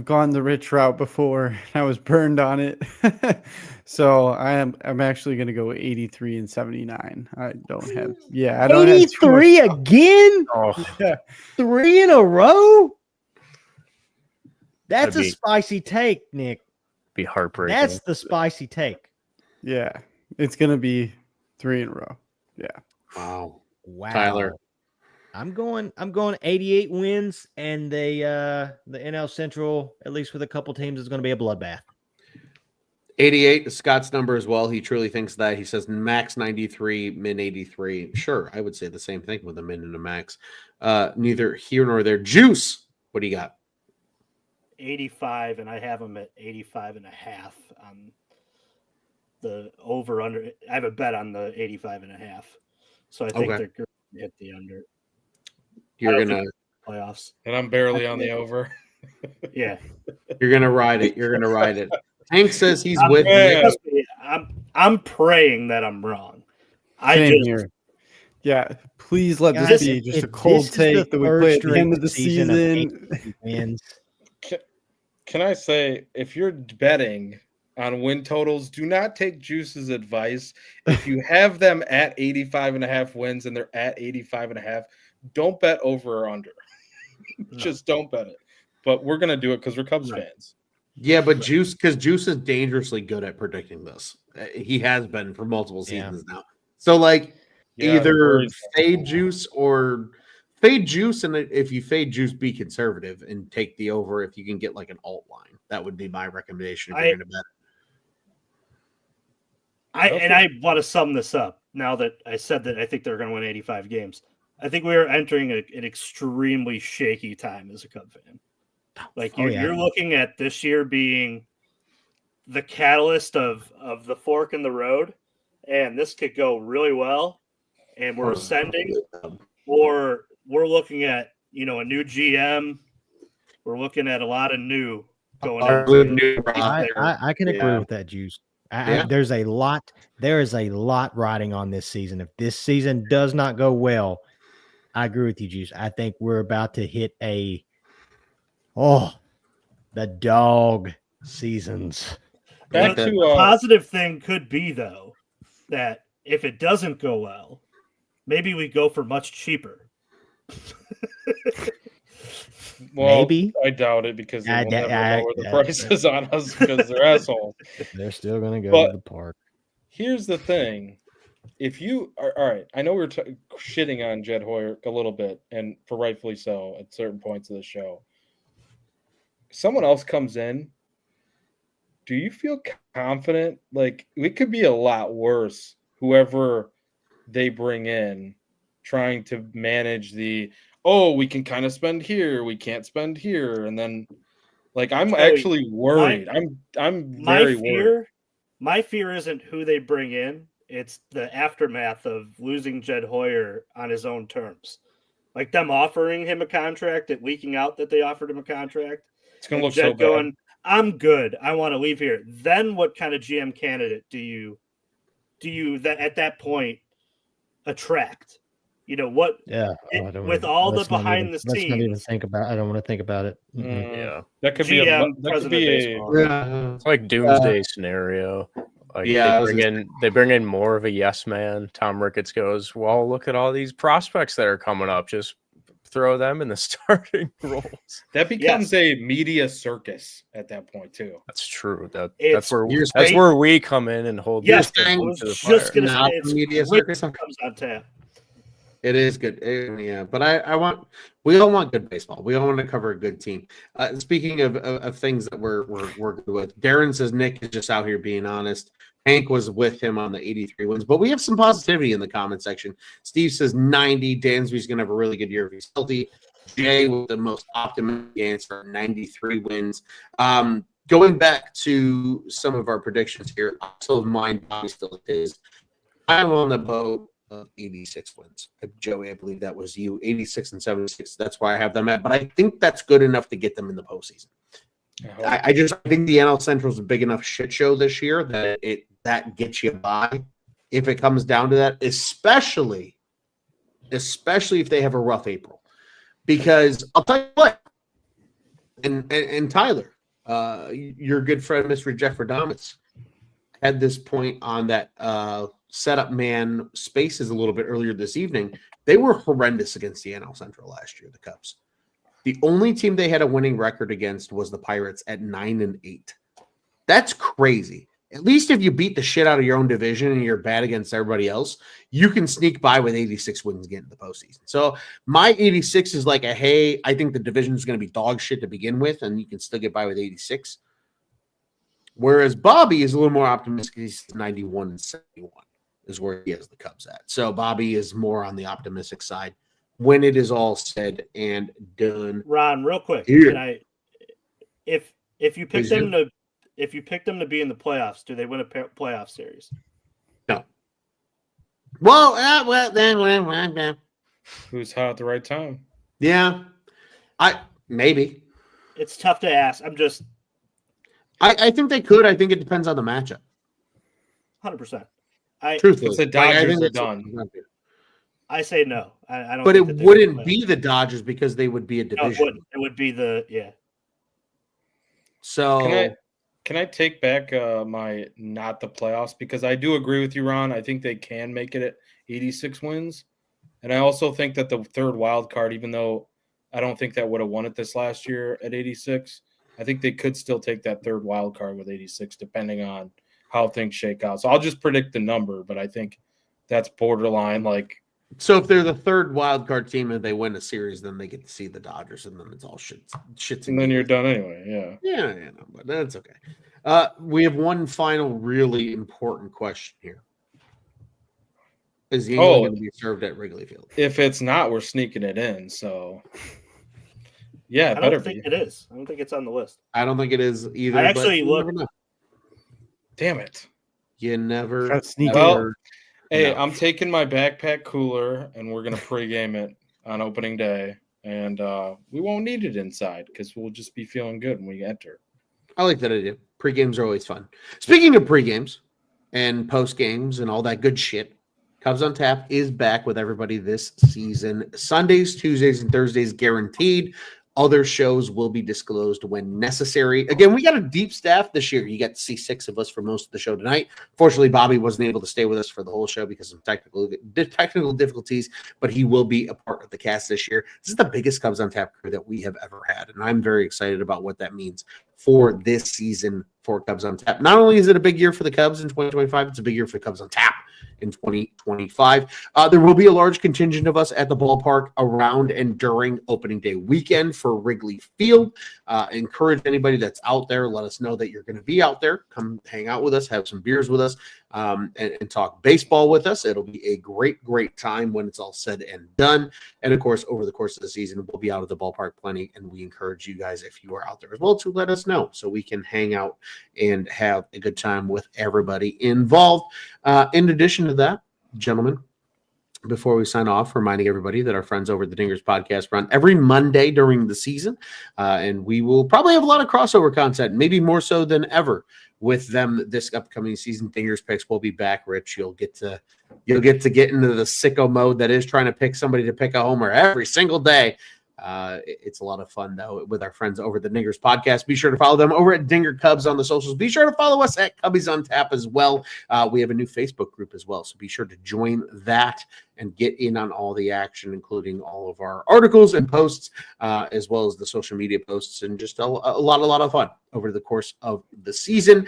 gone the Rich route before. I was burned on it. So I'm actually gonna go 83 and 79. I don't have I don't have too much 83 again? Oh, Yeah. 3 in a row? That's That'd a be- spicy take, Nick. be heartbreaking. That's the spicy take. Yeah. It's gonna be 3 in a row. Yeah. Wow. Wow. Tyler. I'm going 88 wins, and the NL Central, at least with a couple teams, is going to be a bloodbath. 88 is Scott's number as well. He truly thinks that. He says max 93, min 83. Sure, I would say the same thing with a min and a max. Neither here nor there. Juice, what do you got? 85, and I have them at 85 and a half on the over under. I have a bet on the 85 and a half. So I think Okay. they're going to hit the under. You're I don't gonna think playoffs. And I'm barely on the over. Yeah. you're gonna ride it. You're gonna ride it. Hank says he's I'm, with Nick. trust me, I'm praying that I'm wrong. I Same just here. Yeah. Please let Guys, this be if just a this cold is the take that we third play at the straight end of the season of season. 80 wins. Can I say, if you're betting on win totals, do not take Juice's advice. If you have them at 85 and a half wins and they're at 85 and a half, don't bet over or under. Just don't bet it. But we're going to do it because we're Cubs fans. Yeah, but Juice is dangerously good at predicting this. He has been for multiple seasons now. So like Yeah, either worries. fade Juice or fade Juice, and if you fade Juice, be conservative and take the over if you can get like an alt line. That would be my recommendation if you're going to bet. I want to sum this up now that I said that I think they're going to win 85 games. I think we are entering an extremely shaky time as a Cub fan. Like you're looking at this year being the catalyst of the fork in the road, and this could go really well, and we're ascending, or we're looking at a new GM. We're looking at a lot of new going into I can agree with that, Juice. There is a lot riding on this season. If this season does not go well, I agree with you, Juice. I think we're about to hit the dog seasons. The positive thing could be, though, that if it doesn't go well, maybe we go for much cheaper. Well, maybe. I doubt it because they will never lower the prices on us because they're assholes. They're still going to go to the park. Here's the thing. If you are all right, I know we're shitting on Jed Hoyer a little bit, and for rightfully so at certain points of the show. Someone else comes in. Do you feel confident? Like, it could be a lot worse, whoever they bring in, trying to manage we can kind of spend here, we can't spend here, and then I'm actually worried. I'm very worried. My fear isn't who they bring in; it's the aftermath of losing Jed Hoyer on his own terms, like them offering him a contract, and leaking out that they offered him a contract. It's gonna look Jed so bad. Going, I'm good. I want to leave here. Then what kind of GM candidate do you at that point attract? What? Yeah, with all the behind the scenes. Let's not even think about. I don't want to think about it. Yeah, that could GM, be it's like doomsday scenario. Like they bring in more of a yes man. Tom Ricketts goes, well, look at all these prospects that are coming up. Just throw them in the starting roles. That becomes a media circus at that point too. That's true. That's where we come in and hold. Yes, I was just going to say it's media circus comes on tap. It is good, but we all want good baseball. We all want to cover a good team. Speaking of things that we're good with, Darren says Nick is just out here being honest. Hank was with him on the 83 wins, but we have some positivity in the comment section. Steve says 90. Dansby's going to have a really good year if he's healthy. Jay with the most optimistic answer, 93 wins. Going back to some of our predictions here, I still have mine. Bobby still is. I'm on the boat of 86 wins. Joey, I believe that was you. 86 and 76. That's why I have them at. But I think that's good enough to get them in the postseason. I think the NL Central is a big enough shit show this year that gets you by if it comes down to that, especially if they have a rough April. Because I'll tell you what, and Tyler, your good friend Mr. Jeff Radamitz had this point on that setup man spaces a little bit earlier this evening. They were horrendous against the NL Central last year, the Cubs. The only team they had a winning record against was the Pirates at 9-8. That's crazy. At least if you beat the shit out of your own division and you're bad against everybody else, you can sneak by with 86 wins and get in the postseason. So my 86 is like hey, I think the division is going to be dog shit to begin with, and you can still get by with 86. Whereas Bobby is a little more optimistic. He's 91 and 71 is where he has the Cubs at. So Bobby is more on the optimistic side when it is all said and done. Ron, real quick, here. If you pick them to be in the playoffs, do they win a playoff series? No. Well, then who's hot at the right time? Yeah, maybe. It's tough to ask. I think they could. I think it depends on the matchup. 100%. Truthfully, it's the Dodgers are done. I say no. I don't. But it wouldn't be the Dodgers because they would be a division. No, it would be So can I take back my not the playoffs, because I do agree with you, Ron. I think they can make it at 86 wins, and I also think that the third wild card, even though I don't think that would have won it this last year at 86, I think they could still take that third wild card with 86, depending on how things shake out. So I'll just predict the number, but I think that's borderline like. So if they're the third wild card team and they win a series, then they get to see the Dodgers, and then it's all shit. And then you're done anyway. Yeah, but that's okay. We have one final really important question here. Is the England going to be served at Wrigley Field? If it's not, we're sneaking it in. So yeah, I don't think it is. I don't think it's on the list. I don't think it is either. I actually looked. Damn it. You never. Got sneaky. Well, hey, No. I'm taking my backpack cooler, and we're gonna pregame it on opening day, and we won't need it inside because we'll just be feeling good when we enter. I like that idea. Pre-games are always fun. Speaking of pre-games and post-games and all that good shit, Cubs on Tap is back with everybody this season. Sundays, Tuesdays, and Thursdays guaranteed. Other shows will be disclosed when necessary. Again, we got a deep staff this year. You got to see 6 of us for most of the show tonight. Fortunately, Bobby wasn't able to stay with us for the whole show because of technical difficulties, but he will be a part of the cast this year. This is the biggest Cubs on Tap crew that we have ever had, and I'm very excited about what that means for this season for Cubs on Tap. Not only is it a big year for the Cubs in 2025, it's a big year for the Cubs on Tap in 2025. There will be a large contingent of us at the ballpark around and during opening day weekend for Wrigley Field. Encourage anybody that's out there. Let us know that you're going to be out there. Come hang out with us, have some beers with us, and talk baseball with us. It'll be a great, great time when it's all said and done. And of course, over the course of the season, we'll be out at the ballpark plenty. And we encourage you guys, if you are out there as well, to let us know so we can hang out and have a good time with everybody involved. In addition to that, gentlemen, before we sign off, reminding everybody that our friends over at the Dingers podcast run every Monday during the season, and we will probably have a lot of crossover content, maybe more so than ever with them this upcoming season. Dingers picks will be back. Rich, you'll get to get into the sicko mode that is trying to pick somebody to pick a homer every single day. It's a lot of fun, though, with our friends over at the Dingers podcast. Be sure to follow them over at Dinger Cubs on the socials. Be sure to follow us at Cubbies on Tap as well. We have a new Facebook group as well, so be sure to join that and get in on all the action, including all of our articles and posts, as well as the social media posts, and just a lot of fun over the course of the season.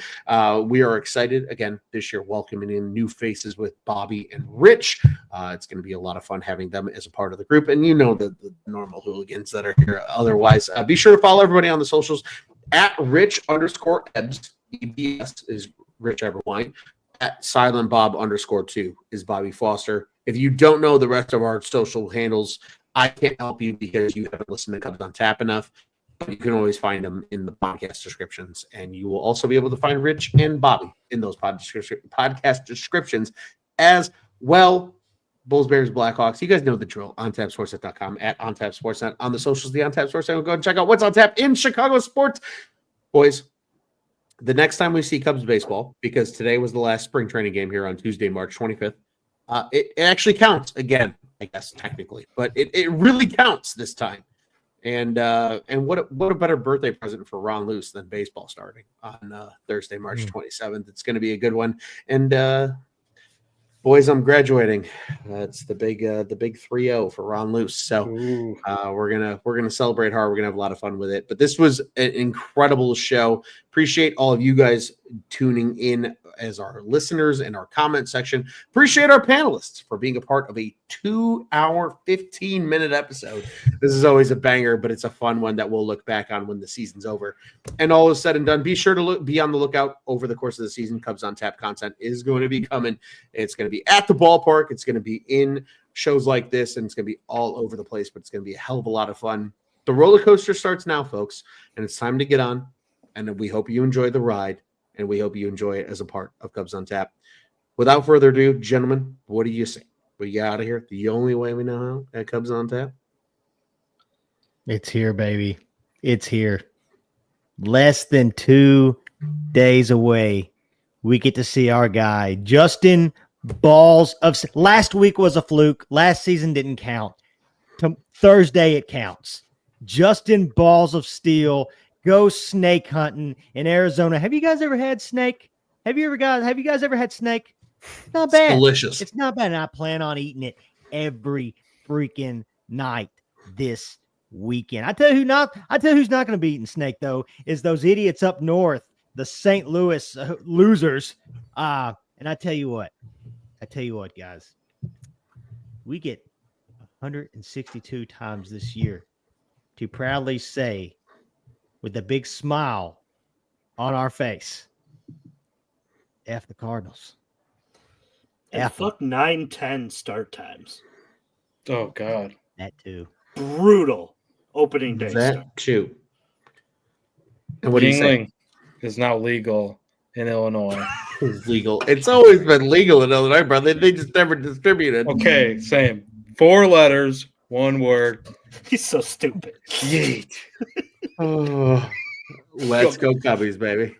We are excited, again, this year, welcoming in new faces with Bobby and Rich. It's going to be a lot of fun having them as a part of the group, and you know the normal hooligans that are here. Otherwise, be sure to follow everybody on the socials at Rich_Ebbs. EBS is Rich Everwine. At SilentBob_2 is Bobby Foster. If you don't know the rest of our social handles, I can't help you because you haven't listened to Cubs on Tap enough. But you can always find them in the podcast descriptions, and you will also be able to find Rich and Bobby in those podcast descriptions as well. Bulls, Bears, Blackhawks. You guys know the drill. OnTapSportsNet.com, at OnTapSportsNet on the socials. The OnTap Sports Net. Go and check out what's on tap in Chicago sports, boys. The next time we see Cubs baseball, because today was the last spring training game here on Tuesday, March 25th, it actually counts again, I guess, technically, but it really counts this time. And what a better birthday present for Ron Luce than baseball starting on Thursday, March 27th. It's going to be a good one. And boys, I'm graduating. It's the big 3-0 for Ron Luce. So we're gonna celebrate hard. We're gonna have a lot of fun with it. But this was an incredible show. Appreciate all of you guys tuning in as our listeners in our comment section. Appreciate our panelists for being a part of a 2-hour, 15-minute episode. This is always a banger, but it's a fun one that we'll look back on when the season's over. And all is said and done, be sure to be on the lookout over the course of the season. Cubs on Tap content is going to be coming. It's going to be at the ballpark. It's going to be in shows like this, and it's going to be all over the place, but it's going to be a hell of a lot of fun. The roller coaster starts now, folks, and it's time to get on. And we hope you enjoy the ride, and we hope you enjoy it as a part of Cubs on Tap. Without further ado, gentlemen, what do you say? We get out of here the only way we know how at Cubs on Tap? It's here, baby. It's here. Less than 2 days away, we get to see our guy, Justin Balls of... Last week was a fluke. Last season didn't count. Thursday, it counts. Justin Balls of Steel goes snake hunting in Arizona. Have you guys ever had snake? Have you guys ever had snake? Not bad. It's delicious. It's not bad. And I plan on eating it every freaking night this weekend. I tell you who's not going to be eating snake though, is those idiots up north, the St. Louis losers. And I tell you what, guys, we get 162 times this year to proudly say, with a big smile on our face, F the Cardinals. And fuck 9-10 start times. Oh, God. That too. Brutal opening day start. That too. And what do you say? Yingling is now legal in Illinois. It's legal. It's always been legal in Illinois, brother. They just never distributed. Okay, same. 4 letters, 1 word. He's so stupid. Yeet. Oh, let's go Cubbies, baby.